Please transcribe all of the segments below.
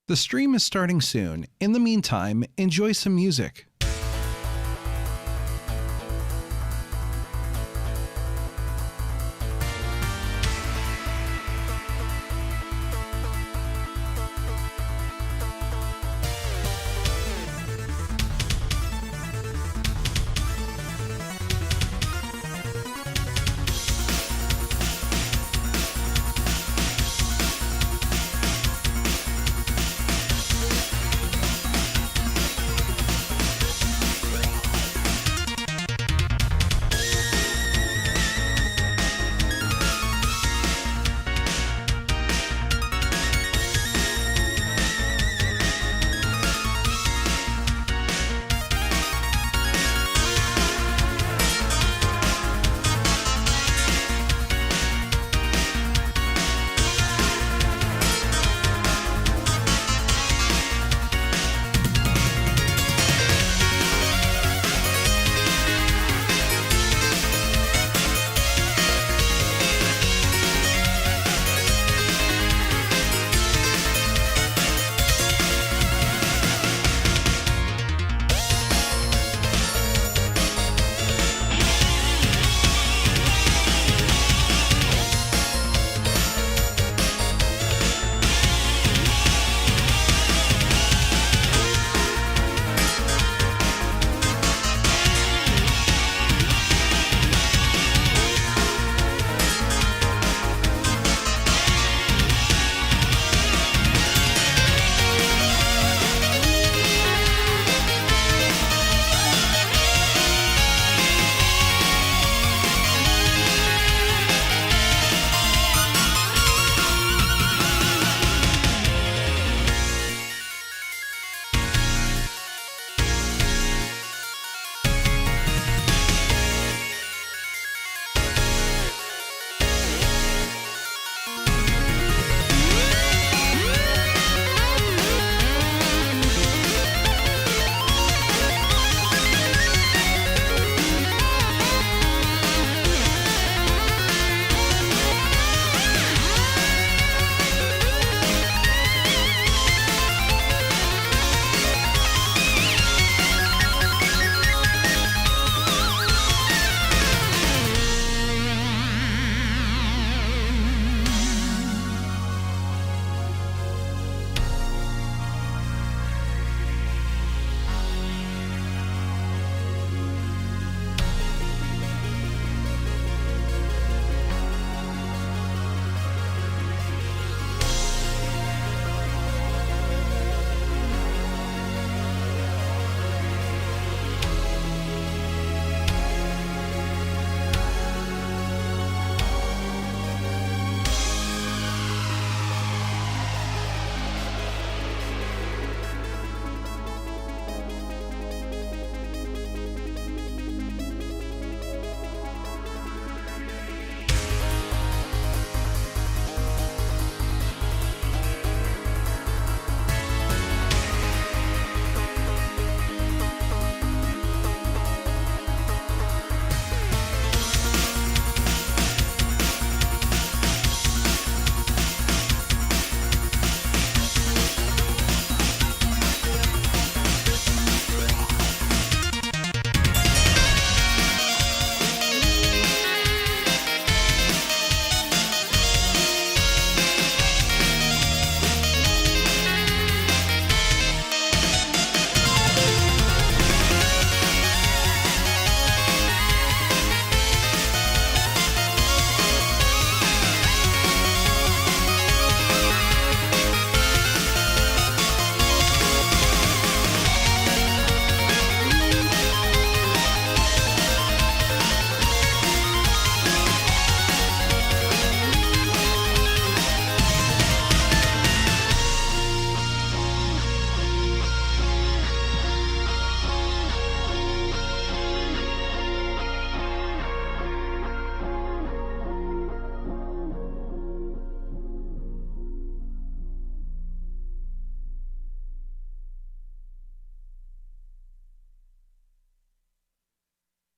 The stream is starting soon. In the meantime, enjoy some music.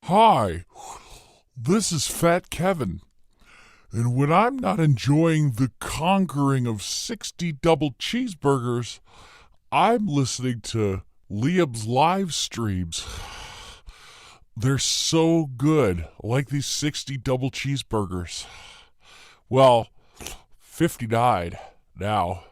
Hi, this is Fat Kevin. And when I'm not enjoying the conquering of 60 double cheeseburgers, I'm listening to Liam's live streams. They're so good, like these 60 double cheeseburgers. Well, 59 now.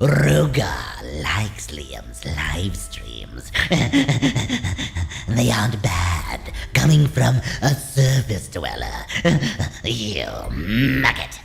Ruga likes Liam's live streams. They aren't bad, coming from a surface dweller. You maggot.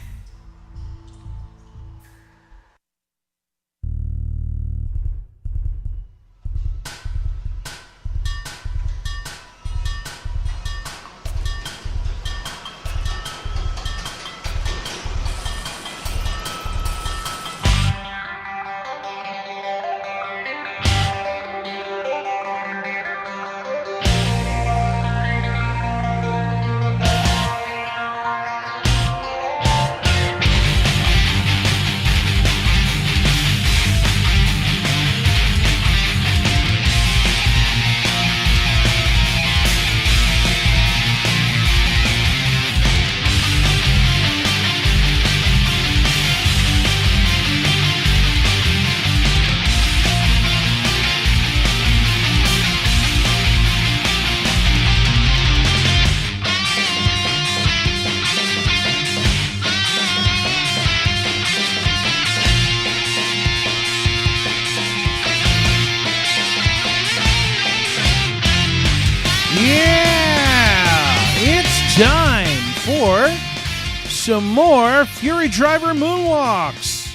Some more Fury Driver Moonwalks.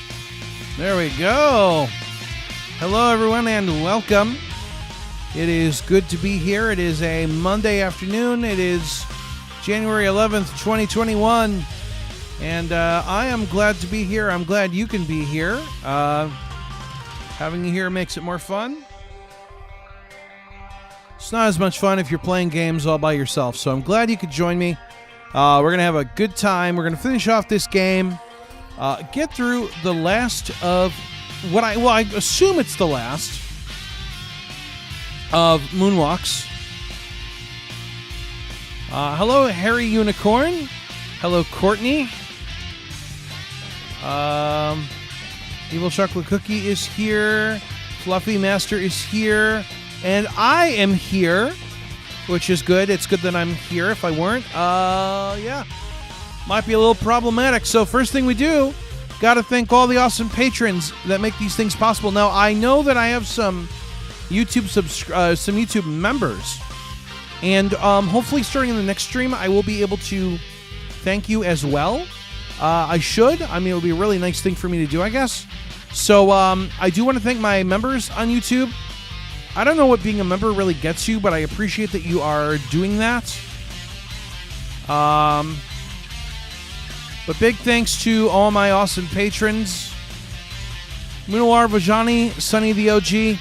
There we go. Hello, everyone, and welcome. It is good to be here. It is a Monday afternoon. It is January 11th, 2021, and I am glad to be here. I'm glad you can be here. Having you here makes it more fun. It's not as much fun if you're playing games all by yourself, so I'm glad you could join me. We're going to have a good time. We're going to finish off this game, get through the last of what I assume it's the last of Moonwalks. Hello, Harry Unicorn. Hello, Courtney. Evil Chocolate Cookie is here. Fluffy Master is here. And I am here. which is good. It's good that I'm here. If I weren't, yeah, might be a little problematic. So first thing we do, got to thank all the awesome patrons that make these things possible. Now, I know that I have some YouTube members, and hopefully starting in the next stream, I will be able to thank you as well. I should. I mean, it would be a really nice thing for me to do, I guess. So I do want to thank my members on YouTube. I don't know what being a member really gets you, but I appreciate that you are doing that. But big thanks to all my awesome patrons. Munawar Vajani, Sonny the OG,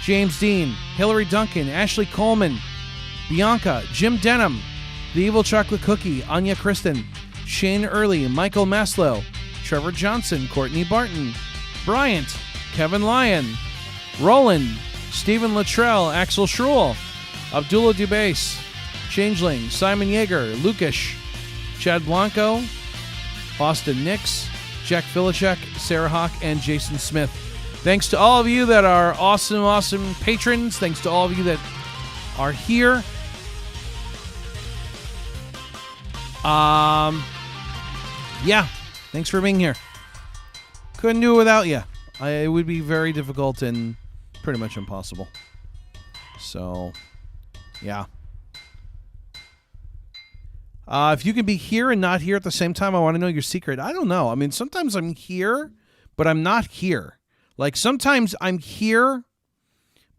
James Dean, Hillary Duncan, Ashley Coleman, Bianca, Jim Denham, The Evil Chocolate Cookie, Anya Kristen, Shane Early, Michael Maslow, Trevor Johnson, Courtney Barton, Bryant, Kevin Lyon, Roland, Stephen Luttrell, Axel Schruel, Abdullah Dubase, Changeling, Simon Yeager, Lucas, Chad Blanco, Austin Nix, Jack Filichek, Sarah Hawk, and Jason Smith. Thanks to all of you that are awesome, awesome patrons. Thanks to all of you that are here. Yeah, thanks for being here. Couldn't do it without you. It would be very difficult and pretty much impossible. So, yeah. If you can be here and not here at the same time, I want to know your secret. I don't know. I mean, sometimes I'm here, but I'm not here. Like, sometimes I'm here,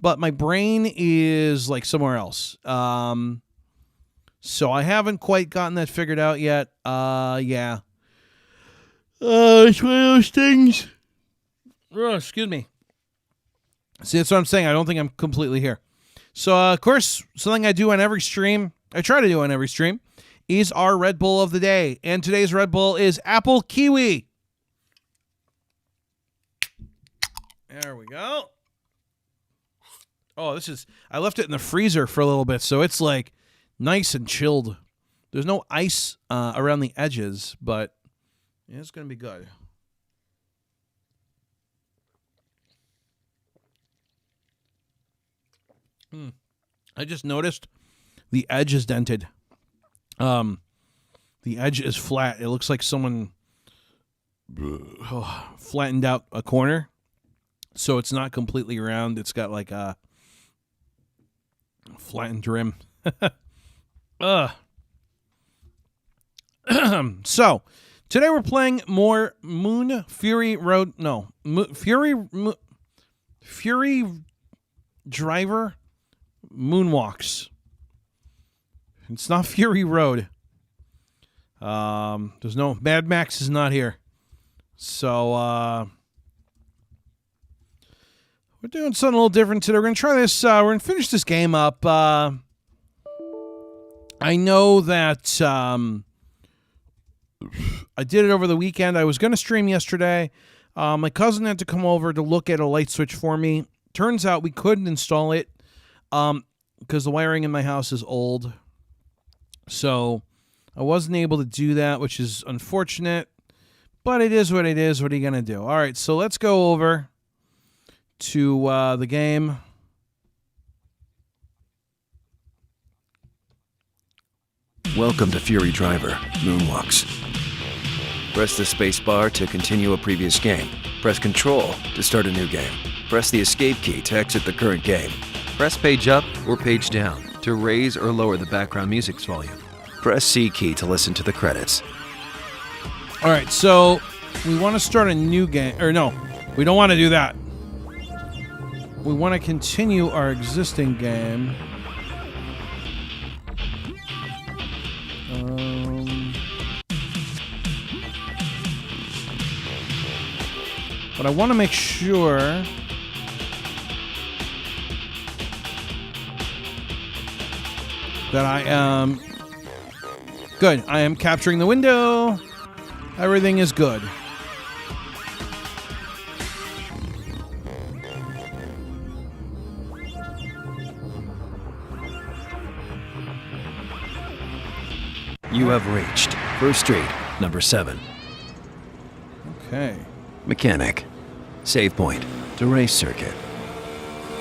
but my brain is, like, somewhere else. So I haven't quite gotten that figured out yet. Yeah. It's one of those things. Oh, excuse me. See, that's what I'm saying. I don't think I'm completely here. So, of course, something I do on every stream, I try to do on every stream, is our Red Bull of the day. And today's Red Bull is Apple Kiwi. There we go. Oh, I left it in the freezer for a little bit, so it's like nice and chilled. There's no ice around the edges, but yeah, it's going to be good. I just noticed the edge is dented. The edge is flat. It looks like someone flattened out a corner. So it's not completely round. It's got like a flattened rim. So today we're playing more Fury Driver Moonwalks. It's not Fury Road. There's no Mad Max is not here. So we're doing something a little different today. We're gonna try this. We're gonna finish this game up. I know that I did it over the weekend. I was gonna stream yesterday. My cousin had to come over to look at a light switch for me. Turns out we couldn't install it because the wiring in my house is old. So I wasn't able to do that, which is unfortunate. But it is what it is. What are you going to do? All right, so let's go over to the game. Welcome to Fury Driver Moonwalks. Press the space bar to continue a previous game. Press Control to start a new game. Press the escape key to exit the current game. Press page up or page down to raise or lower the background music's volume. Press C key to listen to the credits. All right, so we want to start a new game. Or no, we don't want to do that. We want to continue our existing game. But I want to make sure that I am good. I am capturing the window. Everything is good. You have reached First Street, number 7. Okay. Mechanic. Save point. To race circuit.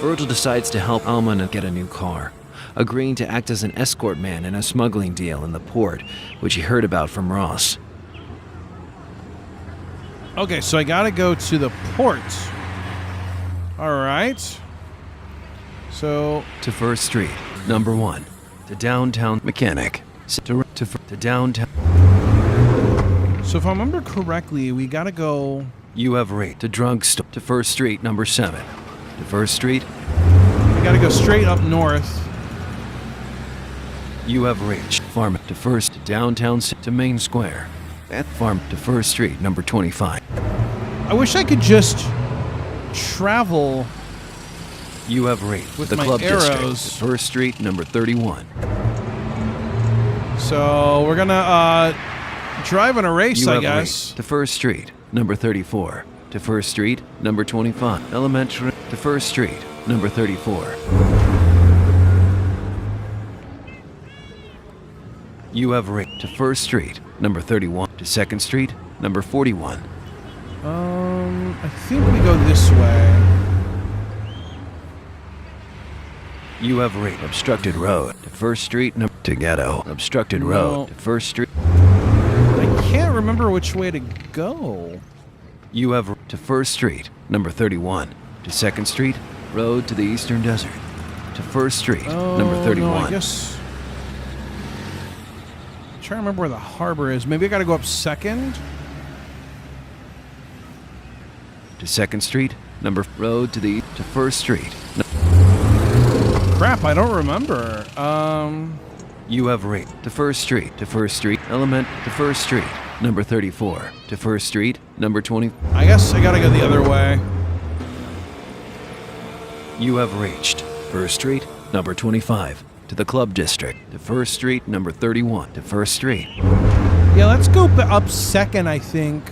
Virgil decides to help Almana get a new car. agreeing to act as an escort man in a smuggling deal in the port, which he heard about from Ross. Okay, so I gotta go to the port. All right. So To First Street, number 1. To downtown mechanic. To downtown. if I remember correctly, we gotta go. You have rate to drugstore. To First Street, number 7. To First Street. We gotta go straight up north. You have reached Farm to First to downtown to Main Square. At Farm to First Street, number 25. I wish I could just travel. You have rate With the my Club arrows. District. To First Street, number 31. So we're gonna drive in a race, You I have guess. rate to First Street, number 34. To First Street, number 25. Elementary to First Street, number 34. You have rate to First Street, number 31. To Second Street, number 41. I think we go this way. You have rate obstructed road to First Street, to Ghetto. Obstructed No. road to First Street. I can't remember which way to go. You have to First Street, number 31. To Second Street, road to the Eastern Desert. To First Street, number 31. No, I guess. I'm trying to remember where the harbor is. Maybe I gotta go up Second. To Second Street, road to First Street. Crap, I don't remember. You have rate to First Street, element to First Street, number 34. To First Street, number 20. I guess I gotta go the other way. You have reached First Street, number 25. To the Club District. To First Street, number 31. To First Street. Yeah, let's go up Second, I think.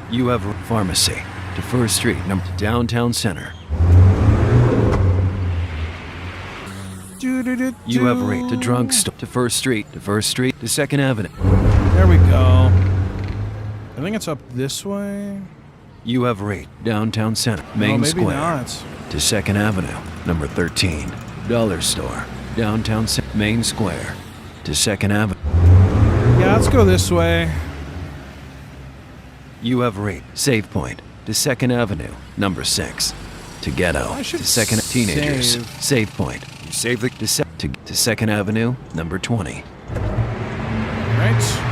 You have Pharmacy. To First Street, number to Downtown Center. You have rate to drugstore. To First Street, to Second Avenue. There we go. I think it's up this way. You have rate Downtown Center, Main maybe Square. not. To Second Avenue, number 13. Dollar Store, Downtown Main Square. To Second Avenue. Yeah, let's go this way. You have rate Save Point. To Second Avenue, number 6. To Ghetto. I should To Second Teenagers. save. Save Point. You save the to Second Avenue, number 20. Right.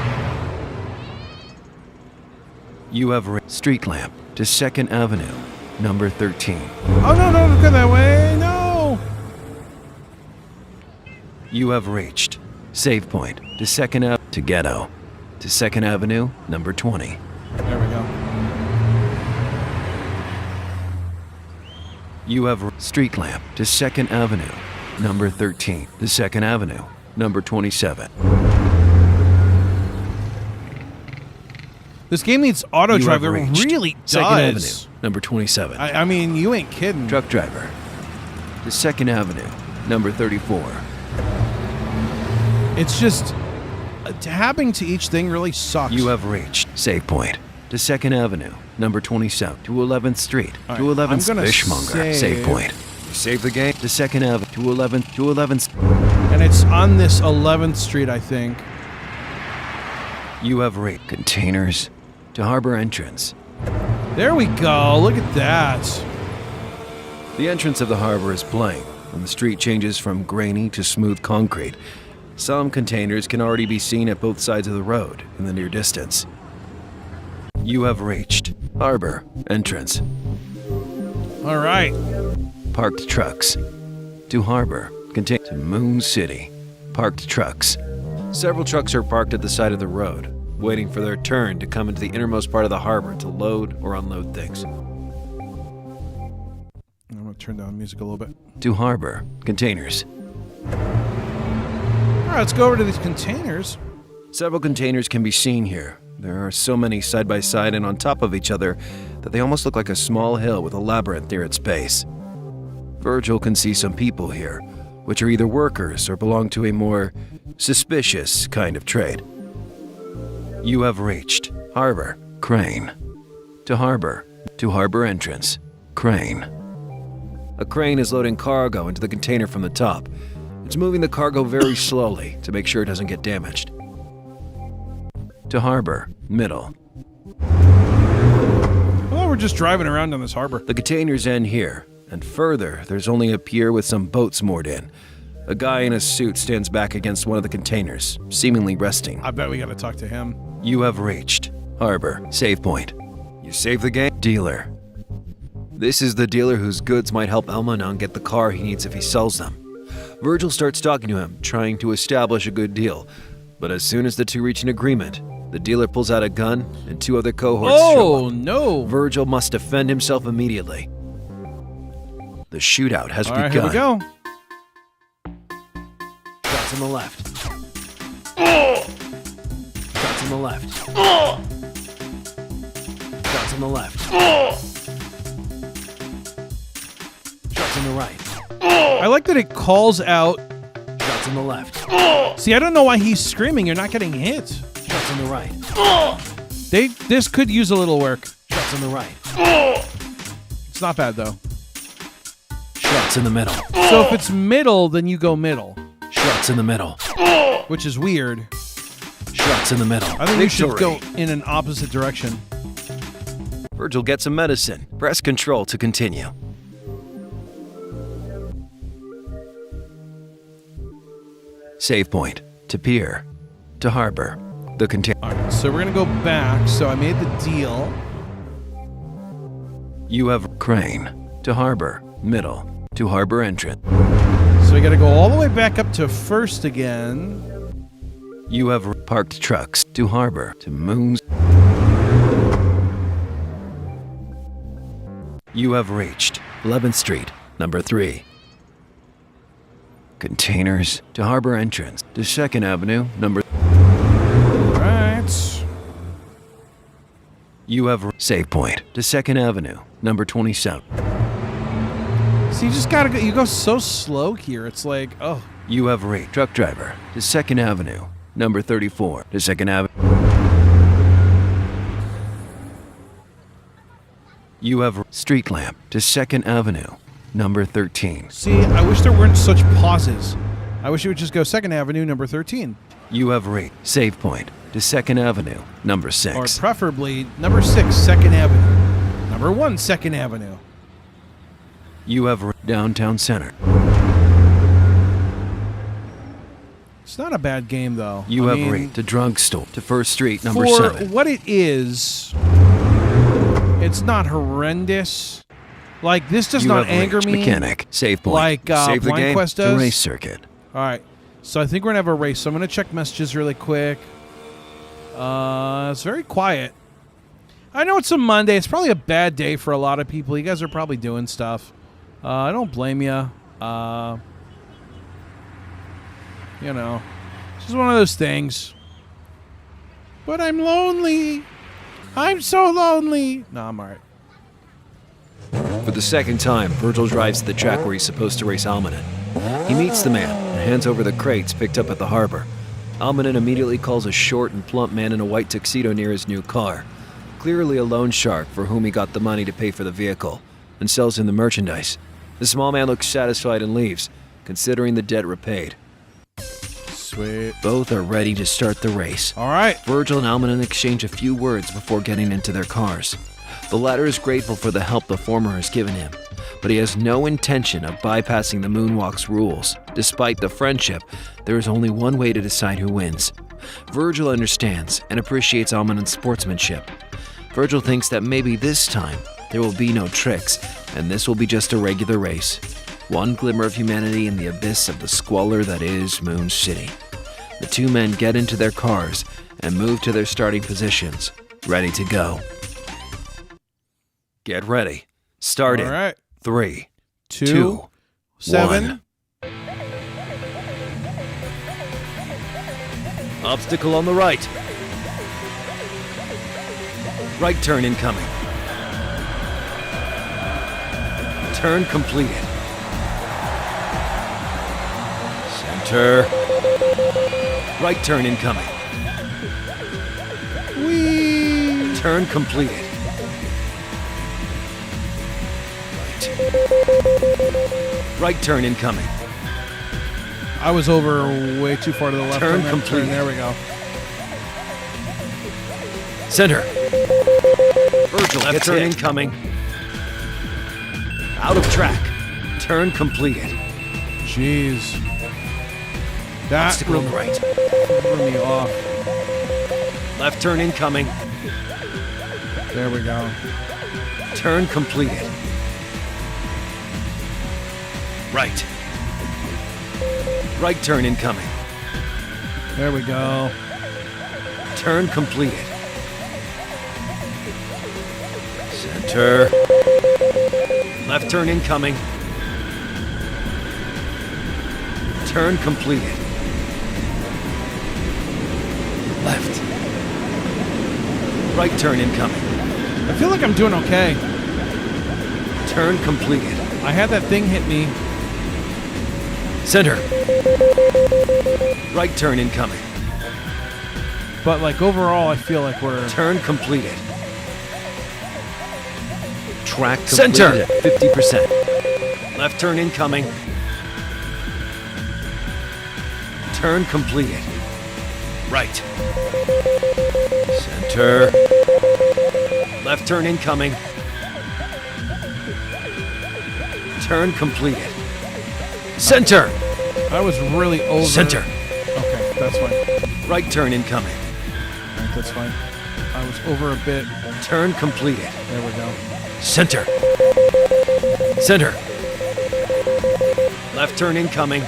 You have Street Lamp. To Second Avenue, number 13. Oh, no, don't go that way. No. You have reached Save Point. To Second Ave to Ghetto. To Second Avenue, number 20. There we go. You have Street Lamp. To Second Avenue, number 13. To Second Avenue, number 27. This game needs auto You drive. have It reached really Second does. Avenue, number 27. I mean, you ain't kidding. Truck driver. To Second Avenue, number 34. It's just tapping to each thing really sucks. You have reached Save Point. To Second Avenue, number 27. To 11th Street. All To right, 11th I'm gonna Fishmonger. Save Point. You save the game. To Second Avenue. To 11th. And it's on this 11th Street, I think. You have rate containers. To Harbor Entrance. There we go. Look at that. The entrance of the harbor is blank, and the street changes from grainy to smooth concrete. Some containers can already be seen at both sides of the road in the near distance. You have reached Harbor Entrance. All right. Parked trucks. To Harbor. To Moon City. Parked trucks. Several trucks are parked at the side of the road, waiting for their turn to come into the innermost part of the harbor to load or unload things. I'm going to turn down the music a little bit. To Harbor. Containers. All right, let's go over to these containers. Several containers can be seen here. There are so many side by side and on top of each other that they almost look like a small hill with a labyrinth near its base. Virgil can see some people here, which are either workers or belong to a more suspicious kind of trade. You have reached Harbor. Crane. To Harbor. To Harbor Entrance. Crane. A crane is loading cargo into the container from the top. It's moving the cargo very slowly to make sure it doesn't get damaged. To harbor, middle. Well, we're just driving around on this harbor. The containers end here, and further, there's only a pier with some boats moored in. A guy in a suit stands back against one of the containers, seemingly resting. I bet we gotta talk to him. You have reached harbor, save point. You save the game? Dealer. This is the dealer whose goods might help Almana get the car he needs if he sells them. Virgil starts talking to him, trying to establish a good deal. But as soon as the two reach an agreement, the dealer pulls out a gun and two other cohorts show up. No. Virgil must defend himself immediately. The shootout has begun. All right, here we go. Shots on the left. Shots on the left. Shots on the left. Shots on the right. I like that it calls out. Shots on the left. See, I don't know why he's screaming. You're not getting hit. Shots on the right. This could use a little work. Shots on the right. It's not bad though. Shots in the middle. So if it's middle, then you go middle, Shots in the middle. which is weird. Shots in the middle. I think we should Victory. go in an opposite direction. Virgil gets some medicine. Press control to continue. Save point. To pier. To harbor. The container. All right, so we're gonna go back. So I made the deal. You have crane. To harbor. Middle. To harbor entrance. So we gotta go all the way back up to first again. You have parked trucks. To harbor. To moons. You have reached 11th Street, number 3. Containers. To harbor entrance. To 2nd Avenue, number... All right. You have save point. To 2nd Avenue, number 27. So you just gotta go. You go so slow here. It's like, oh. You have reached truck driver. To 2nd Avenue, number 34. To 2nd Avenue. You have street lamp. To 2nd Avenue, number 13. See, I wish there weren't such pauses. I wish it would just go 2nd Avenue, number 13. You have reached save point. To 2nd Avenue, number 6. Or preferably number 6, 2nd Avenue. Number 1, 2nd Avenue. You have downtown center. It's not a bad game, though. You I have mean, reached the drugstore. To 1st Street, number for 7. what it is, it's not horrendous. Like, this does You not have anger reached me. mechanic. Save point. Like, Save the Blind game. Quest To does. race circuit. All right. So I think we're going to have a race. So I'm going to check messages really quick. It's very quiet. I know it's a Monday. It's probably a bad day for a lot of people. You guys are probably doing stuff. I don't blame you. You know, it's just one of those things. But I'm lonely. I'm so lonely. No, I'm all right. For the second time, Virgil drives to the track where he's supposed to race Almana. He meets the man and hands over the crates picked up at the harbor. Almana immediately calls a short and plump man in a white tuxedo near his new car, clearly a loan shark for whom he got the money to pay for the vehicle, and sells him the merchandise. The small man looks satisfied and leaves, considering the debt repaid. Sweet. Both are ready to start the race. All right. Virgil and Almana exchange a few words before getting into their cars. The latter is grateful for the help the former has given him, but he has no intention of bypassing the Moonwalks rules. Despite the friendship, there is only one way to decide who wins. Virgil understands and appreciates Almana's sportsmanship. Virgil thinks that maybe this time there will be no tricks, and this will be just a regular race. One glimmer of humanity in the abyss of the squalor that is Moon City. The two men get into their cars and move to their starting positions, ready to go. Get ready. Starting. All right. 3, 2, 2, 7. 1. Obstacle on the right. Right turn incoming. Turn completed. Center. Right turn incoming. Whee! Turn completed. Right. Right turn incoming. I was over way too far to the left. Turn on that complete. There we go. Center. Virgil, left turn incoming. Out of track. Turn completed. Jeez. That Obstacle right. threw me off. Left turn incoming. There we go. Turn completed. Right. Right turn incoming. There we go. Turn completed. Center. Left turn incoming. Turn completed. Left. Right turn incoming. I feel like I'm doing okay. Turn completed. I had that thing hit me. Center. Right turn incoming. But like overall, I feel like we're... Turn completed. Track completed. Center. 50%. Left turn incoming. Turn completed. Right. Center. Left turn incoming. Turn completed. Center. I was really over... Center. Okay, that's fine. Right turn incoming. All right, that's fine. I was over a bit. Turn completed. There we go. Center. Center. Left turn incoming.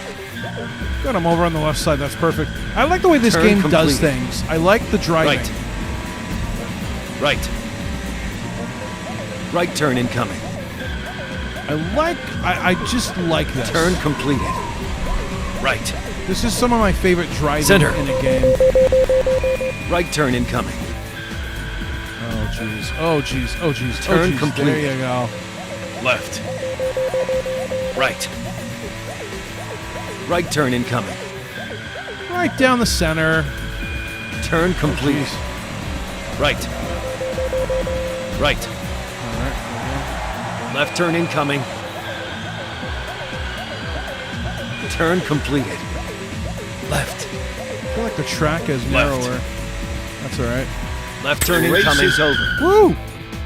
Good, I'm over on the left side. That's perfect. I like the way this Turn game does completed. things. I like the driving. Right. Right turn incoming. I just like this. Turn completed. Right. This is some of my favorite driving Center. in a game. Right turn incoming. Oh, jeez. Oh, jeez. Oh, jeez. Turn Oh, jeez. completed. There you go. Left. Right. Right turn incoming. Right down the center. Turn completed. Right. Right. All right. Left turn incoming. Turn completed. Left. I feel like the track is Left. narrower. That's all right. Left turn incoming. Race is over. Woo!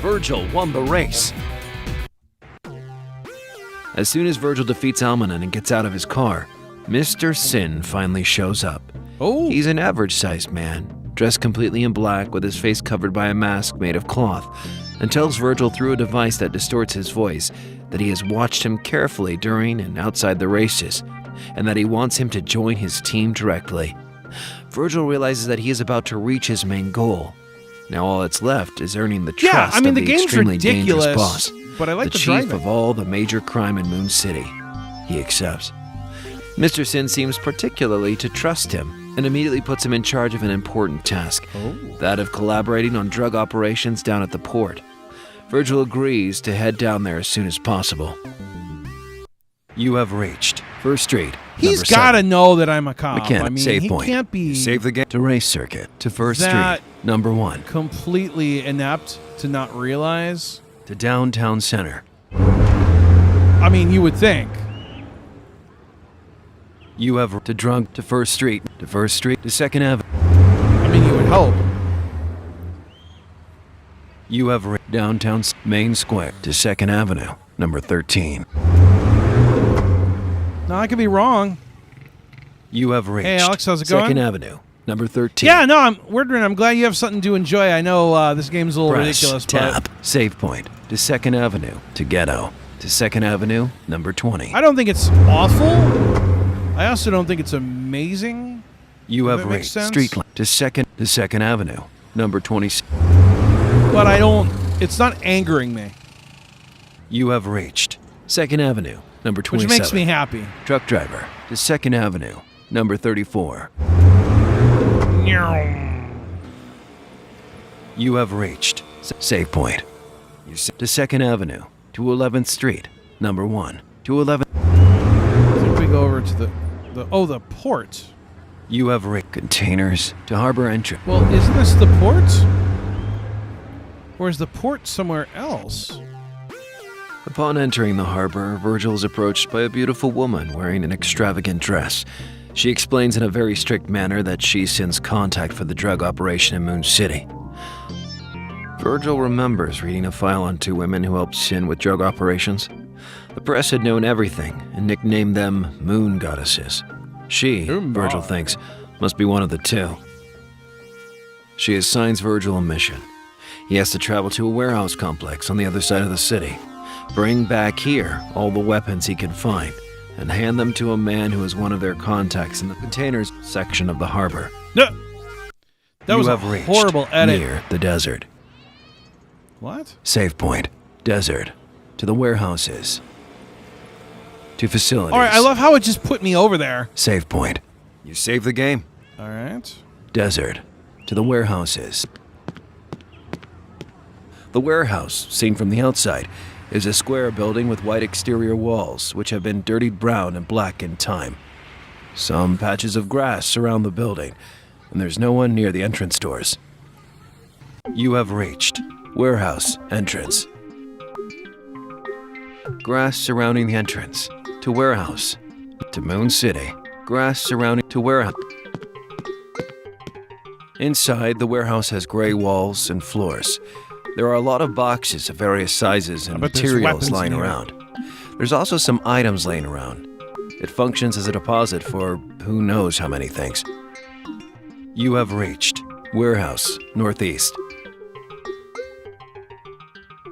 Virgil won the race. As soon as Virgil defeats Almana and gets out of his car, Mr. Sin finally shows up. Oh. He's an average-sized man, dressed completely in black with his face covered by a mask made of cloth, and tells Virgil through a device that distorts his voice that he has watched him carefully during and outside the races, and that he wants him to join his team directly. Virgil realizes that he is about to reach his main goal. Now all that's left is earning the trust Yeah, I mean, of the the game's extremely dangerous ridiculous, boss, but I like the chief driving. of all the major crime in Moon City. He accepts. Mr. Sin seems particularly to trust him and immediately puts him in charge of an important task, that of collaborating on drug operations down at the port. Virgil agrees to head down there as soon as possible. You have reached First Street. He's number got to 7. know that I'm a cop. Mechanic, I mean, save he point. can't be Save the game to Race Circuit to First that Street, number 1, completely inept to not realize. to Downtown Center. I mean, you would think. You have to drunk to First Street to 2nd Avenue. I mean, you would hope. You have downtown Main Square to 2nd Avenue, number 13. No, I could be wrong. You have reached Hey, Alex, how's it going? 2nd Avenue, number 13. Yeah, no, I'm glad you have something to enjoy. I know this game's a little Press ridiculous, tab save point to 2nd Avenue to Ghetto to 2nd Avenue, number 20. but I don't think it's awful. I also don't think it's amazing. You have that makes reached sense. Street to 2nd Avenue, number 20. But I don't. It's not angering me, You have reached 2nd Avenue, number 27. which makes me happy. Truck driver to 2nd Avenue, number 34. You have reached save point to 2nd Avenue to 11th Street, number 1 to 11th. I think we go over to the port. You have reached containers to Harbor Entry. Well, isn't this the port? Or is the port somewhere else? Upon entering the harbor, Virgil is approached by a beautiful woman wearing an extravagant dress. She explains in a very strict manner that she's since contact for the drug operation in Moon City. Virgil remembers reading a file on two women who helped Sin with drug operations. The press had known everything and nicknamed them moon goddesses. She, Virgil thinks, must be one of the two. She assigns Virgil a mission. He has to travel to a warehouse complex on the other side of the city, bring back here all the weapons he can find, and hand them to a man who is one of their contacts in the containers section of the harbor. No! That was You a have reached horrible edit. near the desert. What? Save point. Desert. To the warehouses. To facilities. All right, I love how it just put me over there. Save point. You save the game. All right. Desert. To the warehouses. The warehouse, seen from the outside, is a square building with white exterior walls, which have been dirtied brown and black in time. Some patches of grass surround the building, and there's no one near the entrance doors. You have reached warehouse entrance. Grass surrounding the entrance. To warehouse. To Moon City. Grass surrounding to warehouse. Inside, the warehouse has gray walls and floors. There are a lot of boxes of various sizes and I bet there's materials weapons lying in here. around. There's also some items laying around. It functions as a deposit for who knows how many things. You have reached warehouse northeast.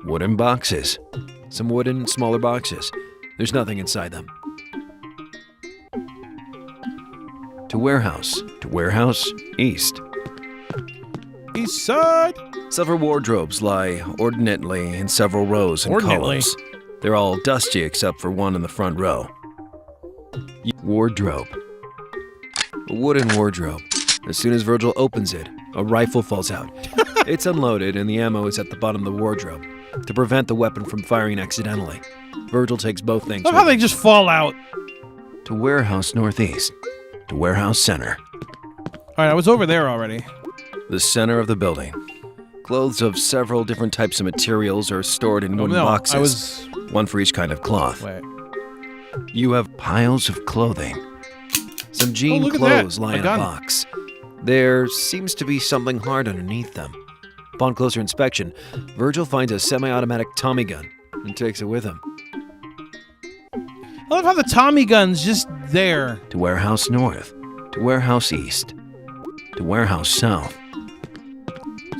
Wooden boxes. Some wooden, smaller boxes. There's nothing inside them. To warehouse east. East side. Several wardrobes lie ordinately in several rows and Ordinately? columns. They're all dusty except for one in the front row. Wardrobe. A wooden wardrobe. As soon as Virgil opens it, a rifle falls out. It's unloaded and the ammo is at the bottom of the wardrobe to prevent the weapon from firing accidentally. Virgil takes both things Love with how they him. just fall out. To warehouse northeast. To warehouse center. All right, I was over there already. The center of the building. Clothes of several different types of materials are stored in wooden no, boxes. I was... One for each kind of cloth. Wait. You have piles of clothing. Some jean look at clothes that. lie A in a gun. box. There seems to be something hard underneath them. Upon closer inspection, Virgil finds a semi-automatic Tommy gun and takes it with him. I love how the Tommy gun's just there. To warehouse north. To warehouse east. To warehouse south.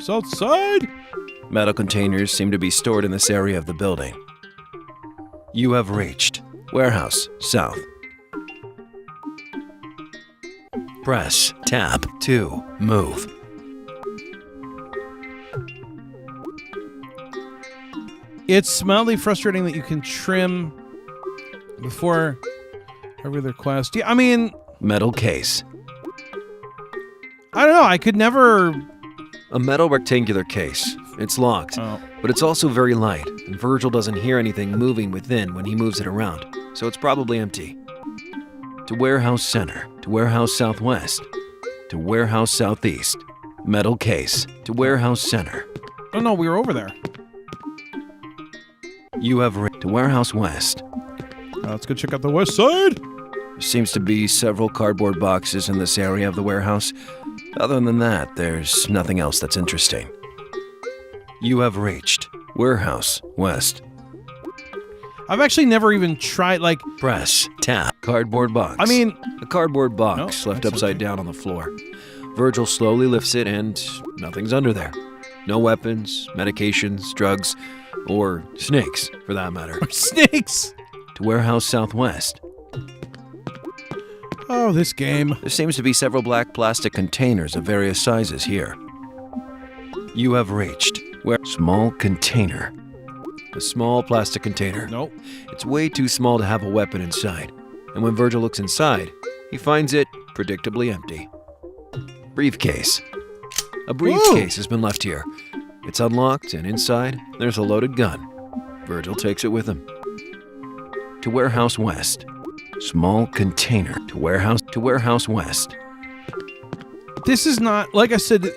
South side. Metal containers seem to be stored in this area of the building. You have reached warehouse south. Press tab to move. It's mildly frustrating that you can trim before every other quest. Yeah, I mean, Metal case. I don't know. I could never... A metal rectangular case. It's locked, Oh. but it's also very light, and Virgil doesn't hear anything moving within when he moves it around, so it's probably empty. To warehouse center. To warehouse southwest. To warehouse southeast. Metal case. To warehouse center. Oh, no, we were over there. You have to warehouse west. Let's go check out the west side. There seems to be several cardboard boxes in this area of the warehouse. Other than that, there's nothing else that's interesting. You have reached warehouse west. I've actually never even tried, like... Press tab cardboard box. I mean... A cardboard box No, left that's upside okay. down on the floor. Virgil slowly lifts it and nothing's under there. No weapons, medications, drugs, or snakes, for that matter. Snakes! To warehouse southwest. Oh, this game. There seems to be several black plastic containers of various sizes here. You have reached where small container. A small plastic container. Nope. It's way too small to have a weapon inside. And when Virgil looks inside, he finds it predictably empty. Briefcase. A briefcase has been left here. It's unlocked, and inside, there's a loaded gun. Virgil takes it with him. To warehouse west. Small container. To warehouse west. This is not... Like I said,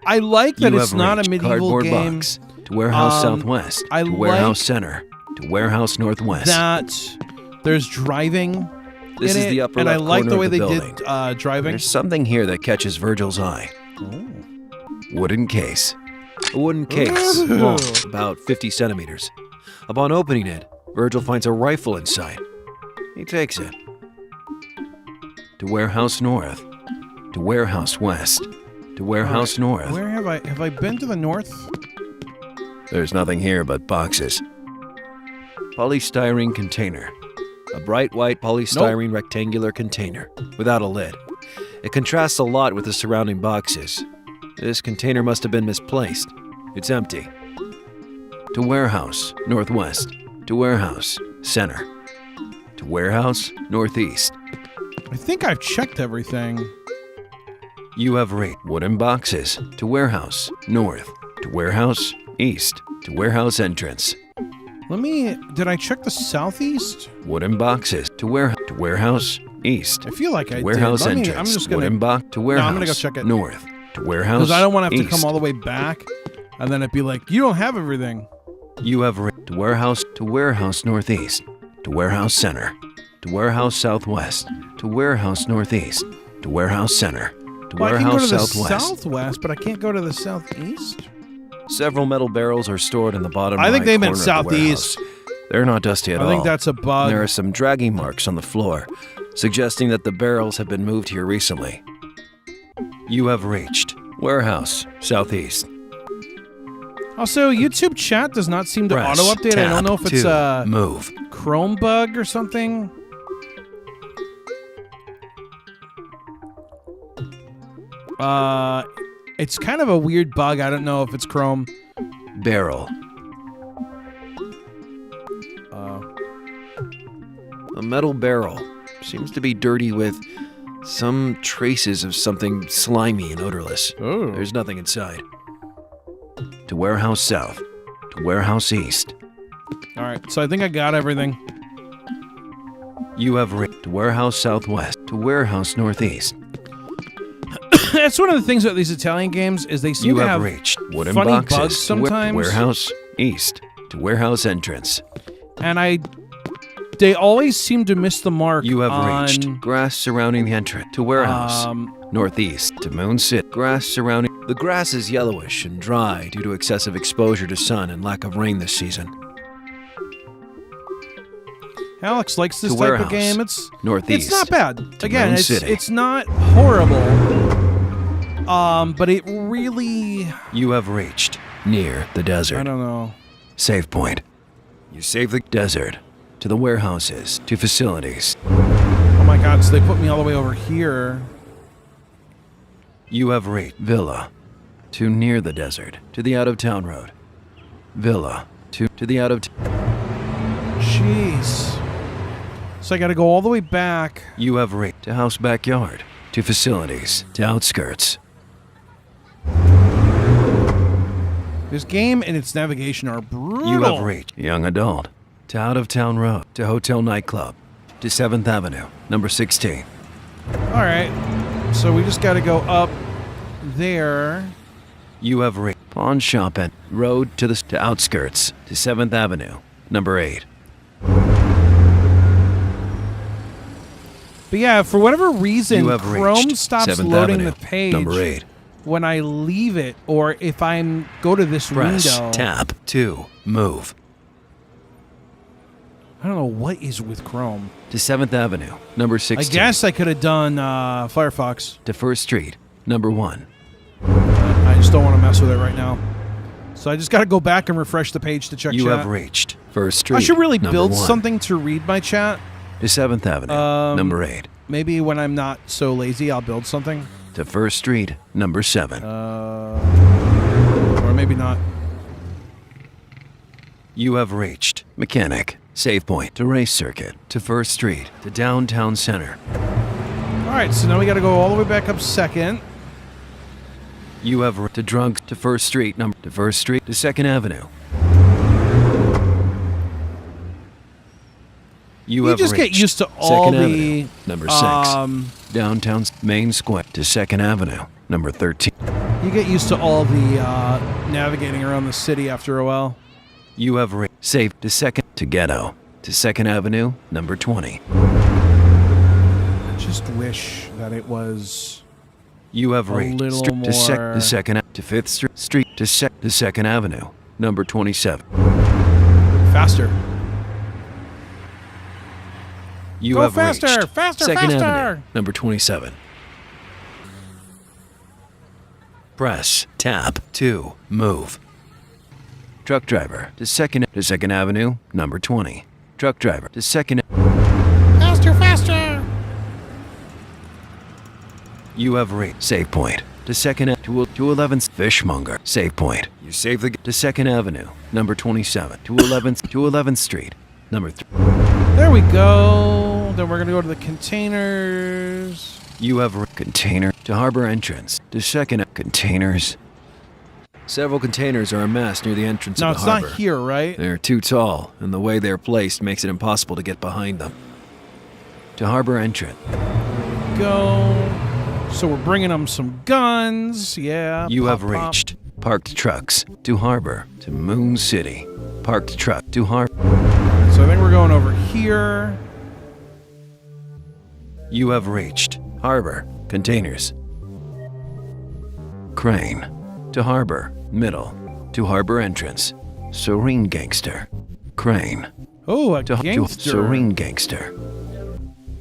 I like that You it's have not a reached medieval cardboard game. box. To warehouse southwest. I To warehouse like center. to warehouse northwest. that there's driving This in is it, the upper and I left like corner the way of the they building. did driving. There's something here that catches Virgil's eye. Wooden case. A wooden case, long, about 50 centimeters. Upon opening it, Virgil finds a rifle inside. He takes it. To warehouse north. To warehouse west. To warehouse north. Where have I been to the north? There's nothing here but boxes. Polystyrene container. A bright white polystyrene rectangular container without a lid. It contrasts a lot with the surrounding boxes. This container must have been misplaced. It's empty. To warehouse northwest. To warehouse center. To warehouse northeast. I think I've checked everything. You have rate wooden boxes. To warehouse north. To warehouse east. To warehouse entrance. Did I check the southeast? Wooden boxes. To warehouse east. I feel like I Warehouse did. entrance. I'm just gonna, Wooden box to warehouse. I'm gonna go check it. North. To warehouse because I don't want to have east. to come all the way back, and then it'd be like, you don't have everything. You have to warehouse northeast. To warehouse center. To warehouse southwest. To warehouse northeast. To warehouse center. To Well, I can go warehouse to the southwest. southwest, but I can't go to the southeast. Several metal barrels are stored in the bottom I think right they meant corner of the southeast. warehouse. They're not dusty at all. I think that's a bug. There are some dragging marks on the floor, suggesting that the barrels have been moved here recently. You have reached warehouse southeast. Also, YouTube chat does not seem to Press auto-update. I don't know if it's tab a to move. Chrome bug or something. It's kind of a weird bug. I don't know if it's Chrome. Barrel. A metal barrel. Seems to be dirty with some traces of something slimy and odorless. Oh. There's nothing inside. To warehouse south. To warehouse east. All right, so I think I got everything. You have to warehouse southwest. To warehouse northeast. That's one of the things about these Italian games is they seem You to have have reached wooden funny boxes. bugs sometimes. To warehouse east. To warehouse entrance. And they always seem to miss the mark. You have on, reached grass surrounding the entrance. To warehouse northeast. To Moon City. Grass surrounding. The grass is yellowish and dry due to excessive exposure to sun and lack of rain this season. Alex likes this To type warehouse, of game. It's northeast. It's not bad. To Again, Moon it's City. it's not horrible. But it really, You have reached near the desert. I don't know. Save point. You save the desert. To the warehouses. To facilities. Oh my God! So they put me all the way over here. You have reached villa. To near the desert. To the out-of-town road. Villa. To the Jeez. So I got to go all the way back. You have reached to house backyard. To facilities. To outskirts. This game and its navigation are brutal. You have reached young adult. To out-of-town road. To hotel nightclub. To 7th Avenue. Number 16. All right. So we just got to go up there. You have reached pawn shop and road to the outskirts. To 7th Avenue. Number 8. But yeah, for whatever reason, You have Chrome reached stops 7th loading Avenue, the page Number 8. when I leave it, or if I go to this Press window. tab to move. I don't know what is with Chrome. To 7th Avenue. Number 16. I guess I could have done Firefox. To 1st Street. Number 1. I just don't want to mess with it right now. So I just got to go back and refresh the page to check You chat. have reached 1st Street. I should really Number build 1. something to read my chat. To 7th Avenue. Number 8. Maybe when I'm not so lazy, I'll build something. To 1st Street. Number 7. Or maybe not. You have reached mechanic. Save point. To race circuit. To 1st Street. To downtown center. All right, so now we got to go all the way back up 2nd. You have to drunk. To 1st Street. To 1st Street. To 2nd Avenue. You have just get reached used to all 2nd the, Avenue. Number 6. Downtown's main square. To 2nd Avenue. Number 13. You get used to all the navigating around the city after a while. You have saved to Ghetto, to 2nd Avenue, number 20. I just wish that it was You have a reached little more... to 5th Street to 2nd Avenue, number 27. faster. You Go have faster, reached faster, 2nd faster. Avenue, number 27. Press tab to move. Truck driver to 2nd Avenue, number 20. Truck driver to 2nd. Faster, faster. You have reached save point to 2nd to 11th Fishmonger save point. You save the to 2nd Avenue, number 27 to 11th Street, number 3. There we go. Then we're gonna go to the containers. You have container to harbor entrance to 2nd containers. Several containers are amassed near the entrance No, of it's the harbor. not here, right? They're too tall, and the way they're placed makes it impossible to get behind them. To harbor entrance. Go. So we're bringing them some guns. Yeah. You pop, have pop. reached parked trucks to harbor to Moon City. Parked truck to harbor. So I think we're going over here. You have reached harbor containers. Crane to harbor middle to harbor entrance. Serene gangster. Crane Oh, a to gangster. serene gangster.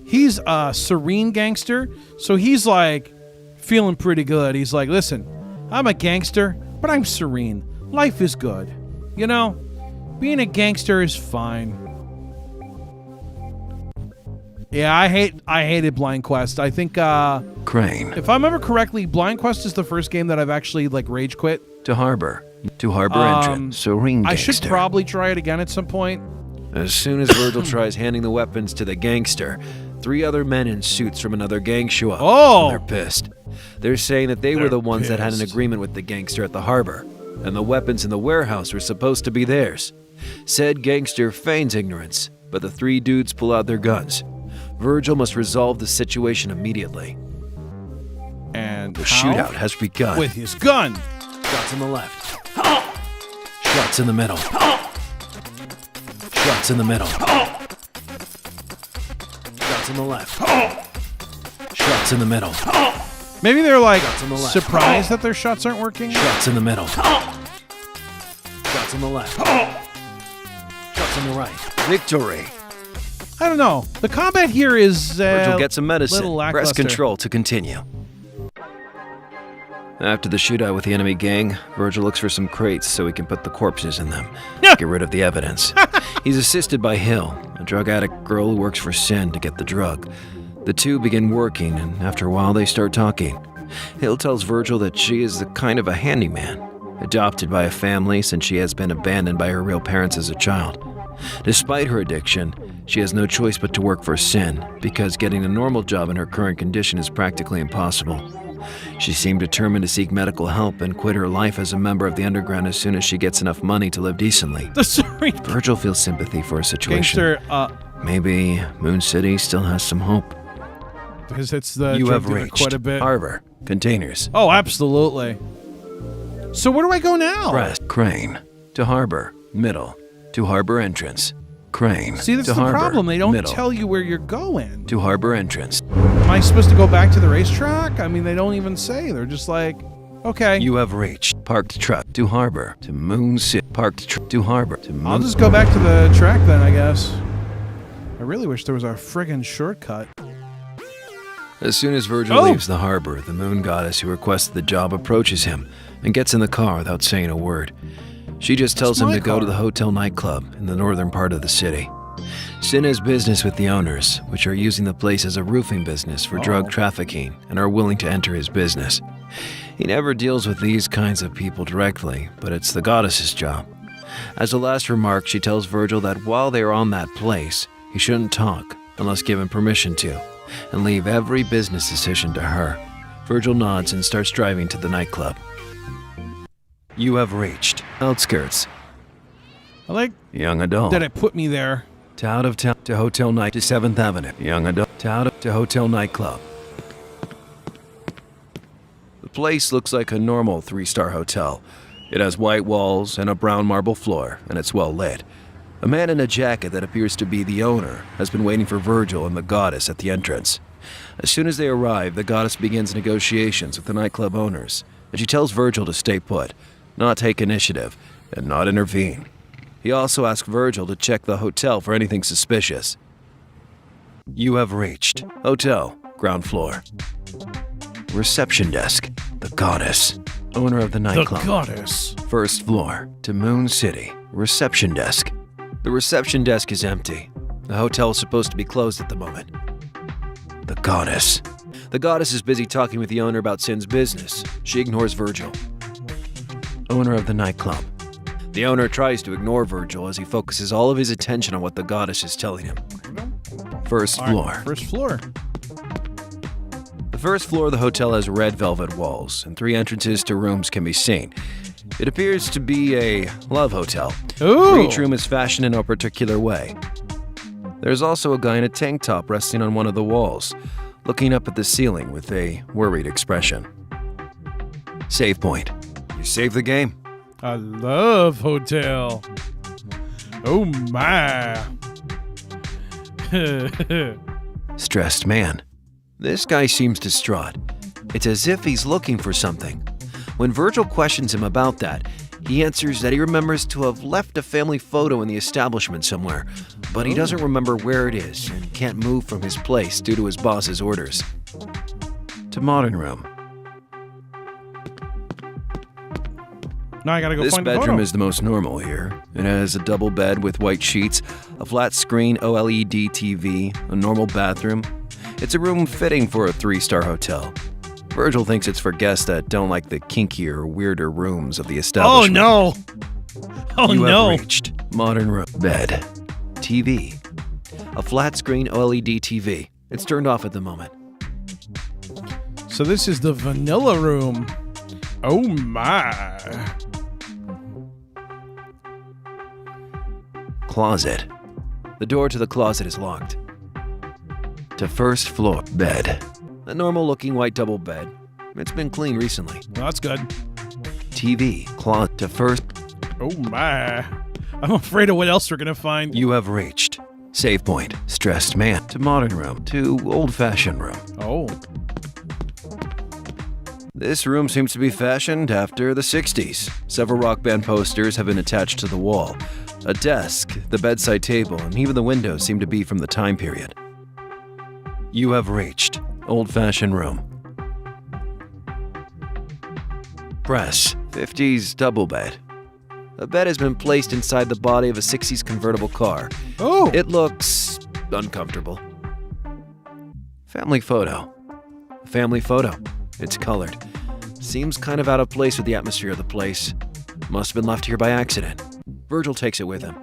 He's a serene gangster, so he's like feeling pretty good. He's like, listen, I'm a gangster, but I'm serene. Life is good. You know, being a gangster is fine. Yeah, I hated Blind Quest. I think Crane if I remember correctly, Blind Quest is the first game that I've actually like rage quit. to harbor entrance. Serene gangster. I should probably try it again at some point. As soon as Virgil tries handing the weapons to the gangster, 3 other men in suits from another gang show up. Oh! And they're pissed. They're saying that they were They're the ones that had an pissed. agreement with the gangster at the harbor, and the weapons in the warehouse were supposed to be theirs. Said gangster feigns ignorance, but the 3 dudes pull out their guns. Virgil must resolve the situation immediately. And The how? shootout has begun. With his gun. Shots on the left. Shots in the middle. Shots in the middle. Shots in the left. Shots in the middle. Maybe they're like on the left. surprised that their shots aren't working. Shots in the middle. Shots on the left. Shots on the right. Victory. I don't know. The combat here is Virgil gets some medicine. little Press lackluster. control to continue. After the shootout with the enemy gang, Virgil looks for some crates so he can put the corpses in them. Get rid of the evidence. He's assisted by Hill, a drug addict girl who works for Sin to get the drug. The two begin working, and after a while they start talking. Hill tells Virgil that she is the kind of a handyman, adopted by a family since she has been abandoned by her real parents as a child. Despite her addiction, she has no choice but to work for Sin, because getting a normal job in her current condition is practically impossible. She seemed determined to seek medical help and quit her life as a member of the underground as soon as she gets enough money to live decently. The serene Virgil feels sympathy for her situation. gangster. Maybe Moon City still has some hope. Because it's the You drug have dealer reached quite a bit. harbor containers. Oh, absolutely. So where do I go now? Press crane to harbor middle to harbor entrance. Crane See, that's to the harbor problem. They don't middle tell you where you're going. to harbor entrance. Am I supposed to go back to the racetrack? I mean, they don't even say. They're just like, okay. You have reached parked truck to harbor to Moon City. Parked truck to harbor to Moon. I'll just go back to the track then, I guess. I really wish there was a friggin' shortcut. As soon as Virgil Oh! leaves the harbor, the moon goddess who requested the job approaches him and gets in the car without saying a word. She just tells him my to go to car. the hotel nightclub in the northern part of the city. Sin has business with the owners, which are using the place as a roofing business for drug trafficking and are willing to enter his business. He never deals with these kinds of people directly, but it's the goddess's job. As a last remark, she tells Virgil that while they are on that place, he shouldn't talk unless given permission to, and leave every business decision to her. Virgil nods and starts driving to the nightclub. You have reached outskirts. I like Young adult. that it put me there. To out of town to hotel night to 7th Avenue. Young adult. To out of to hotel nightclub. The place looks like a normal 3-star hotel. It has white walls and a brown marble floor, and it's well lit. A man in a jacket that appears to be the owner has been waiting for Virgil and the goddess at the entrance. As soon as they arrive, the goddess begins negotiations with the nightclub owners, and she tells Virgil to stay put, not take initiative, and not intervene. He also asks Virgil to check the hotel for anything suspicious. You have reached hotel, ground floor. Reception desk, the goddess, owner of the nightclub. The goddess. First floor, to Moon City, reception desk. The reception desk is empty. The hotel is supposed to be closed at the moment. The goddess. The goddess is busy talking with the owner about Sin's business. She ignores Virgil. Owner of the nightclub. The owner tries to ignore Virgil as he focuses all of his attention on what the goddess is telling him. First floor. First floor. The first floor of the hotel has red velvet walls, and 3 entrances to rooms can be seen. It appears to be a love hotel, where each room is fashioned in a particular way. There's also a guy in a tank top resting on one of the walls, looking up at the ceiling with a worried expression. Save point. You save the game. I love hotel. Oh my. Stressed man. This guy seems distraught. It's as if he's looking for something. When Virgil questions him about that, he answers that he remembers to have left a family photo in the establishment somewhere, but he doesn't remember where it is and can't move from his place due to his boss's orders. To modern room. Now I gotta go This find the bedroom photo. is the most normal here. It has a double bed with white sheets, a flat screen OLED TV, a normal bathroom. It's a room fitting for a 3-star hotel. Virgil thinks it's for guests that don't like the kinkier, weirder rooms of the Oh establishment. no. Oh You no. have reached modern room. Bed. TV. A flat screen OLED TV. It's turned off at the moment. So this is the vanilla room. Oh my. Closet. The door to the closet is locked. To first floor. Bed. A normal-looking white double bed. It's been cleaned recently. Well, that's good. TV. Closet. To first. Oh my. I'm afraid of what else we're gonna find. You have reached. Save point. Stressed man. To modern room. To old-fashioned room. Oh. This room seems to be fashioned after the 60s. Several rock band posters have been attached to the wall. A desk, the bedside table, and even the windows seem to be from the time period. You have reached old-fashioned room. Press. 50s double bed. A bed has been placed inside the body of a 60s convertible car. Oh. It looks uncomfortable. Family photo. A family photo. It's colored. Seems kind of out of place with the atmosphere of the place. Must have been left here by accident. Virgil takes it with him.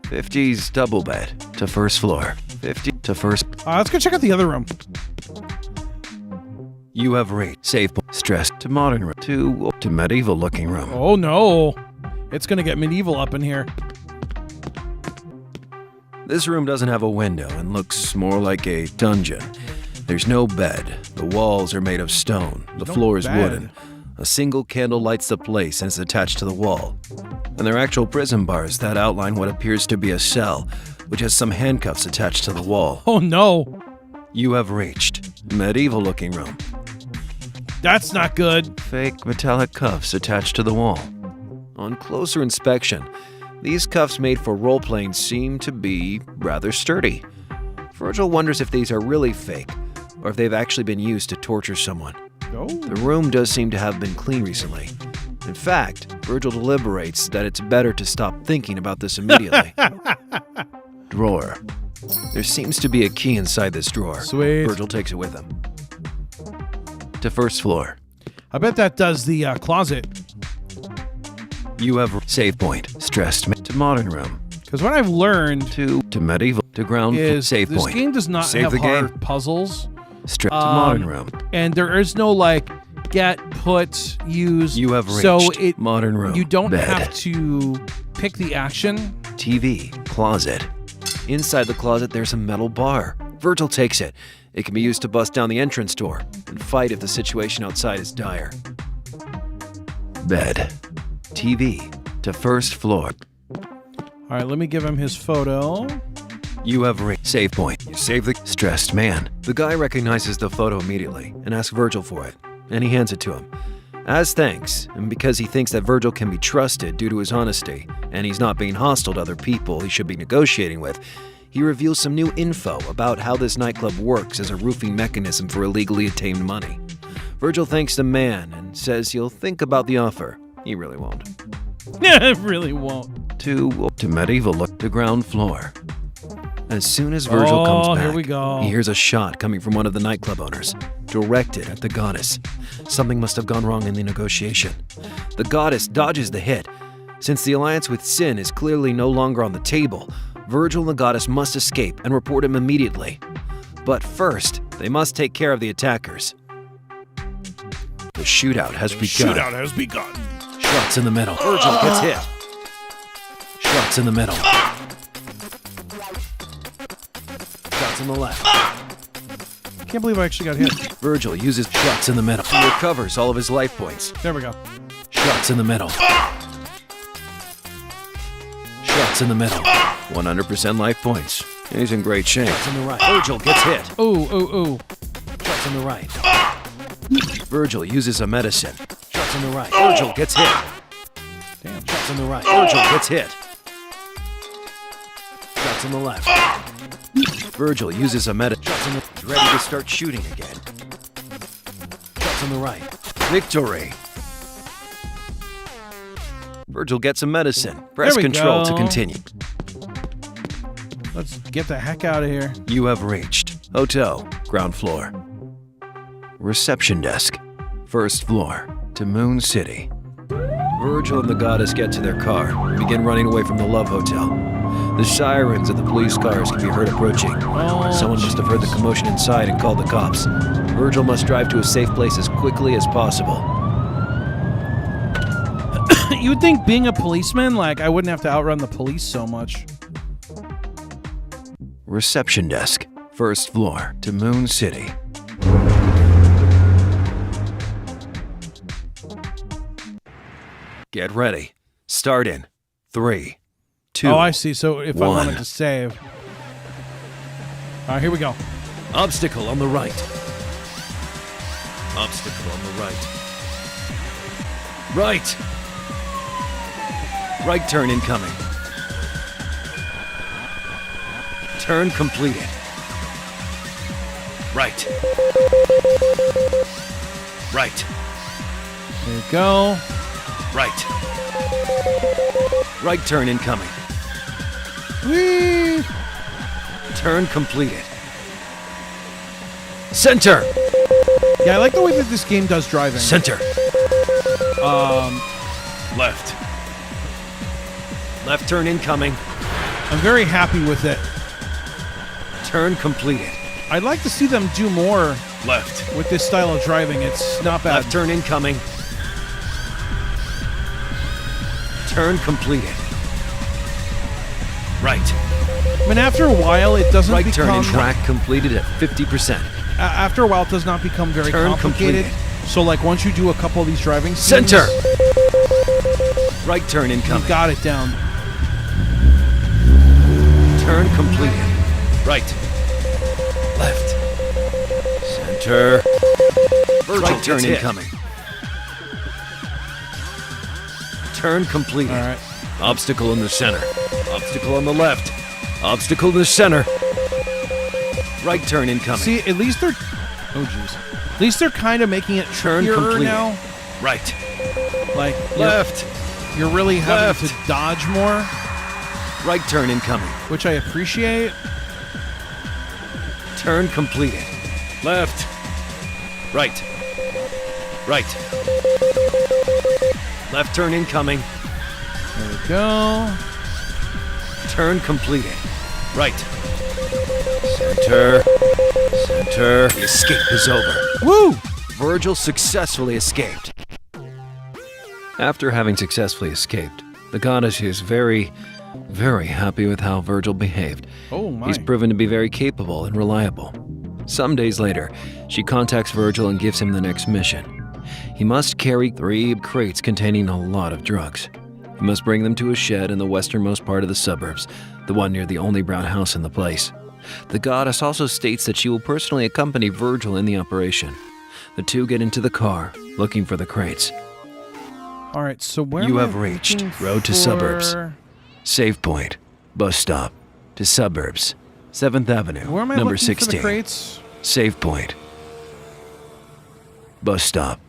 50s double bed to first floor. 50 to first. Let's go check out the other room. You have reached save point. Stress to modern room to medieval looking room. Oh no. It's gonna get medieval up in here. This room doesn't have a window and looks more like a dungeon. There's no bed. The walls are made of stone. The floor is wooden. A single candle lights the place and is attached to the wall. And there are actual prison bars that outline what appears to be a cell, which has some handcuffs attached to the wall. Oh no. You have reached medieval looking room. That's not good. Fake metallic cuffs attached to the wall. On closer inspection, these cuffs made for role-playing seem to be rather sturdy. Virgil wonders if these are really fake, or if they've actually been used to torture someone. Oh. The room does seem to have been cleaned recently. In fact, Virgil deliberates that it's better to stop thinking about this immediately. Drawer. There seems to be a key inside this drawer. Sweet. Virgil takes it with him. To first floor. I bet that does the closet. You have save point. Stressed to modern room. Because what I've learned To medieval. To ground is save this point. game does not Save have the hard game. puzzles. To modern room. And there is no like get, put, use. You have reached so it modern room. you don't Bed. have to pick the action. TV. Closet. Inside the closet, there's a metal bar. Virgil takes it. It can be used to bust down the entrance door and fight if the situation outside is dire. Bed. TV to first floor. All right, let me give him his photo. You have reached save point. You save the stressed man. The guy recognizes the photo immediately and asks Virgil for it, and he hands it to him. As thanks, and because he thinks that Virgil can be trusted due to his honesty, and he's not being hostile to other people he should be negotiating with, he reveals some new info about how this nightclub works as a roofing mechanism for illegally obtained money. Virgil thanks the man and says he'll think about the offer. He really won't. It really won't. To medieval look to ground floor. As soon as Virgil comes back, here we go. he hears a shot coming from one of the nightclub owners, directed at the goddess. Something must have gone wrong in the negotiation. The goddess dodges the hit. Since the alliance with Sin is clearly no longer on the table, Virgil and the goddess must escape and report him immediately. But first, they must take care of the attackers. The shootout has begun. Shots in the middle. Virgil gets hit. Shots in the middle. Shots in the left. I can't believe I actually got hit. Virgil uses shots in the middle. He recovers all of his life points. There we go. Shots in the middle. Shots in the middle. 100% life points. He's in great shape. Shots in the right. Virgil gets hit. Ooh. Shots in the right. Virgil uses a medicine. Shots in the right. Virgil gets hit. Damn. Shots in the right. Virgil gets hit. Shots in the left. Virgil uses a medicine. He's ready to start shooting again. Shots on the right. Victory. Virgil gets a medicine. Press There we control go. to continue. Let's get the heck out of here. You have reached hotel, ground floor. Reception desk, first floor, to Moon City. Virgil and the goddess get to their car and begin running away from the Love Hotel. The sirens of the police cars can be heard approaching. Someone must have heard the commotion inside and called the cops. Virgil must drive to a safe place as quickly as possible. You would think being a policeman, like, I wouldn't have to outrun the police so much. Reception desk, first floor, to Moon City. Get ready. Start in 3, 2. Oh, I see. So if I 1. wanted to save. All right, here we go. Obstacle on the right. Obstacle on the right. Right. Right turn incoming. Turn completed. Right. Right. There you go. Right. Right turn incoming. Whee! Turn completed. Center. Yeah, I like the way that this game does driving. Center. Left. Left turn incoming. I'm very happy with it. Turn completed. I'd like to see them do more Left. with this style of driving. It's not bad. Left turn incoming. Turn completed. Right. I mean, after a while, it doesn't Right become... turn in track completed at 50%. After a while, it does not become very Turn complicated. completed. So, like, once you do a couple of these driving scenes... Center. Right turn incoming. You got it down. Turn completed. Right. Left. Center. Right turn incoming. Turn completed. All right. Obstacle in the center. Obstacle on the left. Obstacle in the center. Right turn incoming. See, at least they're... Oh, jeez. At least they're kind of making it Turn trickier completed. now. Right. Like, Left. You're really having Left. to dodge more, Right turn incoming. which I appreciate. Turn completed. Left. Right. Right. Left turn incoming. There we go. Turn completed. Right. Center. Center. The escape is over. Woo! Virgil successfully escaped. After having successfully escaped, the goddess is very, very happy with how Virgil behaved. Oh, my. He's proven to be very capable and reliable. Some days later, she contacts Virgil and gives him the next mission. He must carry 3 crates containing a lot of drugs. He must bring them to a shed in the westernmost part of the suburbs, the one near the only brown house in the place. The goddess also states that she will personally accompany Virgil in the operation. The two get into the car, looking for the crates. All right, so where You am have I reached looking road to for- suburbs. Save point, bus stop, to suburbs, 7th Avenue, Where am I number looking 16. for the crates? Save point, bus stop,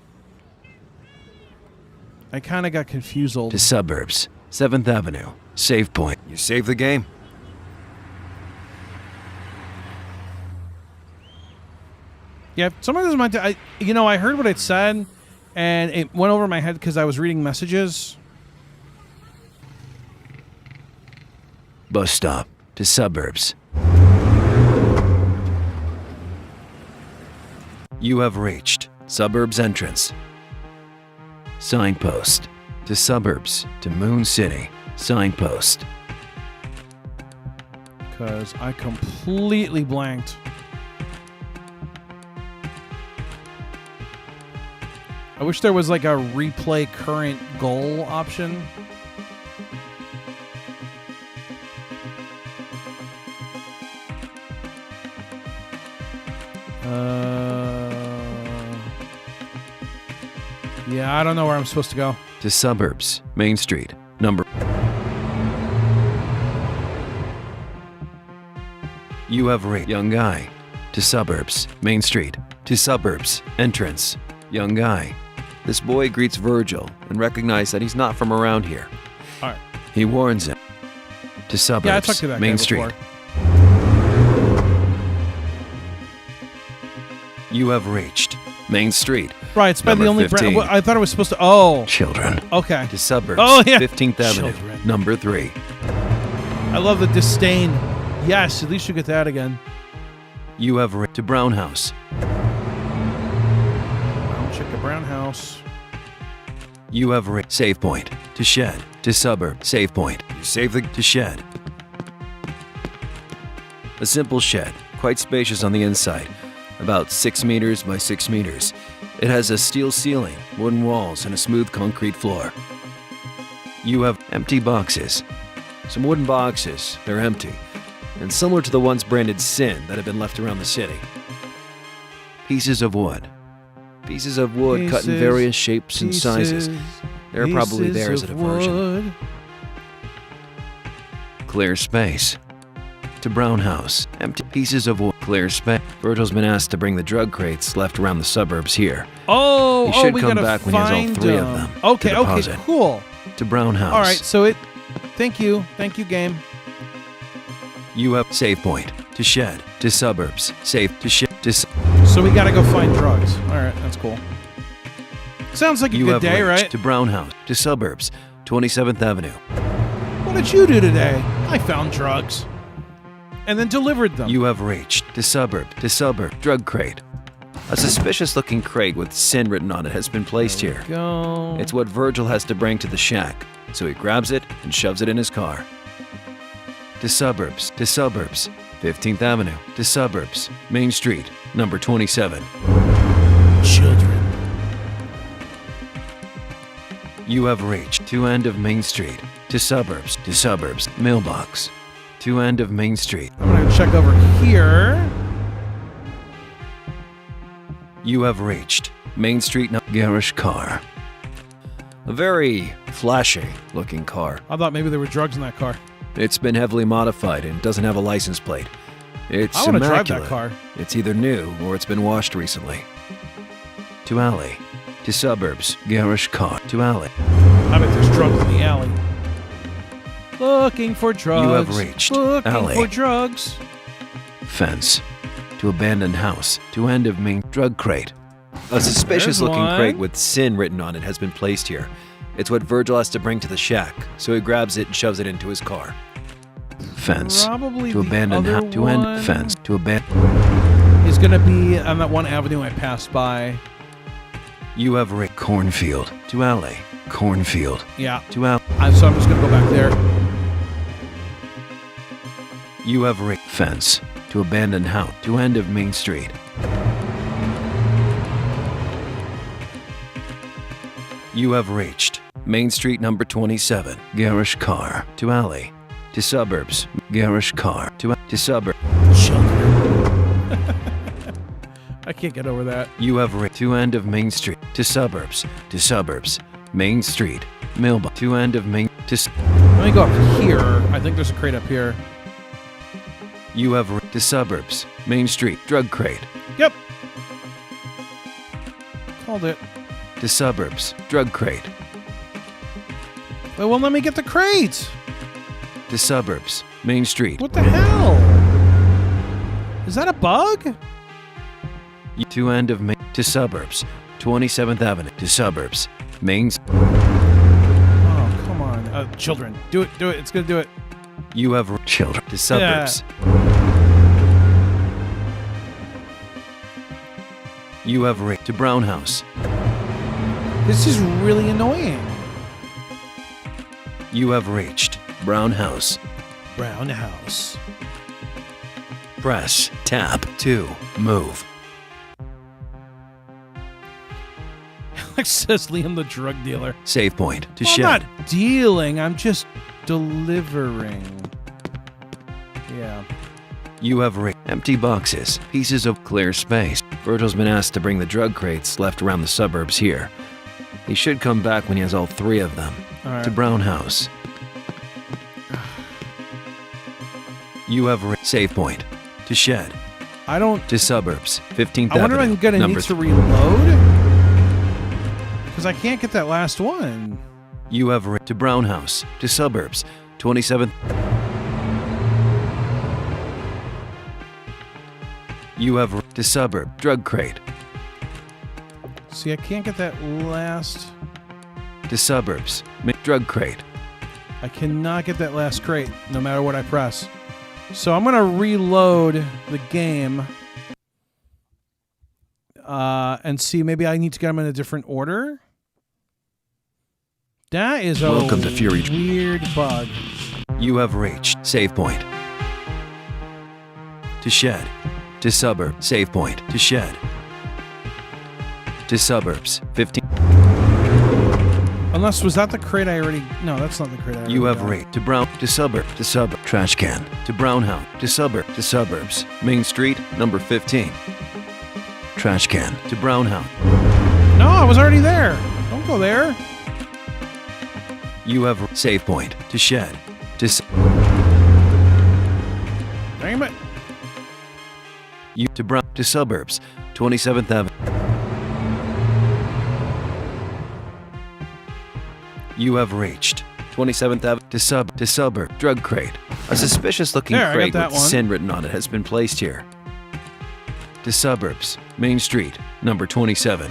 I kind of got confused. to suburbs, 7th Avenue, save point. You save the game. Yeah, some of this might. I heard what it said, and it went over my head because I was reading messages. Bus stop, to suburbs. You have reached suburbs entrance. Signpost, to suburbs, to Moon City, signpost. Because I completely blanked. I wish there was like a replay current goal option. Yeah, I don't know where I'm supposed to go. To suburbs, Main Street, number. You have reached young guy. To suburbs, Main Street, to suburbs, entrance, young guy. This boy greets Virgil and recognizes that he's not from around here. All right. He warns him. To suburbs, Yeah, I talked to that Main guy Street. before. You have reached Main Street. Right, it's by the Number only 15. brand. I thought it was supposed to. Oh, Children. okay. To suburbs, Oh, yeah. 15th Avenue, Children. number 3. I love the disdain. Yes, at least you get that again. You have reached to Brown House. Brown chicken, brown house. You have reached save point. To shed. To suburb. Save point. You save the to shed. A simple shed, quite spacious on the inside, about 6 meters by 6 meters. It has a steel ceiling, wooden walls, and a smooth concrete floor. You have empty boxes. Some wooden boxes, they're empty, and similar to the ones branded Sin that have been left around the city. Pieces of wood. Pieces of wood cut in Pieces, various shapes and sizes. They're probably there as a diversion. Wood. Clear space. To Brown House. Empty pieces of wood. Clear space. Virgil's been asked to bring the drug crates left around the suburbs here. Oh, He should we come gotta back when he has all find 3 of them. them Okay, to okay, deposit. cool. To Brown House. All right, so it. Thank you, game. You have save point. To shed. To suburbs. Save. To shed. To So we gotta go find drugs. All right, that's cool. Sounds like a you good have day, reached right? to Brown House. To suburbs. 27th Avenue. What did you do today? I found drugs, and then delivered them. You have reached to suburb. To suburb. Drug crate. A suspicious-looking crate with Sin written on it has been placed here. Go. It's what Virgil has to bring to the shack, so he grabs it and shoves it in his car. To suburbs. To suburbs. 15th Avenue. To suburbs. Main Street. Number 27. Children. You have reached to end of Main Street. To suburbs. To suburbs. Mailbox. To end of Main Street. I'm gonna check over here. You have reached Main Street. Garish car. A very flashy looking car. I thought maybe there were drugs in that car. It's been heavily modified and doesn't have a license plate. It's I want to drive immaculate. that car. It's either new or it's been washed recently. To alley. To suburbs. Garish car. To alley. I bet there's drugs in the alley. Looking for drugs. You have reached Looking alley. for drugs. Fence. To abandoned house. To end of main drug crate. A suspicious looking one. crate with Sin written on it has been placed here. It's what Virgil has to bring to the shack, so he grabs it and shoves it into his car. Fence. Probably To the abandoned other house. To one end fence. To abandon. is gonna be on that one avenue I passed by. You have reached cornfield. To alley. Cornfield. Yeah. To alley. So I'm just gonna go back there. You have reached fence. To abandoned house. To end of Main Street. You have reached Main Street number 27. Garish car to alley to suburbs. Garish car to suburb. Children. I can't get over that. You have reached to end of Main Street to suburbs. Main Street. Mailbox to end of Main to. Let me go up here. I think there's a crate up here. You have reached to suburbs. Main Street. Drug crate. Yep. Called it. To suburbs. Drug crate. It won't let me get the crate. To suburbs. Main Street. What the hell? Is that a bug? To end of Main to suburbs. 27th Avenue to suburbs. Main. Oh, come on. Children. Do it. Do it. It's going to do it. You have children to suburbs. You have to Brown House. This is really annoying. You have reached Brown House. Brown House. Press tab to move. Alex says Liam the drug dealer. Save point to Well, shed. I'm not dealing. I'm just delivering. Yeah. You have empty boxes, pieces of clear space. Virgil's been asked to bring the drug crates left around the suburbs here. He should come back when he has all 3 of them. All right. To Brown House. You have save point to shed. I don't. To suburbs. 15th I wonder if Avenue. I'm gonna number need to reload because I can't get that last one. You have to Brown House. To suburbs. 27th. You have to suburb. Drug crate. See, I can't get that last. To suburbs. Drug crate. I cannot get that last crate, no matter what I press. So I'm gonna reload the game and see. Maybe I need to get them in a different order. That is a Welcome to Fury. weird bug. You have reached save point. To shed. To suburb. Save point. To shed. To suburbs. 15. Unless, was that the crate I already... No, that's not the crate I already You have got. reached to Brown. To suburb. To suburb. Trash can. To Brown House. To suburb. To suburbs. Main Street. Number 15. Trash can. To Brown House. No, I was already there. Don't go there. You have save point. To shed. To Damn it. You to Brown. To suburbs. 27th Avenue. You have reached 27th Avenue to suburb drug crate. A suspicious-looking There, I got crate that with one. sin written on it has been placed here. To suburbs, Main Street, number 27.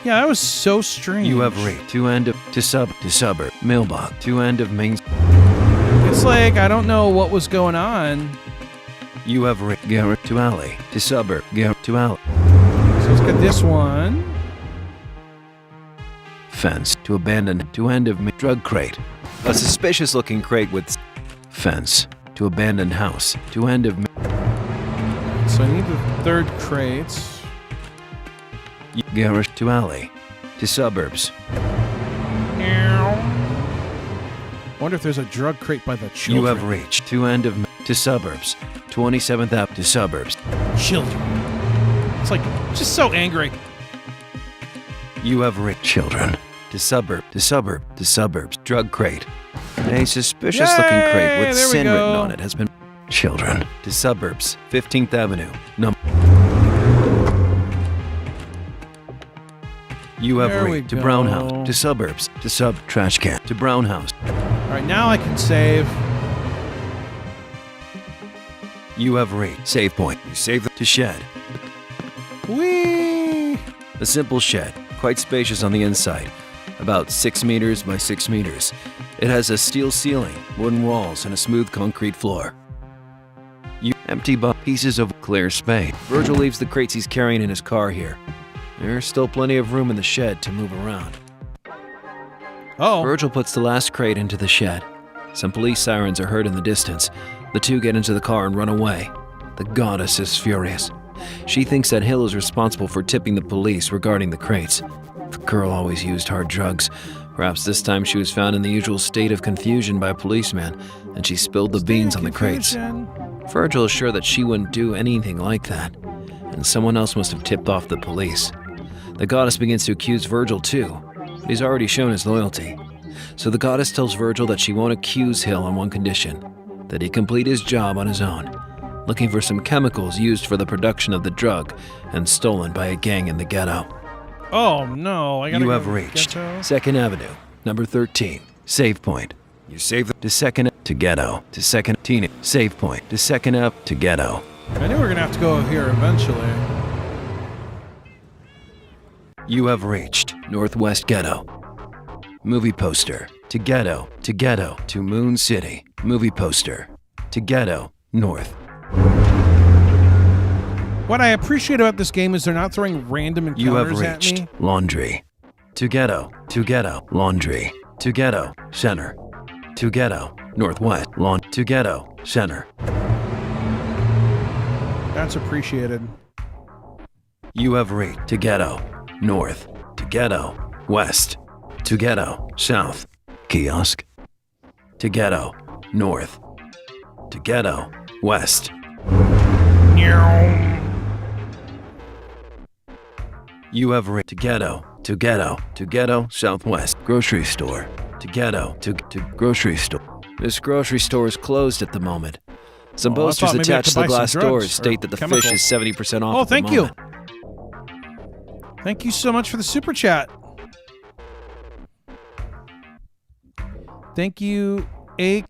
Yeah, that was so strange. You have reached to end of to suburb mailbox to end of Main. It's like I don't know what was going on. You have reached Garrett to alley to suburb Garrett to alley. So let's get this one. Fence to abandoned to end of drug crate. A suspicious-looking crate with fence to abandoned house to end of. So I need the third crate. Garage to alley to suburbs. Wonder if there's a drug crate by the children. You have reached to end of to suburbs. 27th Ave to suburbs. Children. It's like just so angry. You have reached children to suburbs. Drug crate. A suspicious-looking crate with there we sin go. written on it has been children to suburbs. 15th Avenue. Number. You have There we reached to Brown go. House to suburbs to trash can to Brown House. All right, now I can save. You have reached save point. You save the to shed. Whee! A simple shed, quite spacious on the inside, about 6 meters by 6 meters. It has a steel ceiling, wooden walls, and a smooth concrete floor. You empty pieces of clear space. Virgil leaves the crates he's carrying in his car here. There's still plenty of room in the shed to move around. Oh, Virgil puts the last crate into the shed. Some police sirens are heard in the distance. The two get into the car and run away. The goddess is furious. She thinks that Hill is responsible for tipping the police regarding the crates. The girl always used hard drugs. Perhaps this time she was found in the usual state of confusion by a policeman, and she spilled the beans on the crates. Virgil is sure that she wouldn't do anything like that, and someone else must have tipped off the police. The goddess begins to accuse Virgil too, but he's already shown his loyalty. So the goddess tells Virgil that she won't accuse Hill on one condition, that he complete his job on his own, looking for some chemicals used for the production of the drug and stolen by a gang in the ghetto. Oh no, I gotta You go have to reached Ghetto. 2nd Avenue, number 13, save point. You save to 2nd to Ghetto, to 2nd Teen, save point, to 2nd Ave to Ghetto. I knew we were gonna have to go here eventually. You have reached Northwest Ghetto. Movie poster, to Ghetto, to Moon City. Movie poster, to Ghetto, North. What I appreciate about this game is they're not throwing random You have encounters at reached me. Laundry. To Ghetto, Laundry. To Ghetto, Center. To Ghetto, Northwest. To Ghetto, Center. That's appreciated. You have reached to Ghetto, North. To Ghetto, West. To Ghetto, South. Kiosk. To Ghetto, North. To Ghetto, West. You have reached to Ghetto, Southwest. Grocery store. To Ghetto, to grocery store. This grocery store is closed at the moment. Some Oh, I posters thought maybe I attached could to the buy some glass drugs doors or state that the chemicals. fish is 70% off. Oh, at the thank you. moment. Thank you so much for the super chat. Thank you, AK50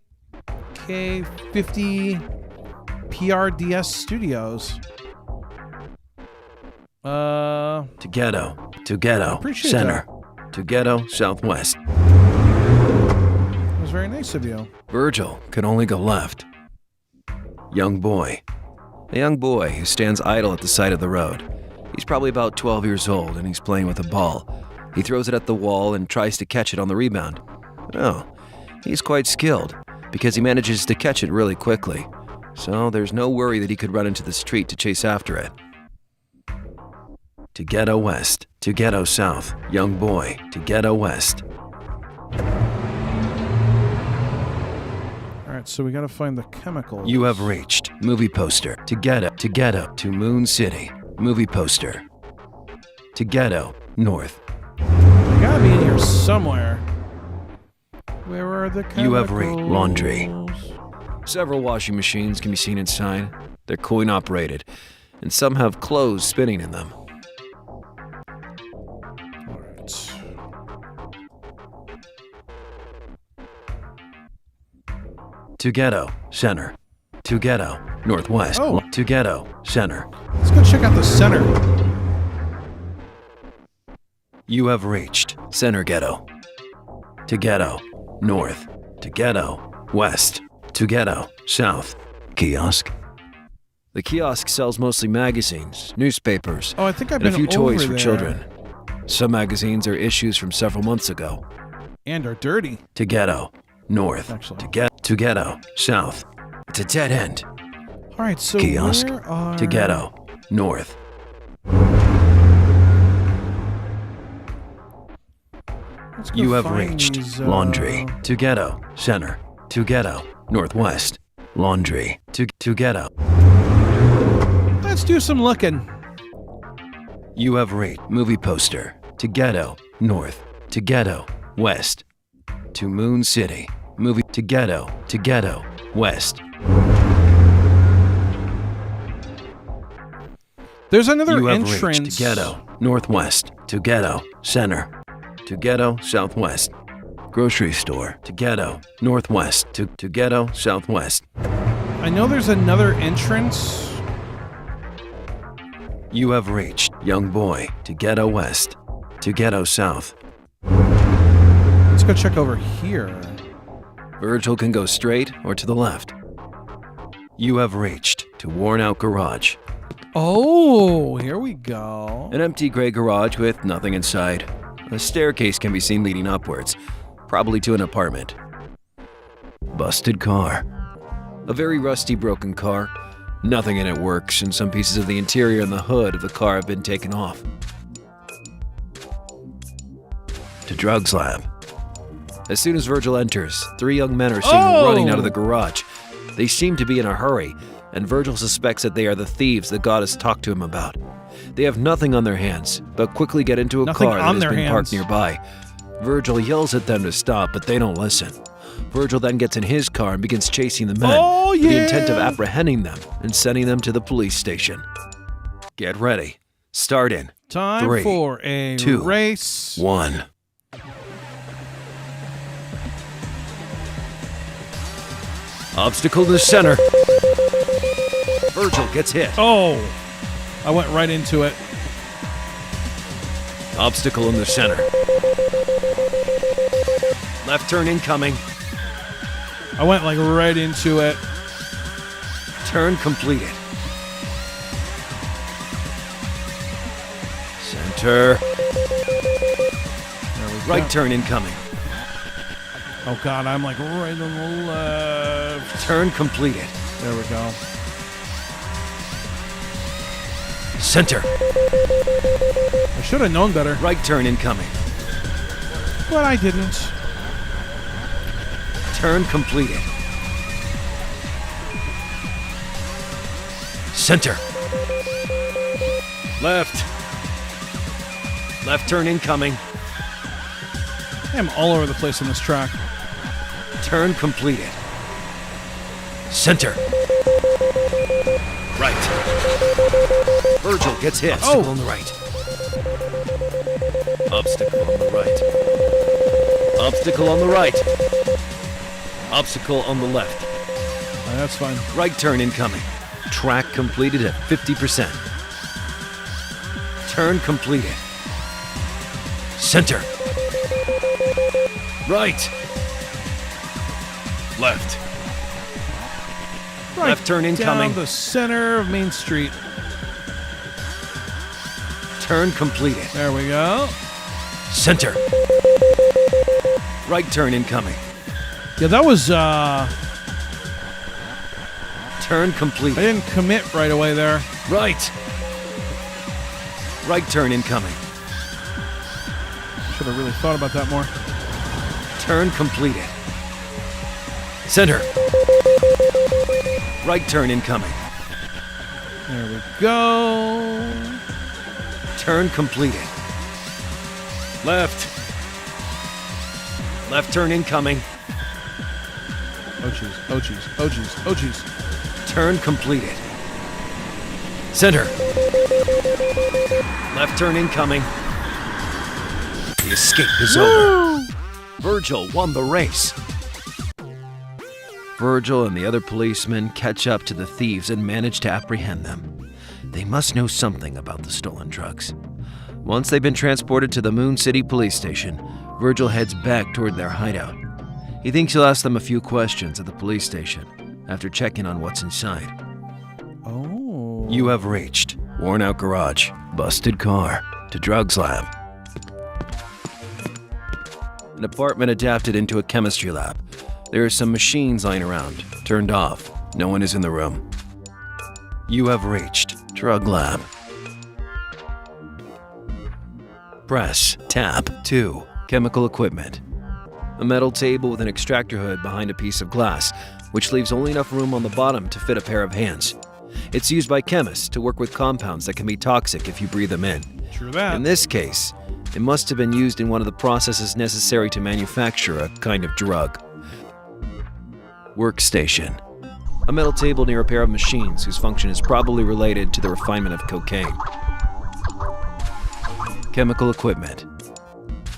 PRDS Studios. To Ghetto, appreciate Center. To Ghetto, Southwest. It was very nice of you. Virgil can only go left. Young boy. A young boy who stands idle at the side of the road. He's probably about 12 years old and he's playing with a ball. He throws it at the wall and tries to catch it on the rebound. Oh, he's quite skilled because he manages to catch it really quickly. So there's no worry that he could run into the street to chase after it. To Ghetto West, to Ghetto South. Young boy, to Ghetto West. All right, so we got to find the chemicals. You have reached movie poster. To Ghetto, to Moon City. Movie poster. To Ghetto, North. They got to be in here somewhere. Where are the chemicals? You have reached laundry. Several washing machines can be seen inside. They're coin operated, and some have clothes spinning in them. All right. To Ghetto, Center. To Ghetto, Northwest. Oh. To Ghetto, Center. Let's go check out the center. You have reached Center Ghetto. To Ghetto, North. To Ghetto, West. To Ghetto, South. Kiosk. The kiosk sells mostly magazines, newspapers, Oh, I think I've and a been few toys over for there. children. Some magazines are issues from several months ago. And are dirty. To Ghetto, North. Actually. To Ghetto, South. It's a dead end. All right, so Kiosk. where are... To Ghetto, North. Let's go You have find reached these, laundry. To Ghetto, Center. To Ghetto, Northwest. Laundry. To Ghetto. Let's do some looking. You have reached movie poster. To Ghetto, North. To Ghetto, West. To Moon City. Movie to Ghetto, West. There's another You have entrance. reached Ghetto, Northwest. To Ghetto, Center. To Ghetto, Southwest. Grocery store. To Ghetto, Northwest. To Ghetto, Southwest. I know there's another entrance. You have reached young boy. To Ghetto West. To Ghetto South. Let's go check over here. Virgil can go straight or to the left. You have reached to worn out garage. Oh, here we go. An empty gray garage with nothing inside. A staircase can be seen leading upwards, probably to an apartment. Busted car. A very rusty broken car. Nothing in it works, and some pieces of the interior and the hood of the car have been taken off. To drugs lab. As soon as Virgil enters, 3 young men are seen running out of the garage. They seem to be in a hurry, and Virgil suspects that they are the thieves the goddess talked to him about. They have nothing on their hands, but quickly get into a car that has been parked nearby. Virgil yells at them to stop, but they don't listen. Virgil then gets in his car and begins chasing the men with the intent of apprehending them and sending them to the police station. Get ready. Start in Time 3, for a 2, race. 1. Obstacle to the center. Virgil gets hit. Oh, I went right into it. Obstacle in the center. Left turn incoming. I went like right into it. Turn completed. Center. Right turn incoming. Oh God, I'm like right on the left. Turn completed. There we go. Center. I should have known better, Right turn incoming. but I didn't. Turn completed. Center. Left. Left turn incoming. I'm all over the place on this track. Turn completed. Center. Right. Virgil gets hit. Obstacle on the right. Obstacle on the right. Obstacle on the right. Obstacle on the left. That's fine. Right turn incoming. Track completed at 50%. Turn completed. Center. Right. Left. Right Left turn incoming. down the center of Main Street. Turn completed. There we go. Center. Right turn incoming. Yeah, that was, Turn I completed. didn't commit right away there. Right. Right turn incoming. Should have really thought about that more. Turn completed. Center. Right turn incoming. There we go. Turn completed. Left. Left turn incoming. Oh jeez, oh jeez, oh jeez, oh jeez. Turn completed. Center. Left turn incoming. The escape is over. Virgil won the race. Virgil and the other policemen catch up to the thieves and manage to apprehend them. They must know something about the stolen drugs. Once they've been transported to the Moon City police station, Virgil heads back toward their hideout. He thinks he'll ask them a few questions at the police station after checking on what's inside. Oh. You have reached worn out garage, busted car, to drugs lab. An apartment adapted into a chemistry lab. There are some machines lying around, turned off. No one is in the room. You have reached drug lab. Press, tab, 2, chemical equipment. A metal table with an extractor hood behind a piece of glass, which leaves only enough room on the bottom to fit a pair of hands. It's used by chemists to work with compounds that can be toxic if you breathe them in. True that. In this case, it must have been used in one of the processes necessary to manufacture a kind of drug. Workstation. A metal table near a pair of machines whose function is probably related to the refinement of cocaine. Chemical equipment.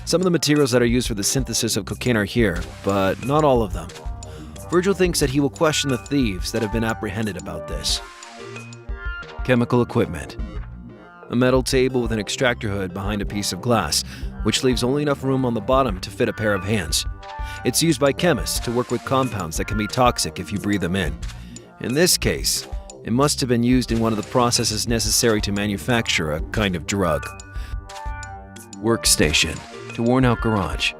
Some of the materials that are used for the synthesis of cocaine are here, but not all of them. Virgil thinks that he will question the thieves that have been apprehended about this. Chemical equipment. A metal table with an extractor hood behind a piece of glass, which leaves only enough room on the bottom to fit a pair of hands. It's used by chemists to work with compounds that can be toxic if you breathe them in. In this case, it must have been used in one of the processes necessary to manufacture a kind of drug. Workstation. To worn out garage.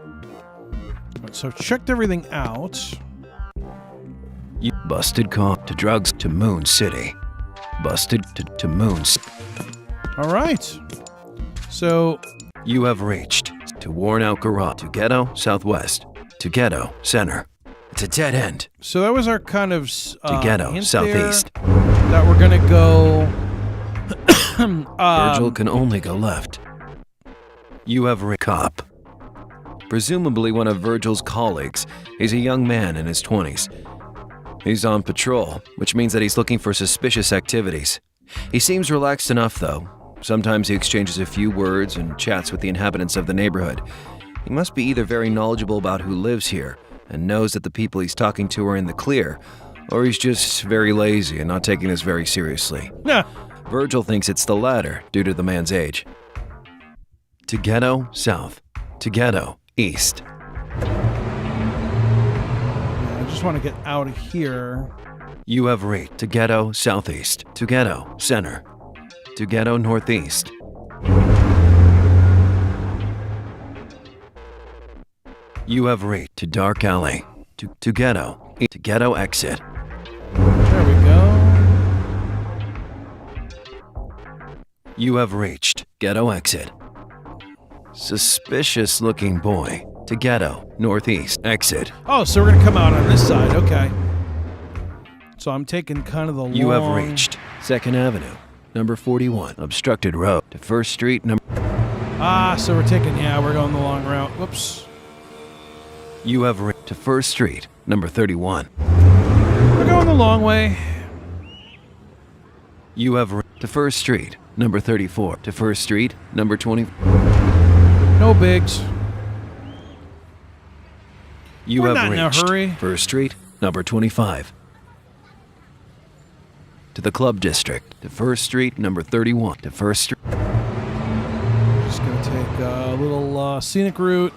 So I've checked everything out. You busted car to drugs to Moon City. busted to Moons. All right. So, You have reached to worn out garage, to Ghetto southwest, to Ghetto center. It's a dead end. so that was our kind of To Ghetto hint southeast. there that we're gonna go. Virgil can only go left. You have cop. Presumably one of Virgil's colleagues. He's a young man in his 20s. He's on patrol, which means that he's looking for suspicious activities. He seems relaxed enough, though. Sometimes he exchanges a few words and chats with the inhabitants of the neighborhood. He must be either very knowledgeable about who lives here and knows that the people he's talking to are in the clear, or he's just very lazy and not taking this very seriously. Yeah. Virgil thinks it's the latter due to the man's age. To Ghetto south. To Ghetto east. I just want to get out of here. You have reached to Ghetto southeast. To Ghetto center. To Ghetto northeast. You have reached to Dark Alley. To Ghetto. To Ghetto exit. There we go. You have reached Ghetto exit. Suspicious looking boy. To Ghetto northeast exit. Oh, so we're gonna come out on this side. Okay. So I'm taking kind of the long. You have reached 2nd Avenue, number 41, obstructed road to 1st Street, number... So we're taking, we're going the long route. Whoops. You have reached to 1st Street, number 31. We're going the long way. You have reached to 1st Street, number 34, to 1st Street, number 20. No bigs. You We're have not in a reached hurry. 1st Street, number 25. To the Club District, to 1st Street, number 31, to 1st Street. Just gonna take a little scenic route.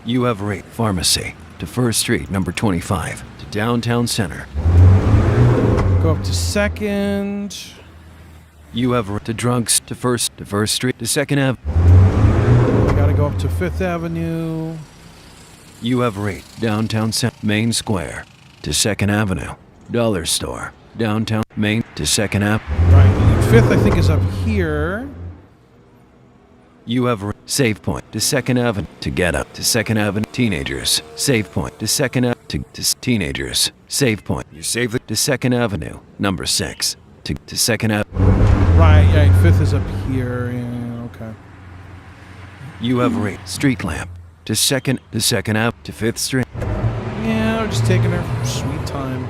You have reached Pharmacy, to 1st Street, number 25, to Downtown Center. Go up to 2nd. You have reached to Drunks, to 1st Street, to 2nd Ave. We gotta go up to 5th Avenue. You have reached Downtown Center, Main Square, to 2nd Avenue, Dollar Store, Downtown Main, to 2nd Ave. Right. And 5th, I think, is up here. You have reached Save Point, to 2nd Avenue, to Ghetto, to 2nd Avenue, Teenagers, Save Point, to 2nd Avenue, to Teenagers, Save Point. You save the to 2nd Avenue, number 6, to 2nd Avenue. Right, yeah, 5th is up here. Yeah, okay. You have reached Street Lamp, to 2nd Ave, to 5th Street. Yeah, we're just taking our sweet time.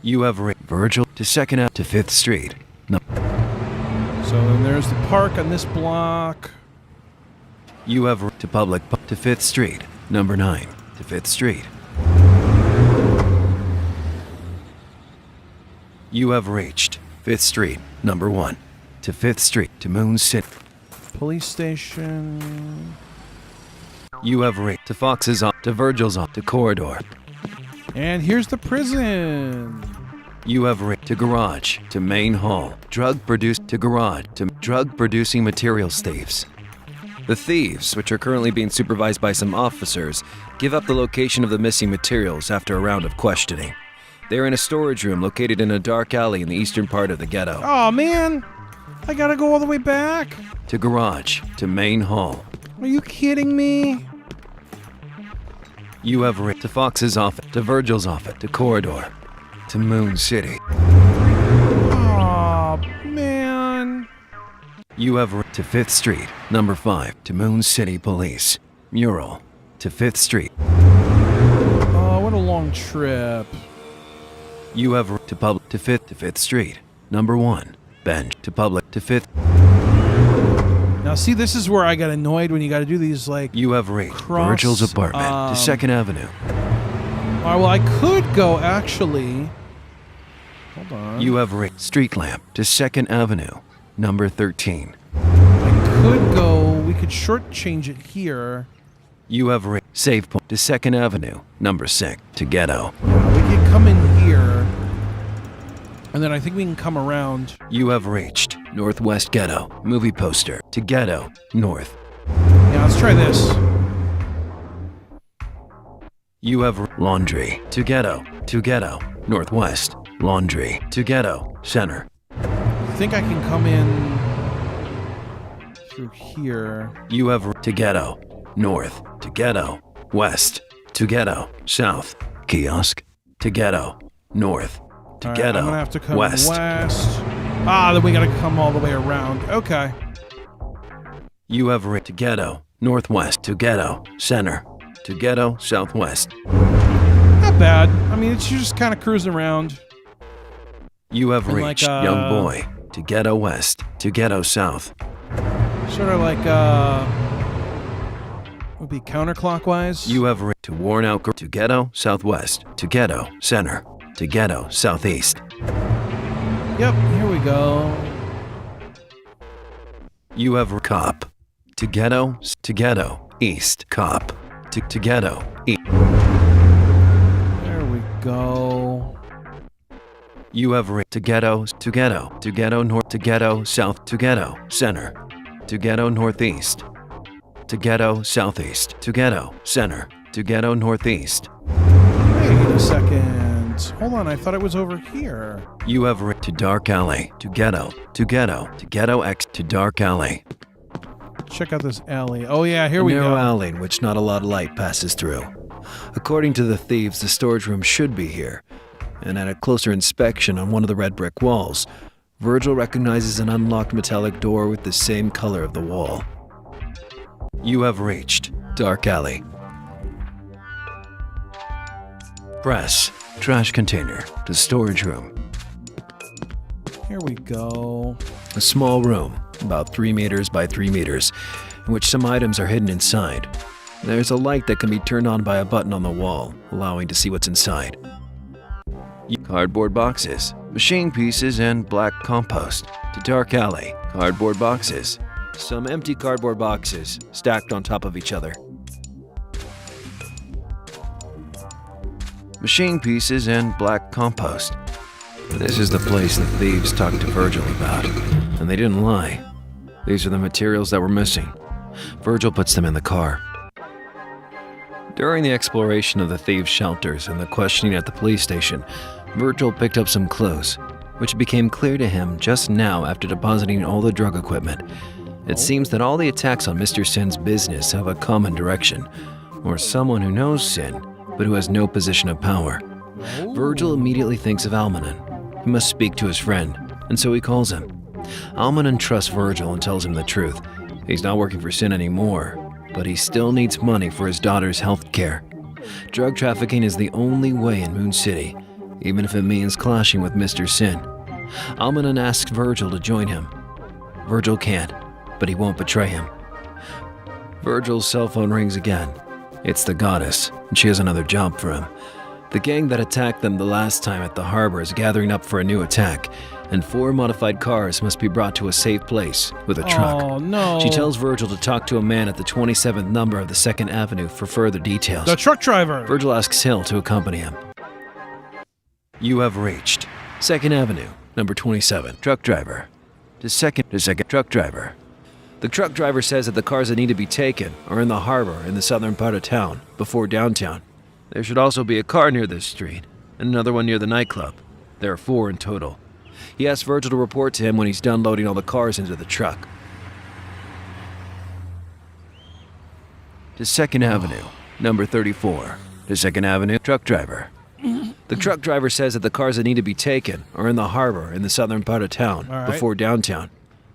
You have reached Virgil, to 2nd Ave, to 5th Street. No. So then there's the park on this block. You have reached to Public, to 5th Street, number 9, to 5th Street. You have reached 5th Street, number 1, to 5th Street, to Moon City. Police station. You have reached to Fox's off, to Virgil's off, to Corridor. And here's the prison. You have reached to Garage, to Main Hall, drug produced to Garage, to drug producing materials thieves. The thieves, which are currently being supervised by some officers, give up the location of the missing materials after a round of questioning. They are in a storage room located in a dark alley in the eastern part of the ghetto. Oh man, I gotta go all the way back. To Garage, to Main Hall. Are you kidding me? You have reached to Fox's office, to Virgil's office, to Corridor, to Moon City. Oh man. You have reached to 5th Street, number 5, to Moon City Police. Mural, to 5th Street. Oh, what a long trip. You have reached to Public, to 5th Street, number 1, Bench, to Public, to 5th. Now see, this is where I got annoyed when you gotta do these like... You have reached cross, Virgil's apartment, to 2nd Avenue. Alright, well I could go actually... Hold on. You have reached Street Lamp, to 2nd Avenue, number 13. I could go... We could shortchange it here. You have reached Save Point, to 2nd Avenue, number 6, to Ghetto. Yeah, we could come in here. And then I think we can come around. You have reached Northwest Ghetto, movie poster, to Ghetto, north. Yeah, let's try this. You have Laundry, to Ghetto, northwest. Laundry. To Ghetto. Center. I think I can come in through here. You have to Ghetto. North. To Ghetto. West. To Ghetto. South. Kiosk. To Ghetto. North. To All right, Ghetto. I'm gonna have to come West. Ah, then we gotta come all the way around. Okay. You have to Ghetto. Northwest. To Ghetto. Center. To Ghetto. Southwest. Not bad. I mean, it's you're just kind of cruising around. You have And reached like, Young Boy. To Ghetto West. To Ghetto South. Sort of like would be counterclockwise. You have to worn out to Ghetto Southwest. To Ghetto Center. To Ghetto Southeast. Yep. Here we go. You have cop. To Ghetto East. Cop. To Ghetto East. There we go. You have to Ghetto North. To Ghetto South. To Ghetto Center. To Ghetto Northeast. To Ghetto Southeast. To Ghetto Center. To Ghetto Northeast. Wait a second. Hold on. I thought it was over here. You have to Dark Alley. To Ghetto X. To Dark Alley. Check out this alley. Oh yeah, here we narrow go. alley in which not a lot of light passes through. According to the thieves, the storage room should be here. And at a closer inspection on one of the red brick walls, Virgil recognizes an unlocked metallic door with the same color of the wall. You have reached Dark Alley. Press trash container to storage room. Here we go. A small room, about 3 meters by 3 meters, in which some items are hidden inside. There's a light that can be turned on by a button on the wall, allowing to see what's inside. Cardboard boxes, machine pieces, and black compost. To Dark Alley, cardboard boxes. Some empty cardboard boxes stacked on top of each other. Machine pieces and black compost. This is the place the thieves talked to Virgil about, and they didn't lie. These are the materials that were missing. Virgil puts them in the car. During the exploration of the thieves' shelters and the questioning at the police station, Virgil picked up some clues, which became clear to him just now after depositing all the drug equipment. It seems that all the attacks on Mr. Sin's business have a common direction, or someone who knows Sin, but who has no position of power. Virgil immediately thinks of Almana. He must speak to his friend, and so he calls him. Almana trusts Virgil and tells him the truth. He's not working for Sin anymore, but he still needs money for his daughter's health care. Drug trafficking is the only way in Moon City, even if it means clashing with Mr. Sin. Almana asks Virgil to join him. Virgil can't, but he won't betray him. Virgil's cell phone rings again. It's the goddess, and she has another job for him. The gang that attacked them the last time at the harbor is gathering up for a new attack, and 4 modified cars must be brought to a safe place with a truck. Oh, no. She tells Virgil to talk to a man at the 27th number of the 2nd Avenue for further details. The truck driver. Virgil asks Hill to accompany him. You have reached 2nd Avenue, number 27. Truck driver. To second truck driver. The truck driver says that the cars that need to be taken are in the harbor in the southern part of town, before downtown. There should also be a car near this street, and another one near the nightclub. There are 4 in total. He asks Virgil to report to him when he's done loading all the cars into the truck. To 2nd Avenue, number 34. To 2nd Avenue, truck driver. The truck driver says that the cars that need to be taken are in the harbor in the southern part of town, All right. before downtown.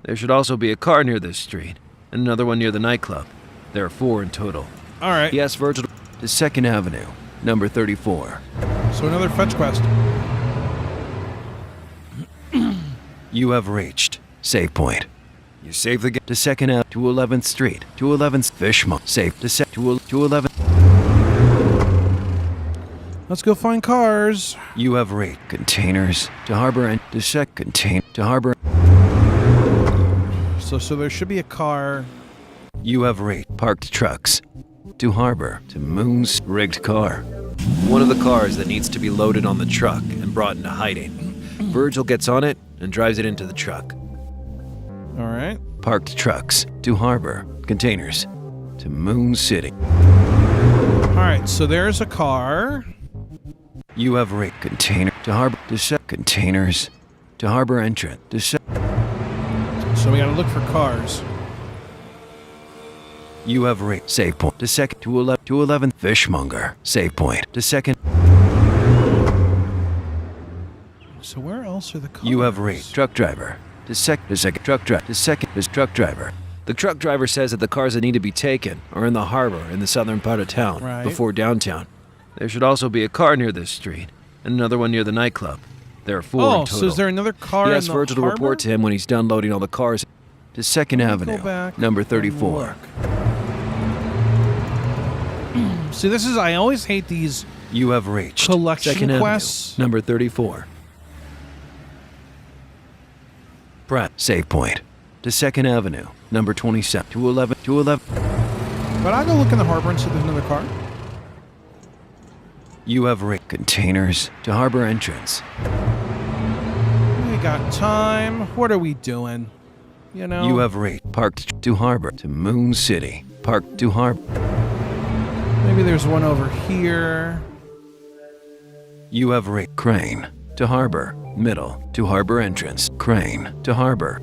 There should also be a car near this street, and another one near the nightclub. There are 4 in total. All right. He asks Virgil to 2nd Avenue, number 34. So another fetch quest. You have reached save point. You save the to 2nd Ave to 11th Street to 11th Fishmont. Save to 11th. Let's go find cars. You have reached containers to harbor and to contain to harbor. So there should be a car. You have reached parked trucks to harbor to Moon's rigged car. One of the cars that needs to be loaded on the truck and brought into hiding. Virgil gets on it and drives it into the truck. All right. Parked trucks to harbor containers to Moon City. All right. So there's a car. You have reached container to harbor, containers, to harbor entrance, So we gotta look for cars. You have reached save point to 11 fishmonger, save point to second. So where else are the cars? You have reached truck driver to second truck driver to second is truck driver. The truck driver says that the cars that need to be taken are in the harbor in the southern part of town, Right. before downtown. There should also be a car near this street, and another one near the nightclub. There are 4 in total. So is there another car He in asked the Virgil to harbor? report to him when he's done loading all the cars to 2nd Go Avenue, back number and 34. look. See, this is, I always hate these You have reached collection 2nd quests. Avenue, number 34. Pratt, save point to 2nd Avenue, number 27 to 11 to 11. But I'll go look in the harbor and see if there's another car. You have reached containers to harbor entrance. We got time. What are we doing? You know? You have reached parked to harbor to Moon City, parked to harbor. Maybe there's one over here. You have reached crane to harbor, middle to harbor entrance, crane to harbor.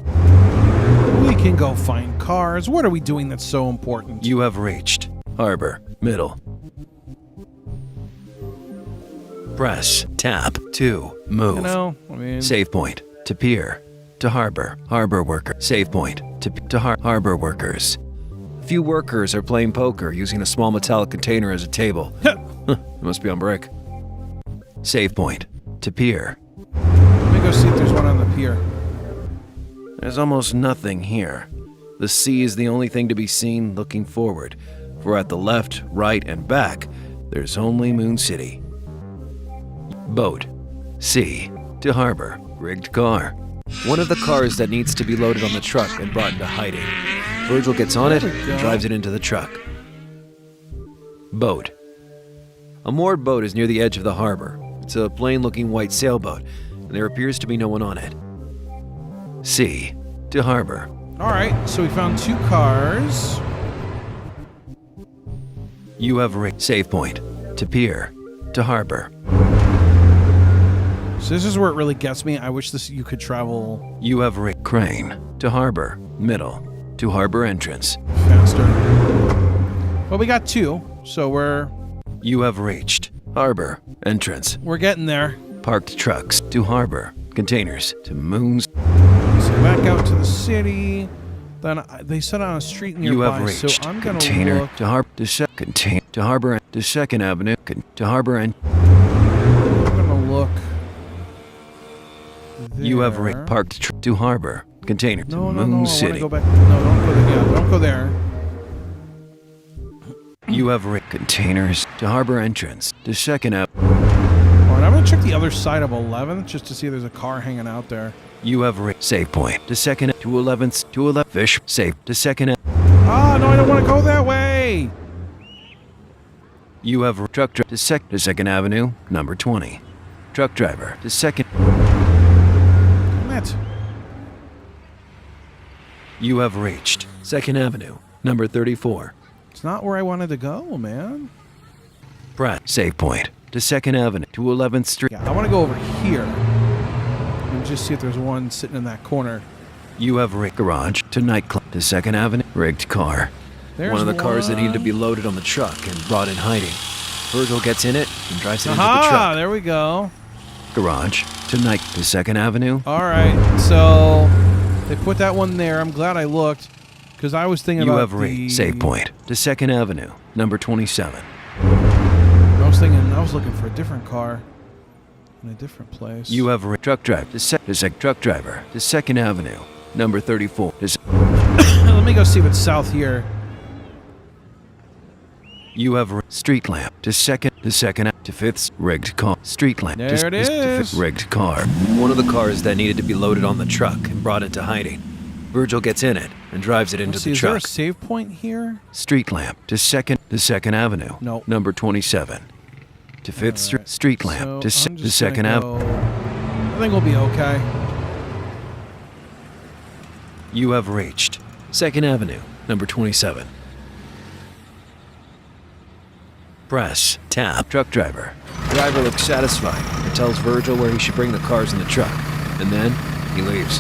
We can go find cars. What are we doing that's so important? You have reached harbor, middle. Press tab to move. You know, I mean, Save point to pier to harbor, harbor worker. Save point to harbor workers. A few workers are playing poker using a small metallic container as a table. It must be on break. Save point to pier. let me go see if there's one on the pier. There's almost nothing here. The sea is the only thing to be seen looking forward, for at the left, right, and back, there's only Moon City. Boat, sea, to harbor, rigged car. One of the cars that needs to be loaded on the truck and brought into hiding. Virgil gets on it There we go. and drives it into the truck. Boat. A moored boat is near the edge of the harbor. It's a plain-looking white sailboat, and there appears to be no one on it. Sea, to harbor. All right, so we found 2 cars. You have reached save point, to pier, to harbor. So this is where it really gets me. I wish you could travel You have reached crane, to harbor, middle, to harbor entrance. faster. Well, we got 2, so we're You have reached harbor, entrance. getting there. Parked trucks, to harbor, containers, to moons. So back out to the city. Then they set on a street nearby. You have reached so I'm gonna container, look. to harbor, to harbor, to 2nd Avenue, to harbor, and I'm gonna look. you have there. reached parked to harbor, container, to No, Moon no, no. I want to City. go back. No, don't go there. Yeah, don't go there. You have reached containers, to harbor entrance, to 2nd Avenue. All right, I'm gonna check the other side of 11th just to see if there's a car hanging out there. You have reached save point, to 2nd, to 11th, to 11th, fish, save, to 2nd. Ah, no, I don't want to go that way. You have truck driver to 2nd Avenue, number 20. Truck driver to 2nd. Damn it. You have reached 2nd Avenue, number 34. It's not where I wanted to go, man. Pratt, save point to 2nd Avenue, to 11th Street. Yeah, I want to go over here and just see if there's one sitting in that corner. You have rigged garage to nightclub to 2nd Avenue, rigged car. There's one of the cars that needed to one. be loaded on the truck and brought in hiding. Virgil gets in it and drives it into the Aha, truck. there we go. Garage to 2nd Avenue. All right, so they put that one there. I'm glad I looked because I was thinking You about have rigged save point to 2nd Avenue, number 27. I was looking for a different car in a different place. You have rigged truck driver to truck driver to 2nd Avenue, number 34. Let me go see if it's south here. You have street lamp to 2nd to 5th rigged car. Street lamp There it to is. 5th rigged car. One of the cars that needed to be loaded on the truck and brought into hiding. Virgil gets in it and drives it into Let's see, the is there a truck. save point here? Street lamp to 2nd Avenue. No. Number 27. To 5th All right, Street lamp so to I'm just 2nd gonna Avenue. go- I think we'll be okay. You have reached 2nd Avenue, number 27. Press tab. Truck driver. Driver looks satisfied and tells Virgil where he should bring the cars in the truck. And then he leaves.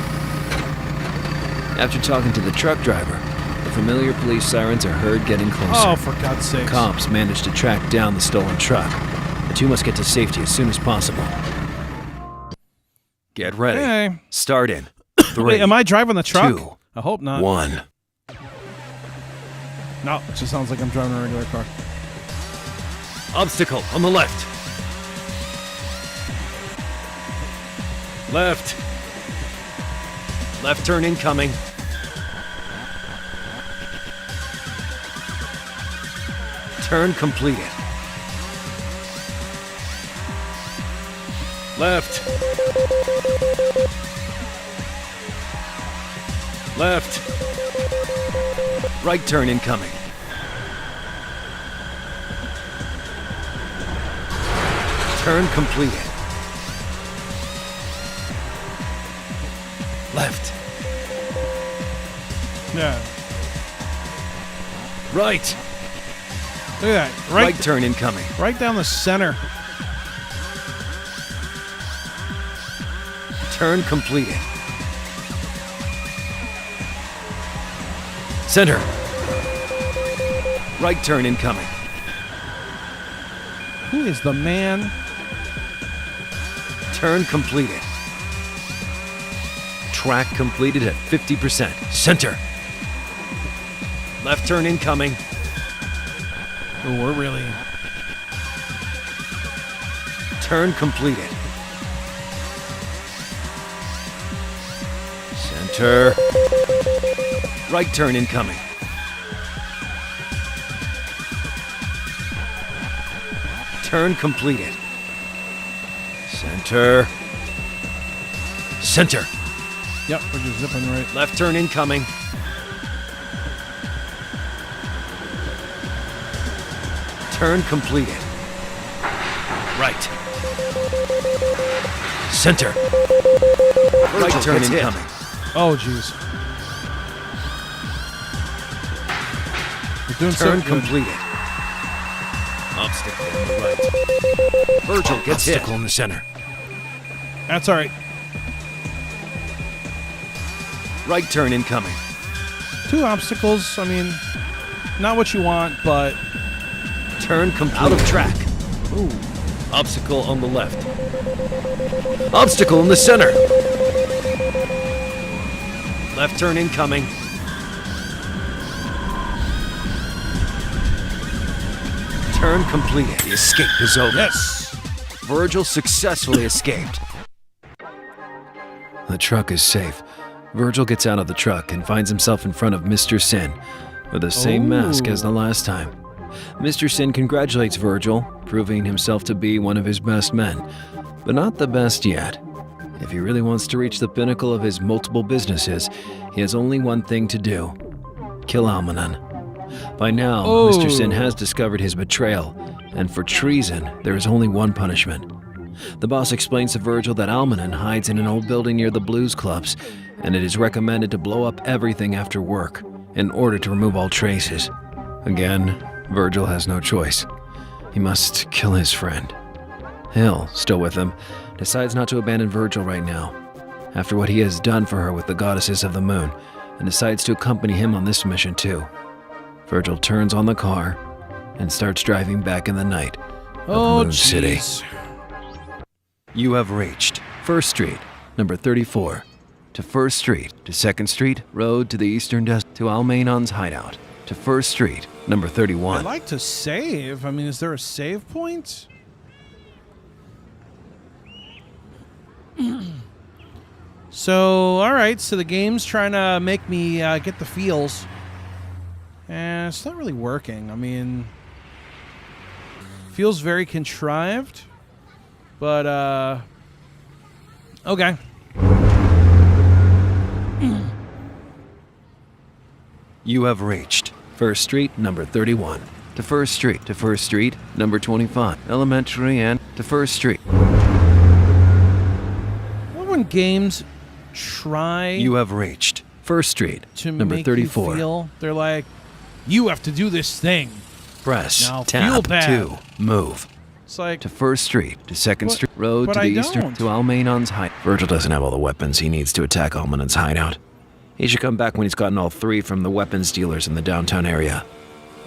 After talking to the truck driver, the familiar police sirens are heard getting closer. Oh, for God's sake. Cops manage to track down the stolen truck. The two must get to safety as soon as possible. Get ready. Okay. Start in 3. Wait, am I driving the truck? 2, I hope not. 1. No, it just sounds like I'm driving a regular car. Obstacle on the left. Left. Left turn incoming. Turn completed. Left. Left. Right turn incoming. Turn completed. Left. Yeah. Right. Look at that. Right turn incoming. Right down the center. Turn completed. Center. Right turn incoming. Who is the man? Turn completed. Track completed at 50%. Center. Left turn incoming. Oh, we're really... Turn completed. Center. Right turn incoming. Turn completed. Center. Center. Yep, we're just zipping right. Left turn incoming. Turn completed. Right. Center. Right turn incoming. Oh, jeez. We're doing Turn so good. completed. Obstacle on the right. Virgil gets Obstacle in the center. That's all right. Right turn incoming. 2 obstacles. I mean, not what you want, but... Turn complete. Out of track. Ooh. Obstacle on the left. Obstacle in the center. Left turn incoming. Turn completed. The escape is over. Yes. Virgil successfully escaped. The truck is safe. Virgil gets out of the truck and finds himself in front of Mr. Sin with the same mask as the last time. Mr. Sin congratulates Virgil, proving himself to be one of his best men, but not the best yet. If he really wants to reach the pinnacle of his multiple businesses, he has only one thing to do: kill Almana. By now, Mr. Sin has discovered his betrayal, and for treason, there is only one punishment. The boss explains to Virgil that Almana hides in an old building near the blues clubs, and it is recommended to blow up everything after work in order to remove all traces. Again, Virgil has no choice. He must kill his friend. Hill, still with him, decides not to abandon Virgil right now, after what he has done for her with the goddesses of the moon, and decides to accompany him on this mission too. Virgil turns on the car and starts driving back in the night of Moon City. You have reached 1st Street, number 34, to 1st Street, to 2nd Street, road to the eastern to Almanon's hideout, to 1st Street, number 31. I'd like to save. I mean, is there a save point? So, all right. So the game's trying to make me get the feels. And it's not really working. I mean, feels very contrived. But, okay. You have reached 1st Street, number 31, to 1st Street, to 1st Street, number 25, elementary, and to 1st Street. When games try You have reached 1st Street, to number make 34. you feel, they're like, you have to do this thing. Press Now tab feel bad. 2. Move. It's like, To 1st Street, to 2nd But- Street, road but to I the eastern, don't. to Almanon's hideout. Virgil doesn't have all the weapons he needs to attack Almanon's hideout. He should come back when he's gotten all 3 from the weapons dealers in the downtown area.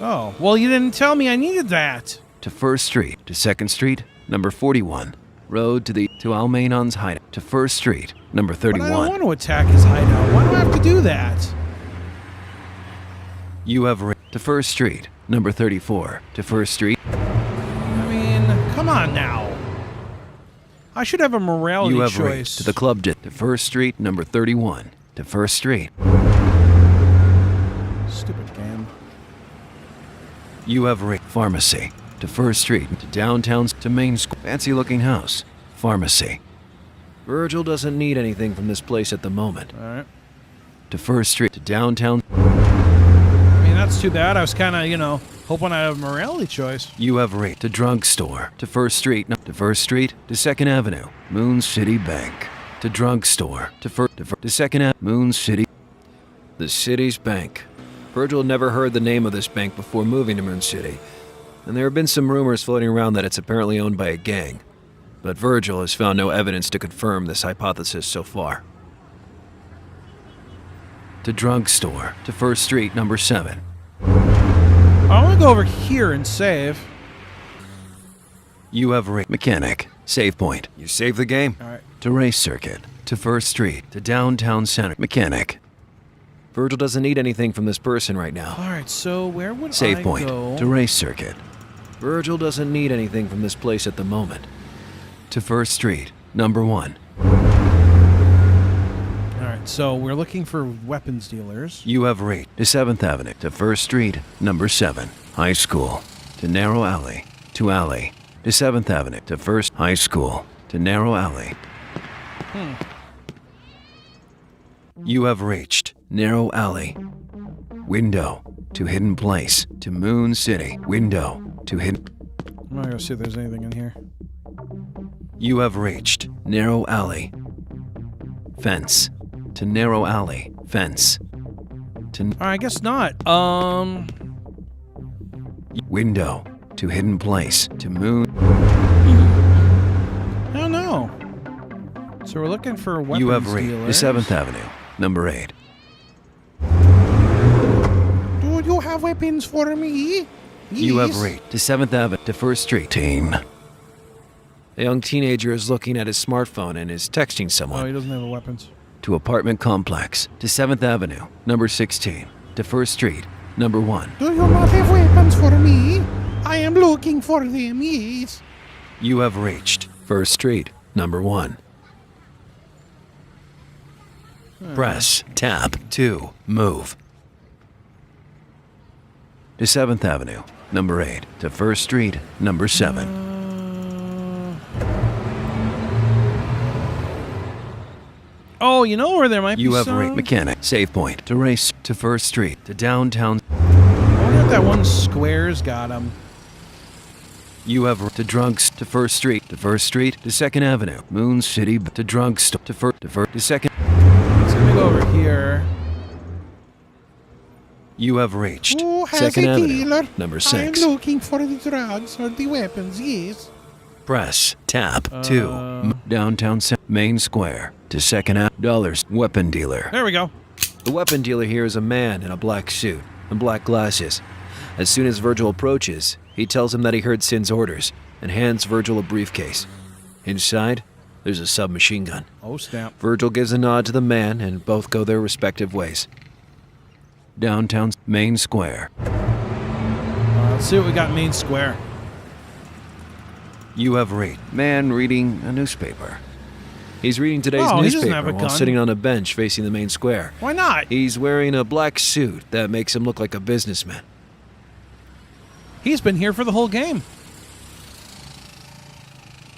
oh, well, you didn't tell me I needed that. To 1st Street, to 2nd Street, number 41, road to Almanon's hideout. To 1st Street, number But I don't 31. want to attack his hideout. Why do I have to do that? You have to 1st Street, number 34, to 1st Street. I mean, come on now. I should have a morality You have choice. to the club to 1st Street, number 31, to 1st Street. Stupid game. You have pharmacy, to 1st Street, to downtown, to Main Square. Fancy looking house, pharmacy. Virgil doesn't need anything from this place at the moment. All right. To 1st Street, to downtown. I mean, that's too bad. I was kind of, hoping I have a morality choice. You have to drugstore, to 1st Street, to 1st Street, to 2nd Avenue, Moon City Bank. To drugstore, to 2nd Avenue, Moon City. The city's bank. Virgil had never heard the name of this bank before moving to Moon City, and there have been some rumors floating around that it's apparently owned by a gang. But Virgil has found no evidence to confirm this hypothesis so far. To drugstore, to 1st Street, number 7. I want to go over here and save. You have mechanic, save point. You save the game? All right. To race circuit, to 1st Street, to downtown center, mechanic. Virgil doesn't need anything from this person right now. All right, so where would Save I point, go? to race circuit. Virgil doesn't need anything from this place at the moment. To 1st Street, number 1. All right, so we're looking for weapons dealers. You have to 7th Avenue, to 1st Street, number 7. High school, to narrow alley, to 7th Avenue, to 1st High School, to narrow alley. You have reached narrow alley. Window to hidden place, to Moon City. Window to hidden. I'm not going to see if there's anything in here. You have reached narrow alley. Fence to narrow alley. Fence to All right, I guess not. window to hidden place, to Moon. I don't know. So we're looking for weapons You have reached dealers. to 7th Avenue, number 8. Do you have weapons for me? You have Yes. reached to 7th Avenue, to 1st Street. Teen. A young teenager is looking at his smartphone and is texting Oh, someone. he doesn't have weapons. To apartment complex, to 7th Avenue, number 16. To 1st Street, number 1. Do you not have weapons for me? I am looking for them, yes. You have reached 1st Street, number 1. Press tab 2. Move. To 7th Avenue, number 8. To 1st Street, number 7. Oh, you know where there might You be have some? reached mechanic. Save point. To race to 1st Street. To downtown. I wonder if that one square's got him. You have to drugs to 1st Street. To 1st Street. To 2nd Avenue. Moon City. To drugs to 1st. To 2nd. Let's go over here. You have reached Who has 2nd a Avenue. dealer? Number I 6. am looking for the drugs or the weapons, yes. Press tab 2. Downtown Main Square. To 2nd Avenue. Dollars. Weapon dealer. There we go. The weapon dealer here is a man in a black suit and black glasses. As soon as Virgil approaches, he tells him that he heard Sin's orders and hands Virgil a briefcase. Inside, there's a submachine gun. Oh, snap. Virgil gives a nod to the man and both go their respective ways. Downtown Main Square. Let's see what we got in Main Square. You have man reading a newspaper. He's reading today's Oh, he doesn't have newspaper a while gun. sitting on a bench facing the main square. Why not? He's wearing a black suit that makes him look like a businessman. He's been here for the whole game.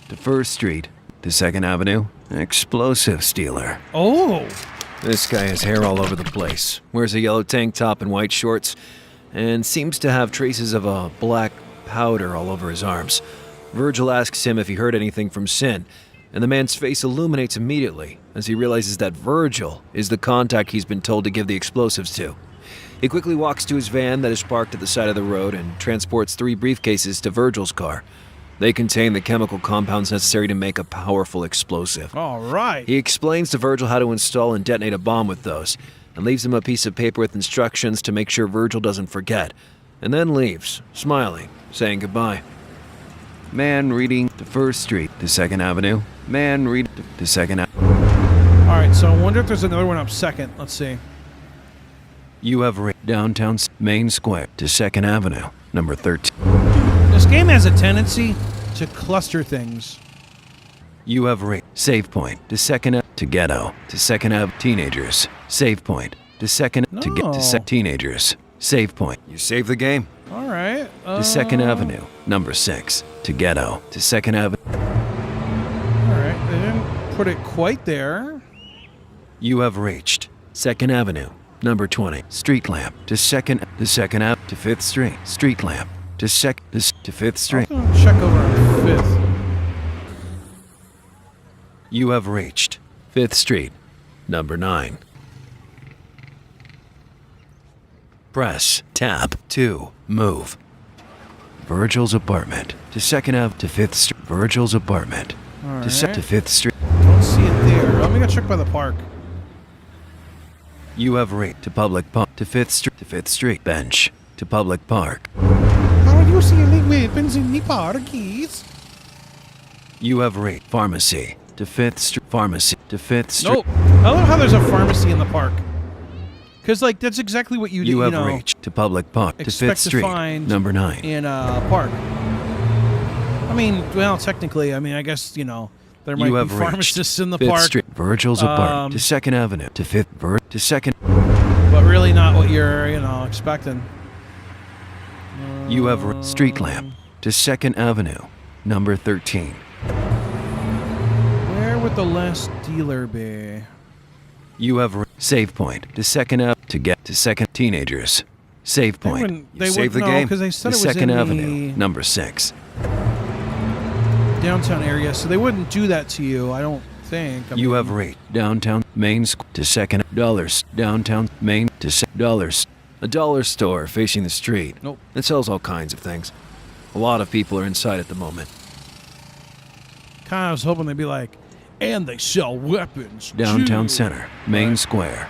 To 1st Street, to 2nd Avenue, explosives dealer. Oh. This guy has hair all over the place, wears a yellow tank top and white shorts, and seems to have traces of a black powder all over his arms. Virgil asks him if he heard anything from Sin, and the man's face illuminates immediately as he realizes that Virgil is the contact he's been told to give the explosives to. He quickly walks to his van that is parked at the side of the road and transports 3 briefcases to Virgil's car. They contain the chemical compounds necessary to make a powerful explosive. All right. He explains to Virgil how to install and detonate a bomb with those, and leaves him a piece of paper with instructions to make sure Virgil doesn't forget, and then leaves, smiling, saying goodbye. Man reading to 1st Street to 2nd Avenue. Man read to 2nd Avenue. All right, so I wonder if there's another one up 2nd. Let's see. You have reached downtown Main Square to 2nd Avenue, number 13. This game has a tendency to cluster things. You have reached Save Point to 2nd Ave to Ghetto to 2nd Ave teenagers. Save Point to 2nd to get to teenagers. Save Point. You save the game. All right. To 2nd Avenue, number 6 to Ghetto to 2nd Avenue. All right. They didn't put it quite there. You have reached 2nd Avenue, number 20. Street lamp to 2nd Ave to 5th Street. Street lamp to 5th Street. I'm gonna check over on 5th. You have reached 5th Street, number 9. Press tab to move. Virgil's apartment to 2nd Ave to 5th Street. Virgil's apartment All to right. 5th Street. Don't see it there. Let me go check by the park. You have reached to public park to 5th Street bench to public park. How are you selling weapons in the parkies? You have reached pharmacy to 5th Street. Pharmacy to 5th Street. Nope. I love how there's a pharmacy in the park. Because, like, that's exactly what You have reached to public park to 5th expect to Street, find number 9. in a park. I mean, well, technically, I guess, there might You be have pharmacists in the 5th park, Street. Virgil's apartment to 2nd Avenue to 5th to 2nd. but really not what you're, expecting. You have street lamp to 2nd Avenue, number 13. Where would the last dealer be? You have save point to 2nd Ave to get to 2nd teenagers. Save point. They You save the wouldn't know, game. 'cause they said to it was 2nd in Avenue, the- number 6. Downtown area, so they wouldn't do that to you, I don't think. You have reached downtown Main Square to 2nd dollars. Downtown Main to $6. A dollar store facing the street. Nope. It sells all kinds of things. A lot of people are inside at the moment. Kind of was hoping they'd be like, and they sell weapons. Downtown too." Center, Main Right. Square.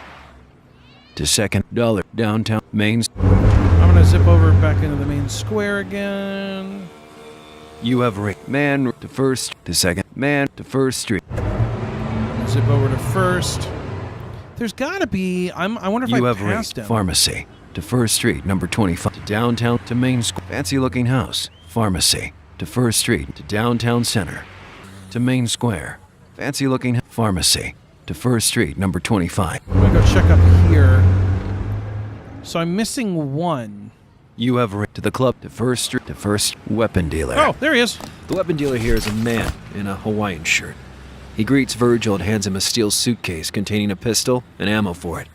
To $2 downtown Main. I'm gonna zip over back into the main square again. You have reached man to 1st to 2nd man to 1st Street. Zip over to first. There's gotta be. I wonder if You I have passed reached him. pharmacy to 1st Street, number 25. To downtown to Main Square. Fancy looking house. Pharmacy to 1st Street to downtown center. To Main Square. Fancy looking pharmacy to 1st Street, number 25. I'm gonna go check up here. So I'm missing one. You have reached to the club to 1st Street to 1st weapon dealer. Oh, there he is. The weapon dealer here is a man in a Hawaiian shirt. He greets Virgil and hands him a steel suitcase containing a pistol and ammo for it.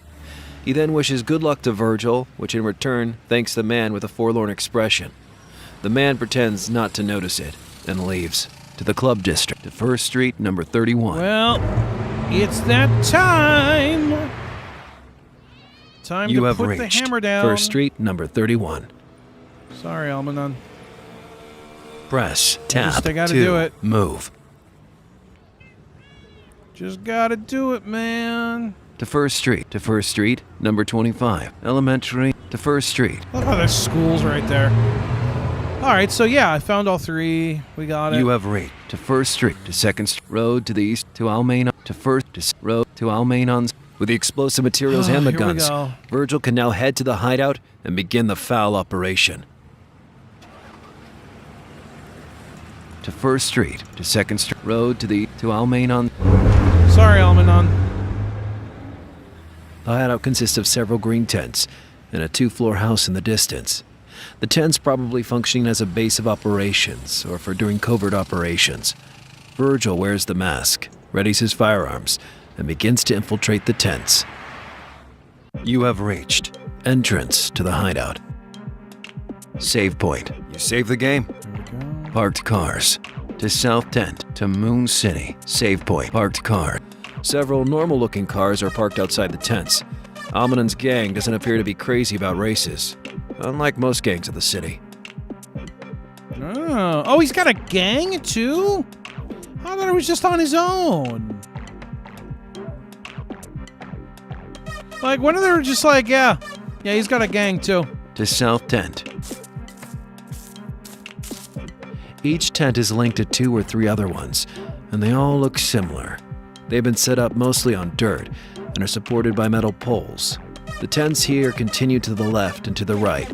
He then wishes good luck to Virgil, which in return thanks the man with a forlorn expression. The man pretends not to notice it and leaves to the club district to 1st Street, number 31. Well, it's that time. Time You to have put reached the hammer down. 1st Street, number 31. Sorry, Almana. Press tab I gotta to do it. move. Just gotta do it, man. To 1st Street, number 25. Elementary to 1st Street. Look how there's schools right there. All right, so yeah, I found all three. We got it. You have reached to 1st Street to 2nd Street, road to the east to Almana to 1st to road to Almanons. With the explosive materials and the Here we guns, go. Virgil can now head to the hideout and begin the foul operation. To 1st Street to 2nd Street, road to the to Almanon. Sorry, Almanon. The hideout consists of several green tents and a 2-floor house in the distance. The tents probably functioning as a base of operations or for doing covert operations. Virgil wears the mask, readies his firearms, and begins to infiltrate the tents. You have reached entrance to the hideout. Save point. You save the game. Parked cars. To South Tent to Moon City. Save point. Parked car. Several normal-looking cars are parked outside the tents. Almanan's gang doesn't appear to be crazy about races, unlike most gangs of the city. Oh, he's got a gang too? I thought he was just on his own. Like, when are they just like, yeah, he's got a gang too. To South Tent. Each tent is linked to 2 or 3 other ones, and they all look similar. They've been set up mostly on dirt and are supported by metal poles. The tents here continue to the left and to the right,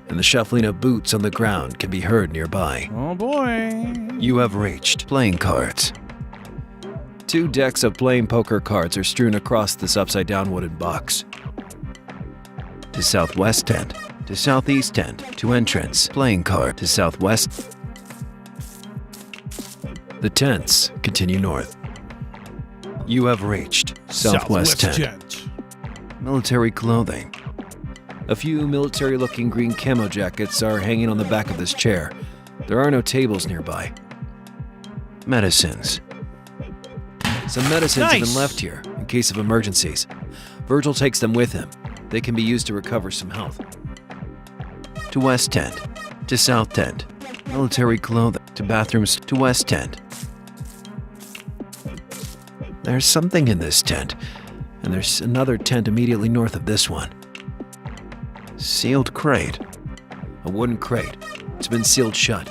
and the shuffling of boots on the ground can be heard nearby. Oh boy. You have reached playing cards. 2 decks of playing poker cards are strewn across this upside-down wooden box. To southwest tent. To southeast tent. To entrance. Playing card. To southwest. The tents continue north. You have reached southwest tent. Military clothing. A few military-looking green camo jackets are hanging on the back of this chair. There are no tables nearby. Medicines. Some medicines have been left here in case of emergencies. Virgil takes them with him. They can be used to recover some health. To west tent. To south tent. Military clothing. To bathrooms. To west tent. There's something in this tent, and there's another tent immediately north of this one. Sealed crate. A wooden crate. It's been sealed shut.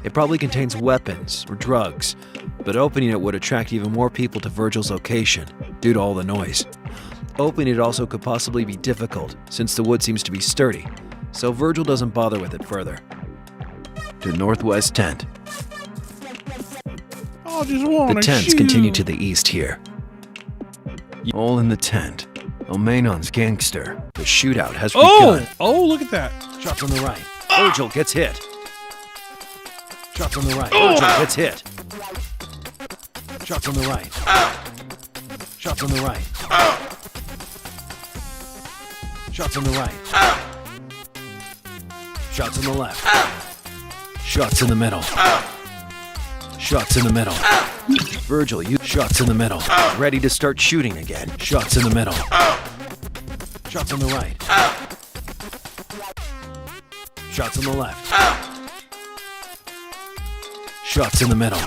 It probably contains weapons or drugs, but opening it would attract even more people to Virgil's location due to all the noise. Opening it also could possibly be difficult since the wood seems to be sturdy, so Virgil doesn't bother with it further. To northwest tent. I just want The to tents shoot. continue to the east here. All in the tent. Almanon's gangster. The shootout has begun. Oh, look at that. Shots on the right. Virgil gets hit. Shots on the right. Virgil gets hit. Shots on the right. Shots on the right. Shots on the right. Shots on the left. Shots in the middle. Shots in the middle. Virgil, you shots in the middle. Ready to start shooting again. Shots in the middle. Shots on the right. Shots on the left. Shots in the middle.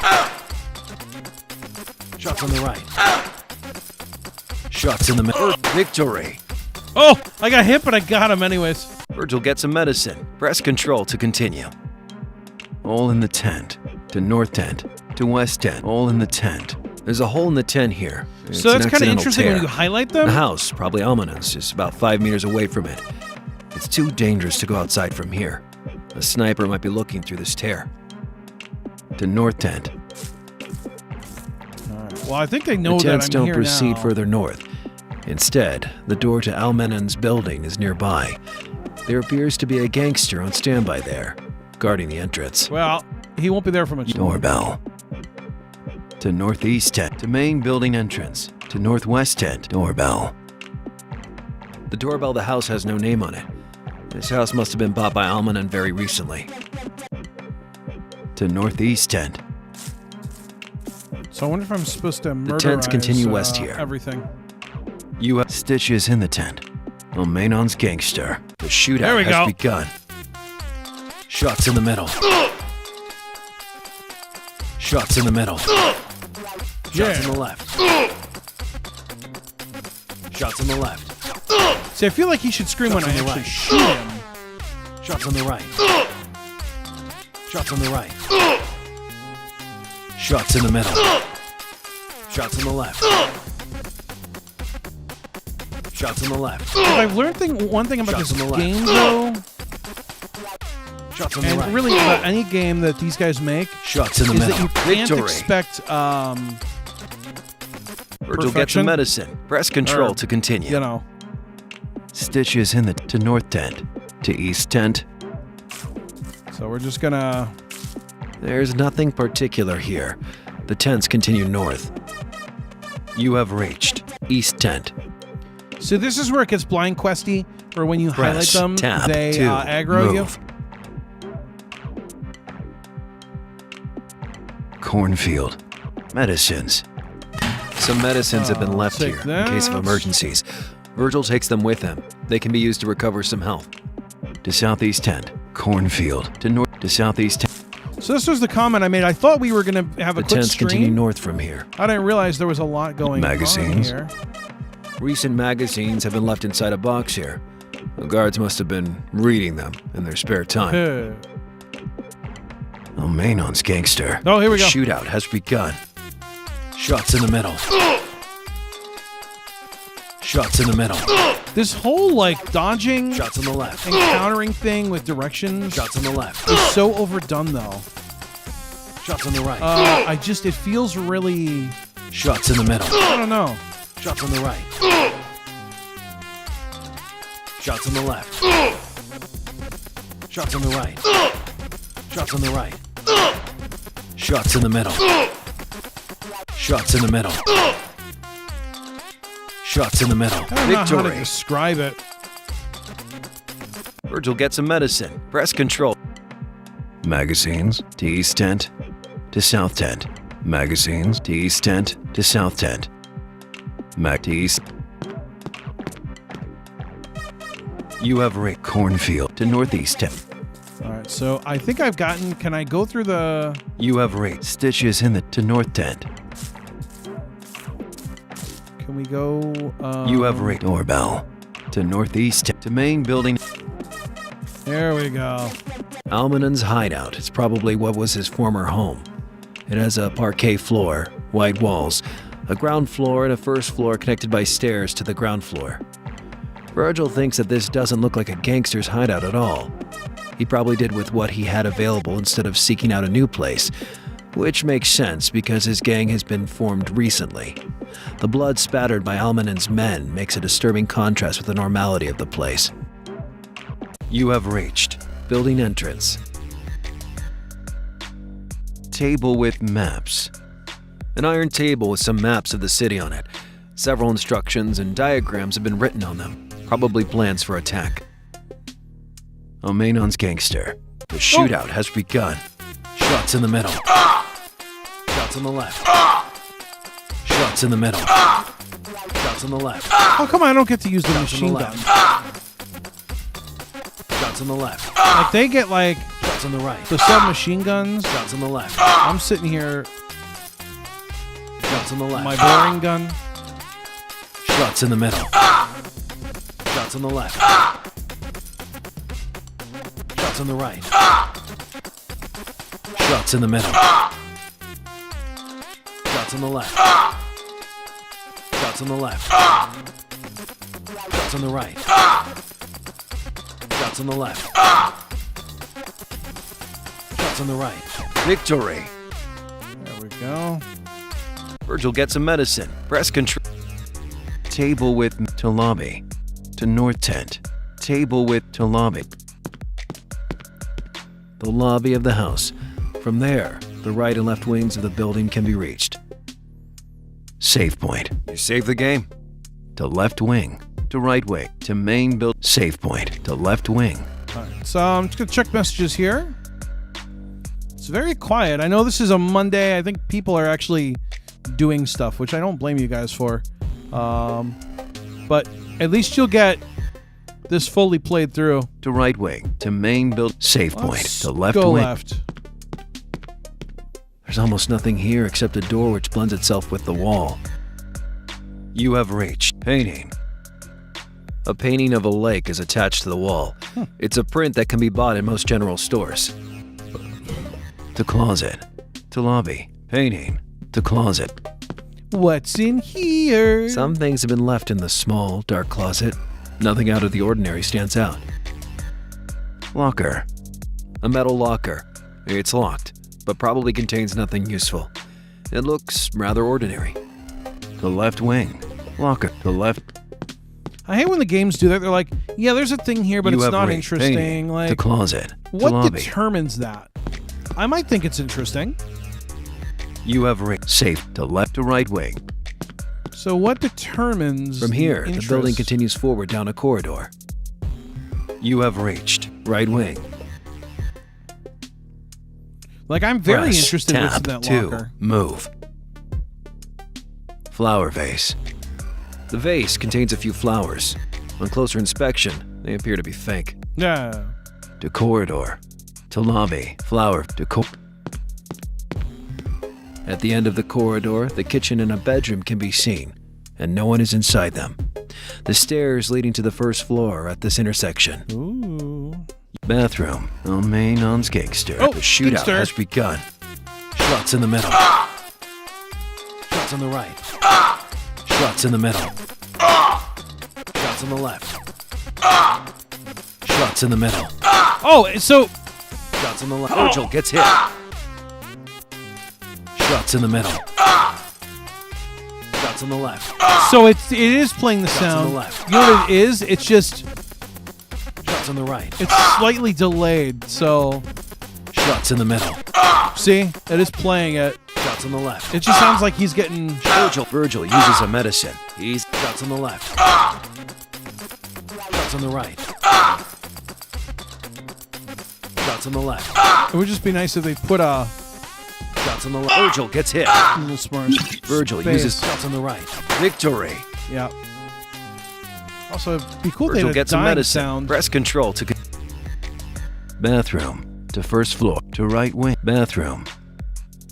Shots on the right. Shots in the middle. Victory. Oh, I got hit, but I got him anyways. Virgil gets some medicine. Press control to continue. All in the tent. To north tent. To west tent. All in the tent. There's a hole in the tent here. It's So that's an kind of accidental interesting tear. when you highlight them. The house, probably Almana's, is about 5 meters away from it. It's too dangerous to go outside from here. A sniper might be looking through this tear. To north tent. Well, I think they know The that tents I'm don't here proceed now. further north. Instead, the door to Almanan's building is nearby. There appears to be a gangster on standby there, guarding the entrance. Well, he won't be there for much. Doorbell. To northeast tent. To main building entrance. To northwest tent. Doorbell. The doorbell of the house has no name on it. This house must have been bought by Almanan very recently. To northeast tent. So I wonder if I'm supposed to murderize tents continue west here. everything. You have stitches in the tent. Almanon's gangster. The There shootout we has go. begun. Shots in the middle. Shots in the middle. Shots Yeah. in the left. Shots in the left. See, I feel like he should scream when I Shots on the actually right. shoot him. Shots on the right. Shots on the right. Shots in the middle. Shots on the left. Shots on the left. If I've learned one thing about Shots this on the left. game, though, Shots on the and right. really about any game that these guys make, Shots in the is middle. that you can't Victory. expect, Virgil gets perfection. some medicine. Press control Or, to continue. you know. Stitches in the to north tent. To east tent. So we're just gonna. There's nothing particular here. The tents continue north. You have reached east tent. So this is where it gets blind questy, where when you highlight Press them, tab they to aggro you. move. Cornfield. Medicines. Some medicines have been left take here in case of that. emergencies. Virgil takes them with him. They can be used to recover some health. To southeast tent, cornfield. To north, to southeast tent. So this was the comment I made. I thought we were going to have a The quick tents continue stream. north from here. I didn't realize there was a lot going Magazines. on here. Recent magazines have been left inside a box here. The guards must have been reading them in their spare time. Almanon's gangster. Oh, here we The go. shootout has begun. Shots in the middle. Shots in the middle. This whole, like, dodging Shots on the left. and countering thing with directions Shots on the left. is so overdone, though. Shots on the right. It feels really, Shots in the middle. I don't know. Shots on the right. Shots on the left. Shots on the right. Shots on the right. Shots in the middle. Shots in the middle. Shots in the middle. I don't know how to Victory. describe it. Virgil gets some medicine. Press control. Magazines to east tent to south tent. Magazines to east tent to south tent. Mag to east. You have Rick cornfield to northeast tent. All right, so I think I've gotten, can I go through the, You have Rick stitches in the to north tent. can we go, You have Rick doorbell to northeast tent. To main building. there we go. Almanon's hideout is probably what was his former home. It has a parquet floor, white walls, a ground floor, and a first floor connected by stairs to the ground floor. Virgil thinks that this doesn't look like a gangster's hideout at all. He probably did with what he had available instead of seeking out a new place, which makes sense because his gang has been formed recently. The blood spattered by Almanon's men makes a disturbing contrast with the normality of the place. You have reached building entrance. Table with maps. An iron table with some maps of the city on it. Several instructions and diagrams have been written on them, probably plans for attack. Almanon's gangster. The shootout has begun. Shots in the middle. Shots on the left. Shots in the middle. Shots on the left. How come I don't get to use the Shots on the machine left. gun? Shots on the left. Like, they get, like, Shots on the right. the submachine guns. Shots on the left. I'm sitting here, Shots on the left. my boring gun. Shots in the middle. Shots on the left. Shots on the right. Shots in the middle. Shots on the left. Shots on the left. Shots on the right. Shots on the left. Shots on the right. Victory. There we go. Virgil gets some medicine. Press control. Table with to lobby. To north tent. Table with to lobby. The lobby of the house. From there, the right and left wings of the building can be reached. Save point. You save the game. To left wing. To right wing. To main build. Save point. To left wing. All right, so I'm just going to check messages here. It's very quiet. I know this is a Monday. I think people are actually doing stuff, which I don't blame you guys for. But at least you'll get this fully played through. To right wing. To main build. Save point. Let's To left go wing. left. There's almost nothing here except a door which blends itself with the wall. You have reached painting. A painting of a lake is attached to the wall. It's a print that can be bought in most general stores. To closet. To lobby. Painting. To closet. What's in here? Some things have been left in the small, dark closet. Nothing out of the ordinary stands out. Locker. A metal locker. It's locked, but probably contains nothing useful. It looks rather ordinary. The left wing. Locker. The left. I hate when the games do that. They're like, yeah, there's a thing here, but You it's have not reached interesting. painting. Like, To closet. To what lobby. determines that? I might think it's interesting. You have reached safe. To left. To right wing. So what determines From here, the interest? building continues forward down a corridor. You have reached right wing. Like, I'm very Press interested in tab that to locker. move. Flower vase. The vase contains a few flowers. On closer inspection, they appear to be fake. Yeah. To corridor. To lobby. Flower. To At the end of the corridor, the kitchen and a bedroom can be seen, and no one is inside them. The stairs leading to the first floor are at this intersection. Ooh. Bathroom. Almanon's gangster. Oh, the shootout gangster. has begun. Shots in the middle. Shots on the right. Shots in the middle. Shots on the left. Shots in the middle. Oh, so Shots on the left. Virgil gets hit. Shots in the middle. Shots on the left. it is playing the Shots on sound. the left. You know what it is? It's just Shots on the right. it's slightly delayed. So Shots in the middle. see, it is playing it. Shots on the left. It just sounds like he's getting. Virgil uses a medicine. He's shots on the left. Shots on the right. Shots on the left. It would just be nice if they put a Shots on the left. Virgil gets hit. little smart. Virgil space. uses shots on the right. Victory. Yeah. Also, it'd be cool if they Virgil had a gets a dying medicine. sound. Press control to bathroom. To first floor. To right wing. Bathroom.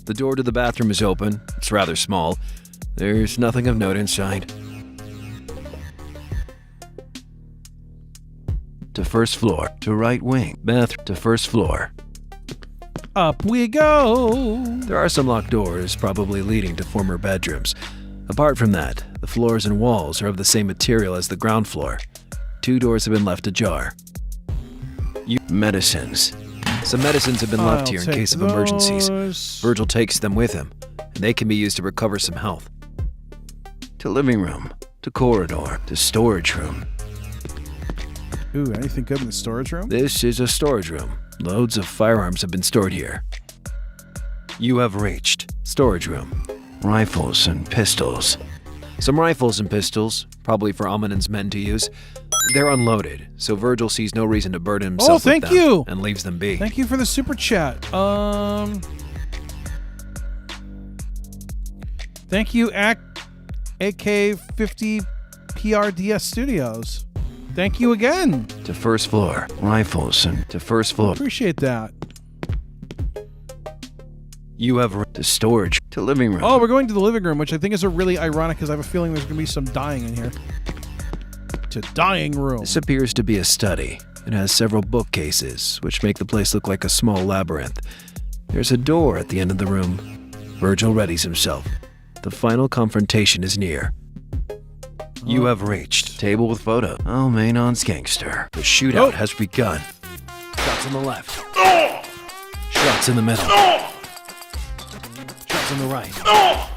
The door to the bathroom is open. It's rather small. There's nothing of note inside. To first floor. To right wing. Bathroom. To first floor. Up we go. There are some locked doors, probably leading to former bedrooms. Apart from that, the floors and walls are of the same material as the ground floor. 2 doors have been left ajar. Medicines. Some medicines have been left here in case of emergencies. Virgil takes them with him, and they can be used to recover some health. To living room. To corridor. To storage room. Ooh, anything good in the storage room? This is a storage room. Loads of firearms have been stored here. You have reached storage room. Rifles and pistols. Some rifles and pistols, probably for Almanan's men to use. They're unloaded, so Virgil sees no reason to burden himself thank with them you. and leaves them be. Thank you for the super chat. Thank you, AK50 PRDS Studios. Thank you again. To first floor. Rifles and to first floor. Appreciate that. You have to storage. To living room. Oh, we're going to the living room, which I think is a really ironic because I have a feeling there's going to be some dying in here. To dying room. This appears to be a study. It has several bookcases, which make the place look like a small labyrinth. There's a door at the end of the room. Virgil readies himself. The final confrontation is near. You have reached. Table with photo. Almanon's gangster. The shootout has begun. Shots on the left. Shots in the middle. Shots on the right.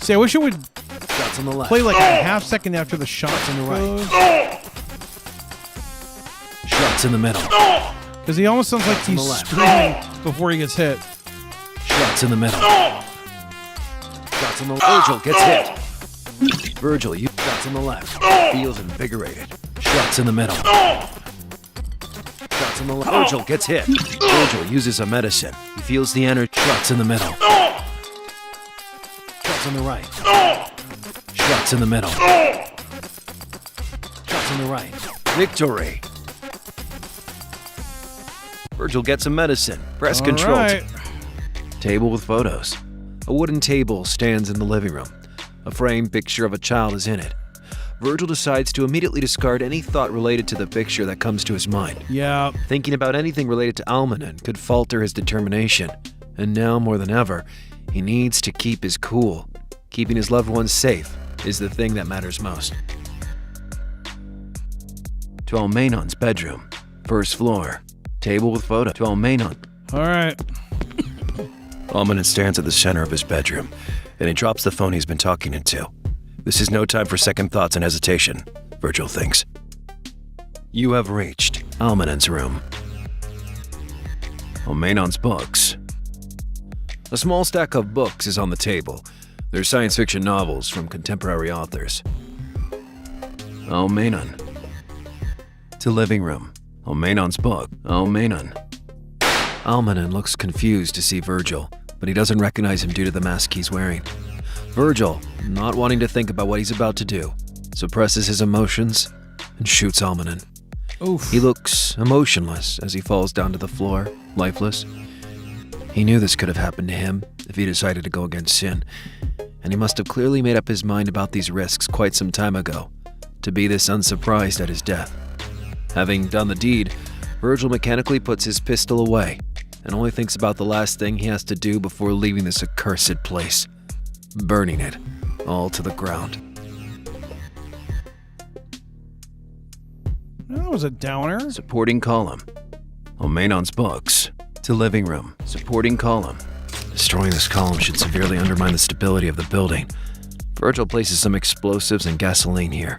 See, I wish it would Shots on the left. play like a half second after the shots on the right. Shots in the middle. Because he almost sounds like on the he's left. screaming before he gets hit. Shots in the middle. Shots on the left. Virgil gets hit. Virgil, you shots on the left. Feels invigorated. Shots in the middle. Shots on the left. Virgil gets hit. Virgil uses a medicine. He feels the energy. Shots in the middle. Shots on the right. Shots in the middle. Shots on the right. Victory. Virgil gets a medicine. Press control. Right. Table with photos. A wooden table stands in the living room. A framed picture of a child is in it. Virgil decides to immediately discard any thought related to the picture that comes to his mind. Yeah. Thinking about anything related to Almanan could falter his determination. And now, more than ever, he needs to keep his cool. Keeping his loved ones safe is the thing that matters most. To Almanon's bedroom. First floor. Table with photo. To Almanon. All right. Almanan stands at the center of his bedroom, and he drops the phone he's been talking into. This is no time for second thoughts and hesitation, Virgil thinks. You have reached Almanan's room. Almanon's books. A small stack of books is on the table. They're science fiction novels from contemporary authors. Almanan. To living room. Almanon's book. Almanan. Almanan looks confused to see Virgil, but he doesn't recognize him due to the mask he's wearing. Virgil, not wanting to think about what he's about to do, suppresses his emotions, and shoots Almana. Oof. He looks emotionless as he falls down to the floor, lifeless. He knew this could have happened to him if he decided to go against sin, and he must have clearly made up his mind about these risks quite some time ago, to be this unsurprised at his death. Having done the deed, Virgil mechanically puts his pistol away, and only thinks about the last thing he has to do before leaving this accursed place, burning it all to the ground. That was a downer. Supporting column. Almana's books. To living room. Supporting column. Destroying this column should severely undermine the stability of the building. Virgil places some explosives and gasoline here.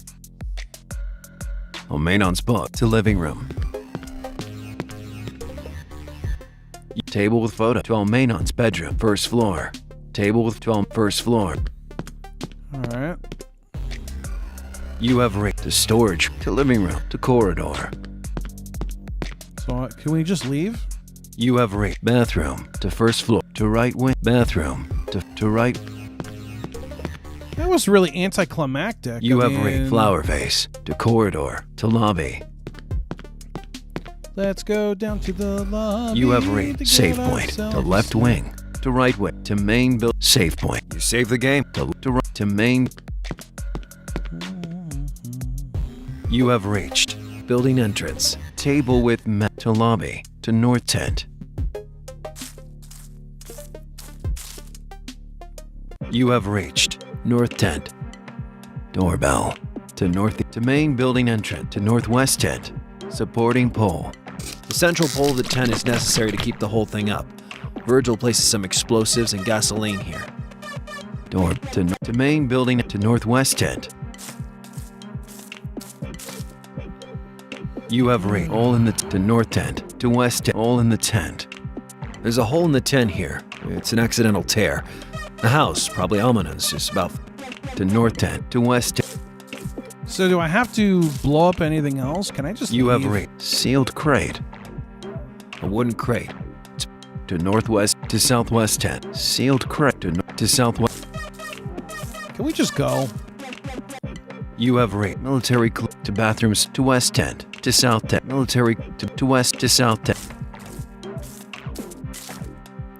Almana's book. To living room. Table with photo. To Almana's bedroom. First floor. Table with first floor. Alright. You have rigged to storage. To living room. To corridor. So, can we just leave? You have rigged bathroom. To first floor. To right wing. Bathroom. To right. That was really anticlimactic. You have rigged flower vase. To corridor. To lobby. Let's go down to the lobby. You have rigged save point. To left wing. To right wing. To main build. Save point. You save the game. To main. You have reached building entrance. Table with mat. To lobby. To north tent. You have reached north tent. Doorbell. To north. To main building entrance. To northwest tent. Supporting pole. The central pole of the tent is necessary to keep the whole thing up. Virgil places some explosives and gasoline here. Door. To main building. To northwest tent. You have reached all in the to north tent. To west tent. All in the tent. There's a hole in the tent here. It's an accidental tear. The house, probably Almana's, is about to north tent. To west tent. So do I have to blow up anything else? Can I just You leave? have reached sealed crate. A wooden crate. To northwest. To southwest tent. Sealed crate. To southwest. Can we just go? You have reached military to bathrooms. To west tent. To south tent. Military to west. To south tent.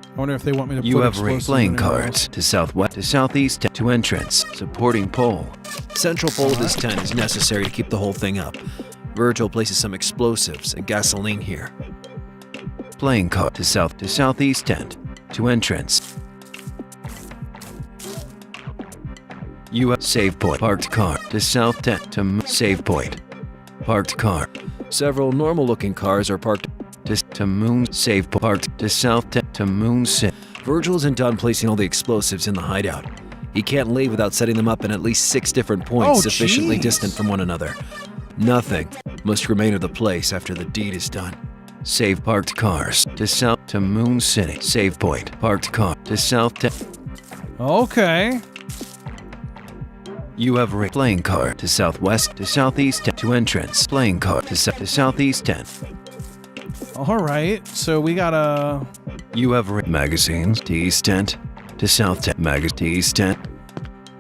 I wonder if they want me to You put have reached explosives playing anywhere cards. else. To southwest. To southeast tent. To entrance. Supporting pole. Central pole of this tent is necessary to keep the whole thing up. Virgil places some explosives and gasoline here. Playing card. To south. To southeast tent. To entrance. You have save point. Parked car. To south tent. To save point. Parked car. Several normal-looking cars are parked to moon save point. Parked to south tent. To moon sit. Virgil isn't done placing all the explosives in the hideout. He can't leave without setting them up in at least 6 different points sufficiently jeez. distant from one another. Nothing must remain of the place after the deed is done. Save parked cars. To south to Moon City. Save point. Parked car. To south tent. Okay. You have playing card. To southwest. To southeast tent. To entrance. Playing card. To southeast tent. All right. So we gotta. You have magazines. To east tent. To south tent. To east tent.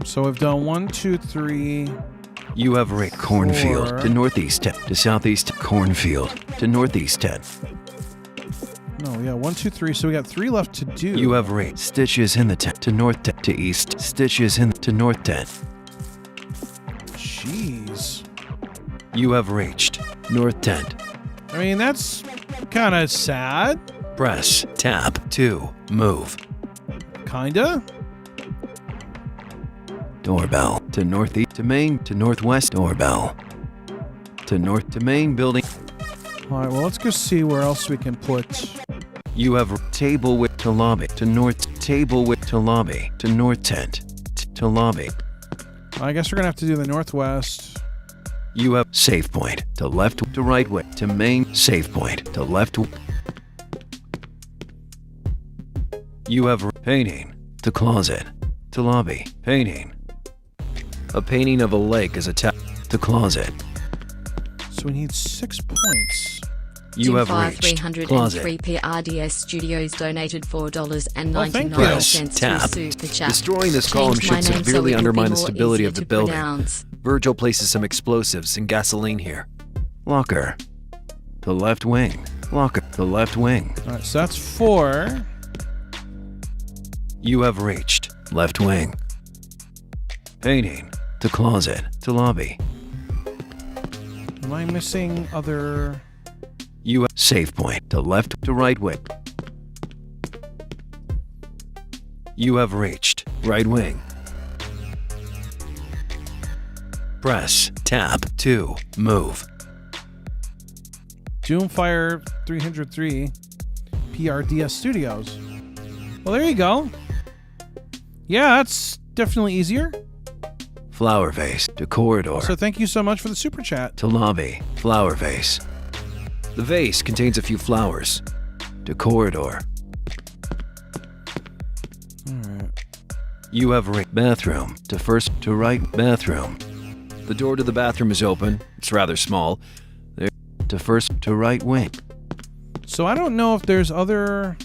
So we've done 1, 2, 3. You have cornfield. 4. To northeast tent. To southeast cornfield. To northeast tent. No, we got 1, 2, 3. So we got 3 left to do. You have stitches in the tent. To north tent. To east. Stitches in to north tent. Jeez. You have reached north tent. I mean, that's kind of sad. Press tab to move. Kinda. Doorbell. To northeast. To main. To northwest. Doorbell. To north. To main building. All right. Well, let's go see where else we can put. You have table with to lobby. To north. Table with to lobby. To north tent. To lobby. I guess we're gonna have to do the northwest. You have save point. To left. To right way. To main. Save point. To left. You have painting. To closet. To lobby. Painting. A painting of a lake is attached to closet. So we need 6 points. You have reached 303 closet. PRDS Studios donated thank you. $4.99 Tab. through Super Chat. Destroying this column Changed my should name so severely it would be undermine the more stability easier of the to building. pronounce. Virgil places some explosives and gasoline here. Locker. To left wing. Locker. To left wing. All right, so that's 4. You have reached left wing. Painting. To closet. To lobby. Am I missing other... You have save point. To left. To right wing. You have reached right wing. Press tab to move. Doomfire 303 PRDS Studios. Well, there you go. Yeah, that's definitely easier. Flower vase to corridor. So thank you so much for the super chat. To lobby. Flower vase. The vase contains a few flowers. To corridor. Alright. You have bathroom. To first to right bathroom. The door to the bathroom is open. It's rather small. There to first to right wing. So I don't know if there's other...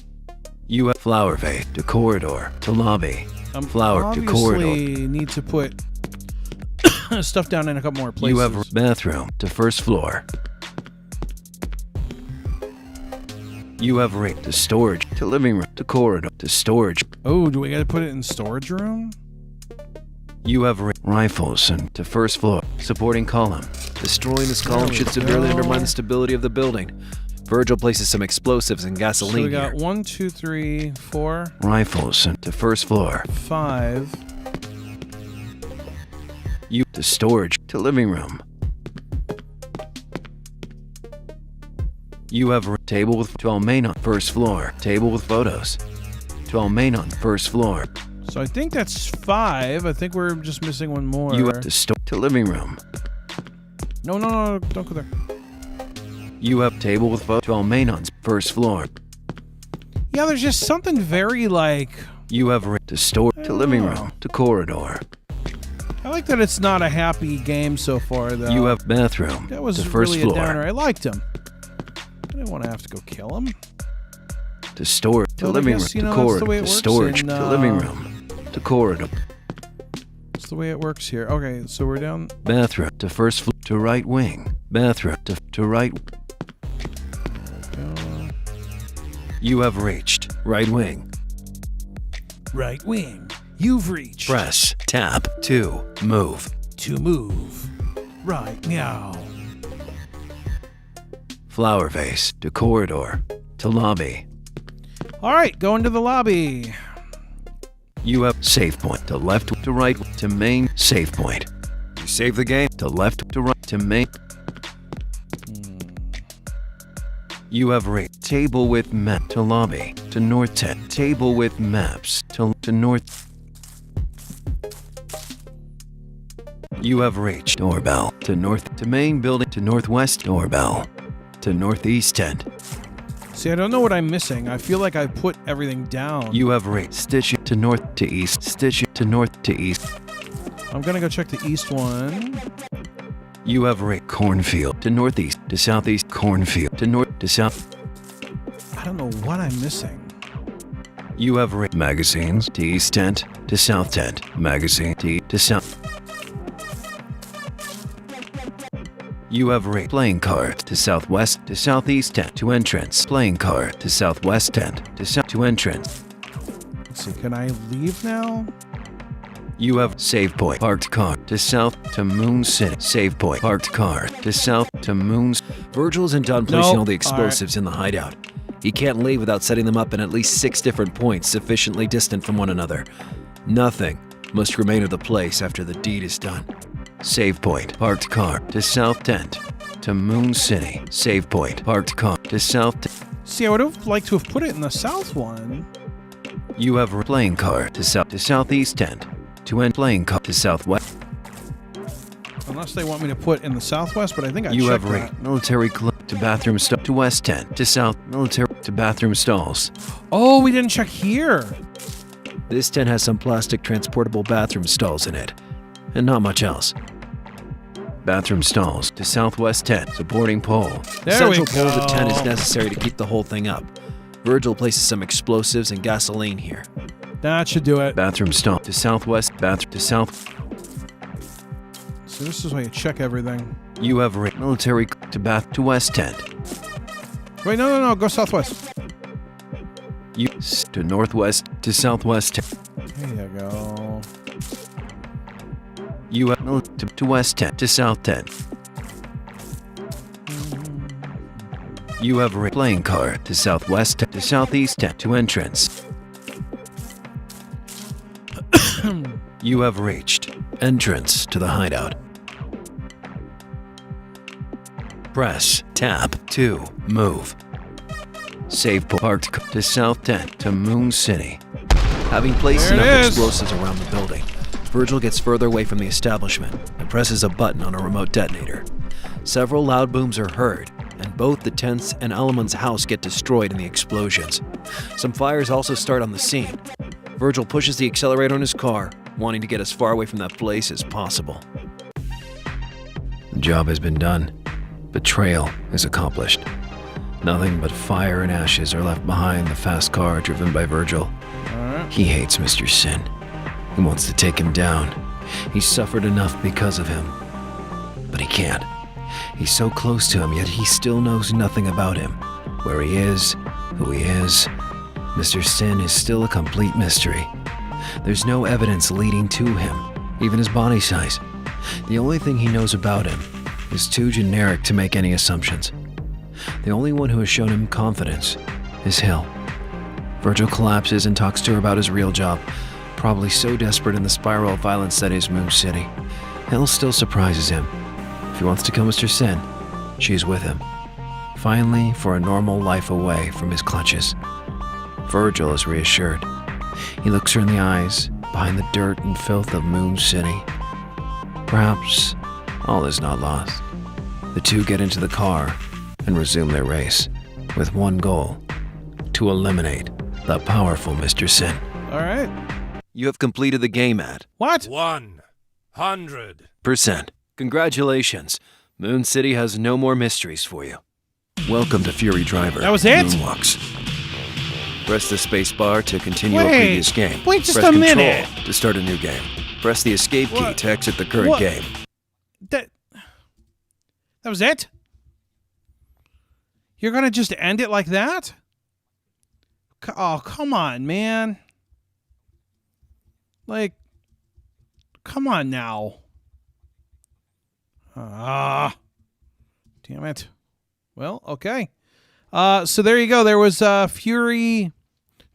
You have flower vase to corridor. To lobby. Flower to corridor. Obviously need to put stuff down in a couple more places. You have bathroom to first floor. You have to storage to living room to corridor to storage. Oh, do we gotta put it in storage room? You have rifles and to first floor. Supporting column. Destroying this column should severely undermine the stability of the building. Virgil places some explosives and gasoline So we got here. 1, 2, 3, 4. Rifles and to first floor. 5. You to storage to living room. You have table with to Almana on first floor. Table with photos. To Almana on first floor. So I think that's 5. I think we're just missing one more. You have to to living room. No, don't go there. You have table with photo to Almana on first floor. Yeah, there's just something very like... You have to store to living room to corridor. I like that it's not a happy game so far, though. You have bathroom That was to first really floor. a downer. I liked him. I didn't want to have to go kill him. To store to Well, I living room guess, you to know, that's the corridor. way it To works storage in, to living room to corridor. That's the way it works here. Okay, so we're down... Bathroom to first floor to right wing. Bathroom to right. You have reached right wing. Right wing. You've reached. Press tab to move. To move. Right now. Flower vase to corridor to lobby. All right, go into the lobby. You have save point to left to right to main save point. You save the game to left to right to main. You have table with map to lobby to north 10. Table with maps to north. You have reached doorbell to north to main building to northwest doorbell to northeast tent. See, I don't know what I'm missing. I feel like I put everything down. You have stitch it to north to east. Stitch it to north to east. I'm gonna go check the east one. You have cornfield to northeast to southeast. Cornfield to north to south. I don't know what I'm missing. You have magazines to east tent to south tent. Magazine to south. You have playing card to southwest to southeast tent to entrance. Playing card to southwest tent to south to entrance. Let's see, can I leave now? You have save point parked car to south to Moon City. Save point parked car to south to Moon's. Virgil isn't done placing Nope. all the explosives in the hideout. He can't leave without setting them up in at least 6 different points sufficiently distant from one another. Nothing must remain of the place after the deed is done. Save point parked car to south tent to Moon City. Save point parked car to south. See, I would have liked to have put it in the south one. You have playing car to southeast tent to end playing car to southwest. Unless they want me to put in the southwest, but I think I You checked have that. military club to bathroom stall to west tent to south military to bathroom stalls. Oh, we didn't check here. This tent has some plastic transportable bathroom stalls in it, and not much else. Bathroom stalls to southwest tent supporting pole. There we Central pole of the tent is go. necessary to keep the whole thing up. Virgil places some explosives and gasoline here. That should do it. Bathroom stall to southwest bathroom to south. So this is why you check everything. You have military to Bath to West End. Wait, no. Go southwest. You to Northwest to Southwest. There you go. You have to West End to South End. You have playing card to Southwest to Southeast End to entrance. You have reached entrance to the hideout. Press tab to move. Save parked to South End to Moon City. Having placed There it enough is. explosives around the building, Virgil gets further away from the establishment and presses a button on a remote detonator. Several loud booms are heard, and both the tents and Alaman's house get destroyed in the explosions. Some fires also start on the scene. Virgil pushes the accelerator on his car, wanting to get as far away from that place as possible. The job has been done. Betrayal is accomplished. Nothing but fire and ashes are left behind the fast car driven by Virgil. He hates Mr. Sin. He wants to take him down. He's suffered enough because of him. But he can't. He's so close to him, yet he still knows nothing about him. Where he is, who he is. Mr. Sin is still a complete mystery. There's no evidence leading to him, even his body size. The only thing he knows about him is too generic to make any assumptions. The only one who has shown him confidence is Hill. Virgil collapses and talks to her about his real job, probably so desperate in the spiral of violence that is Moon City. Hill still surprises him. If he wants to kill Mr. Sin, she's with him. Finally, for a normal life away from his clutches. Virgil is reassured. He looks her in the eyes, behind the dirt and filth of Moon City. Perhaps all is not lost. The two get into the car and resume their race, with one goal: to eliminate the powerful Mr. Sin. All right. You have completed the game at What? 100%. Congratulations. Moon City has no more mysteries for you. Welcome to Fury Driver. That was it? Moonwalks. Press the space bar to continue a Wait. previous game. Wait just Press a Control minute. to start a new game. Press the escape key What? to exit the current What? game. That was it? You're going to just end it like that? Oh, come on, man. Like, come on now. Damn it. Well, okay. So there you go. There was Fury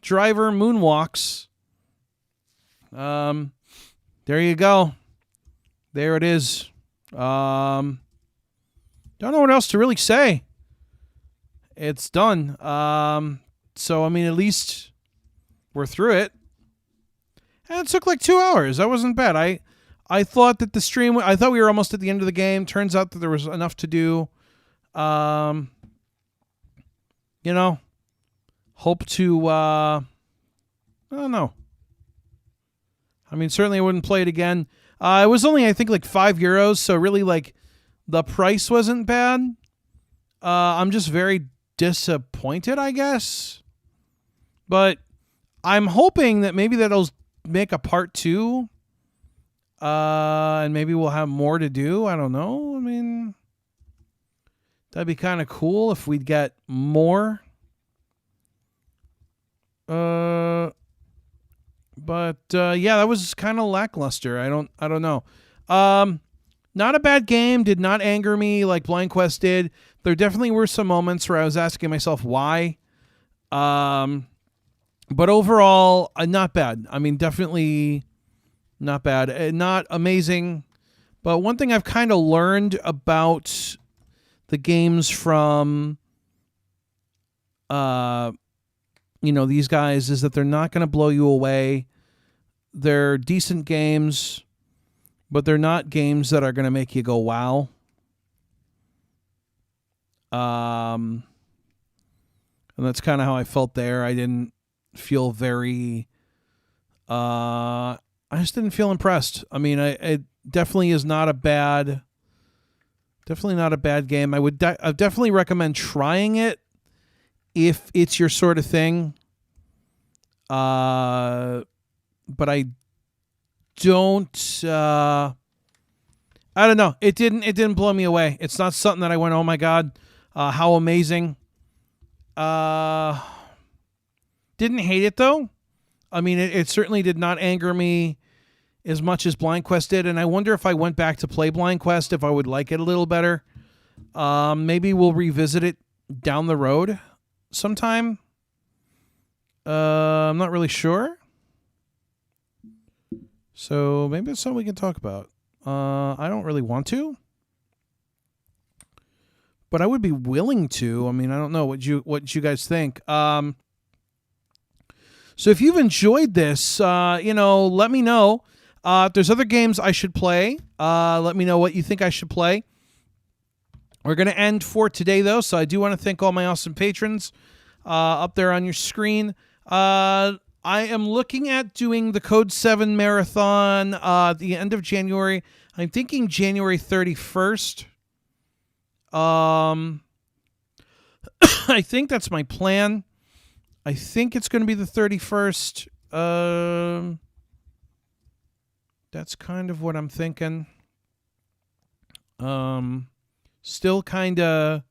Driver Moonwalks. There you go. There it is. Don't know what else to really say. It's done. So I mean, at least we're through it. And it took like 2 hours. That wasn't bad. I thought that the stream, I thought we were almost at the end of the game. Turns out that there was enough to do. You know, hope to, I don't know. I mean, certainly I wouldn't play it again. It was only, I think, like €5. So really, like, the price wasn't bad. I'm just very disappointed, I guess. But I'm hoping that maybe that'll make a part 2. And maybe we'll have more to do. I don't know. I mean, that'd be kind of cool if we'd get more. But yeah, that was kind of lackluster. I don't know. Not a bad game. Did not anger me like Blind Quest did. There definitely were some moments where I was asking myself why. But overall, not bad. I mean, definitely not bad. Not amazing. But one thing I've kind of learned about the games from, these guys is that they're not going to blow you away. They're decent games, but they're not games that are going to make you go, wow. And that's kind of how I felt there. I didn't feel very, I just didn't feel impressed. I mean, it definitely is not a bad, game. I would I definitely recommend trying it if it's your sort of thing. But I don't, I don't know. It didn't blow me away. It's not something that I went, oh my God, how amazing. Didn't hate it though. I mean, it certainly did not anger me as much as Blind Quest did, and I wonder if I went back to play Blind Quest, if I would like it a little better. Maybe we'll revisit it down the road sometime. I'm not really sure. So maybe it's something we can talk about. I don't really want to, but I would be willing to. I mean, I don't know what you guys think. So if you've enjoyed this, let me know. If there's other games I should play, let me know what you think I should play. We're going to end for today, though, so I do want to thank all my awesome patrons up there on your screen. I am looking at doing the Code 7 marathon at the end of January. I'm thinking January 31st. I think that's my plan. I think it's going to be the 31st. That's kind of what I'm thinking. Still kind of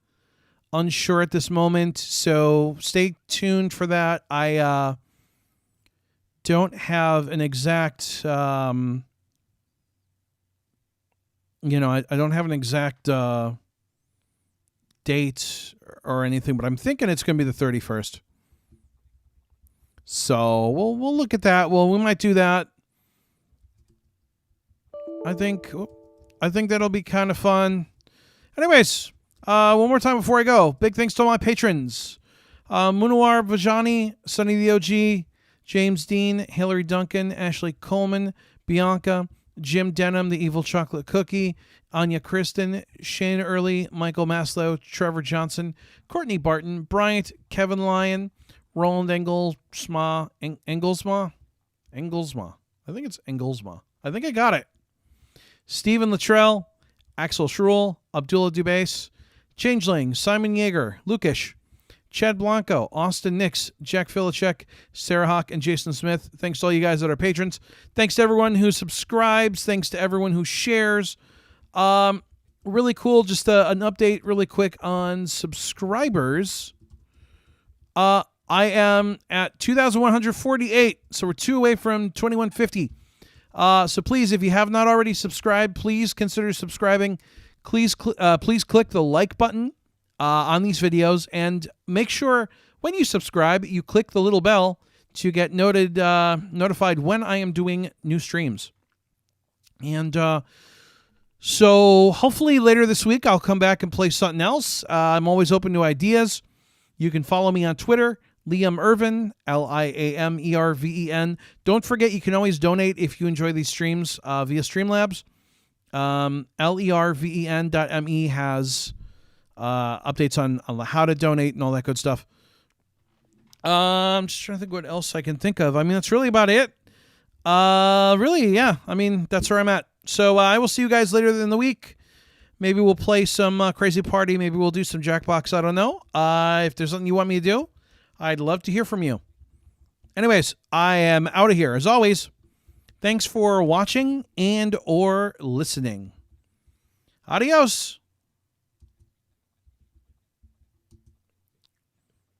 unsure at this moment, so stay tuned for that. I don't have an exact, I don't have an exact date or anything, but I'm thinking it's going to be the 31st. So we'll look at that. Well, we might do that. I think that'll be kind of fun. Anyways, one more time before I go. Big thanks to all my patrons. Munawar Vajani, Sonny the OG, James Dean, Hillary Duncan, Ashley Coleman, Bianca, Jim Denham, the Evil Chocolate Cookie, Anya Kristen, Shane Early, Michael Maslow, Trevor Johnson, Courtney Barton, Bryant, Kevin Lyon, Roland Engelsma. I think it's Engelsma. I think I got it. Stephen Luttrell, Axel Schruel, Abdullah Dubase, Changeling, Simon Yeager, Lukish, Chad Blanco, Austin Nix, Jack Filacek, Sarah Hawk, and Jason Smith. Thanks to all you guys that are patrons. Thanks to everyone who subscribes. Thanks to everyone who shares. Really cool. Just an update really quick on subscribers. I am at 2,148, so we're 2 away from 2,150. So please, if you have not already subscribed, please consider subscribing. Please click the like button on these videos, and make sure when you subscribe, you click the little bell to get notified when I am doing new streams. And so hopefully later this week, I'll come back and play something else. I'm always open to ideas. You can follow me on Twitter, Liam Irvin, LIAMERVEN. Don't forget, you can always donate if you enjoy these streams via Streamlabs. LERVEN.me has updates on how to donate and all that good stuff. I'm just trying to think what else I can think of. I mean, that's really about it. Really, yeah. I mean, that's where I'm at. So I will see you guys later in the week. Maybe we'll play some Crazy Party. Maybe we'll do some Jackbox. I don't know. If there's something you want me to do, I'd love to hear from you. Anyways, I am out of here. As always, thanks for watching and or listening. Adios.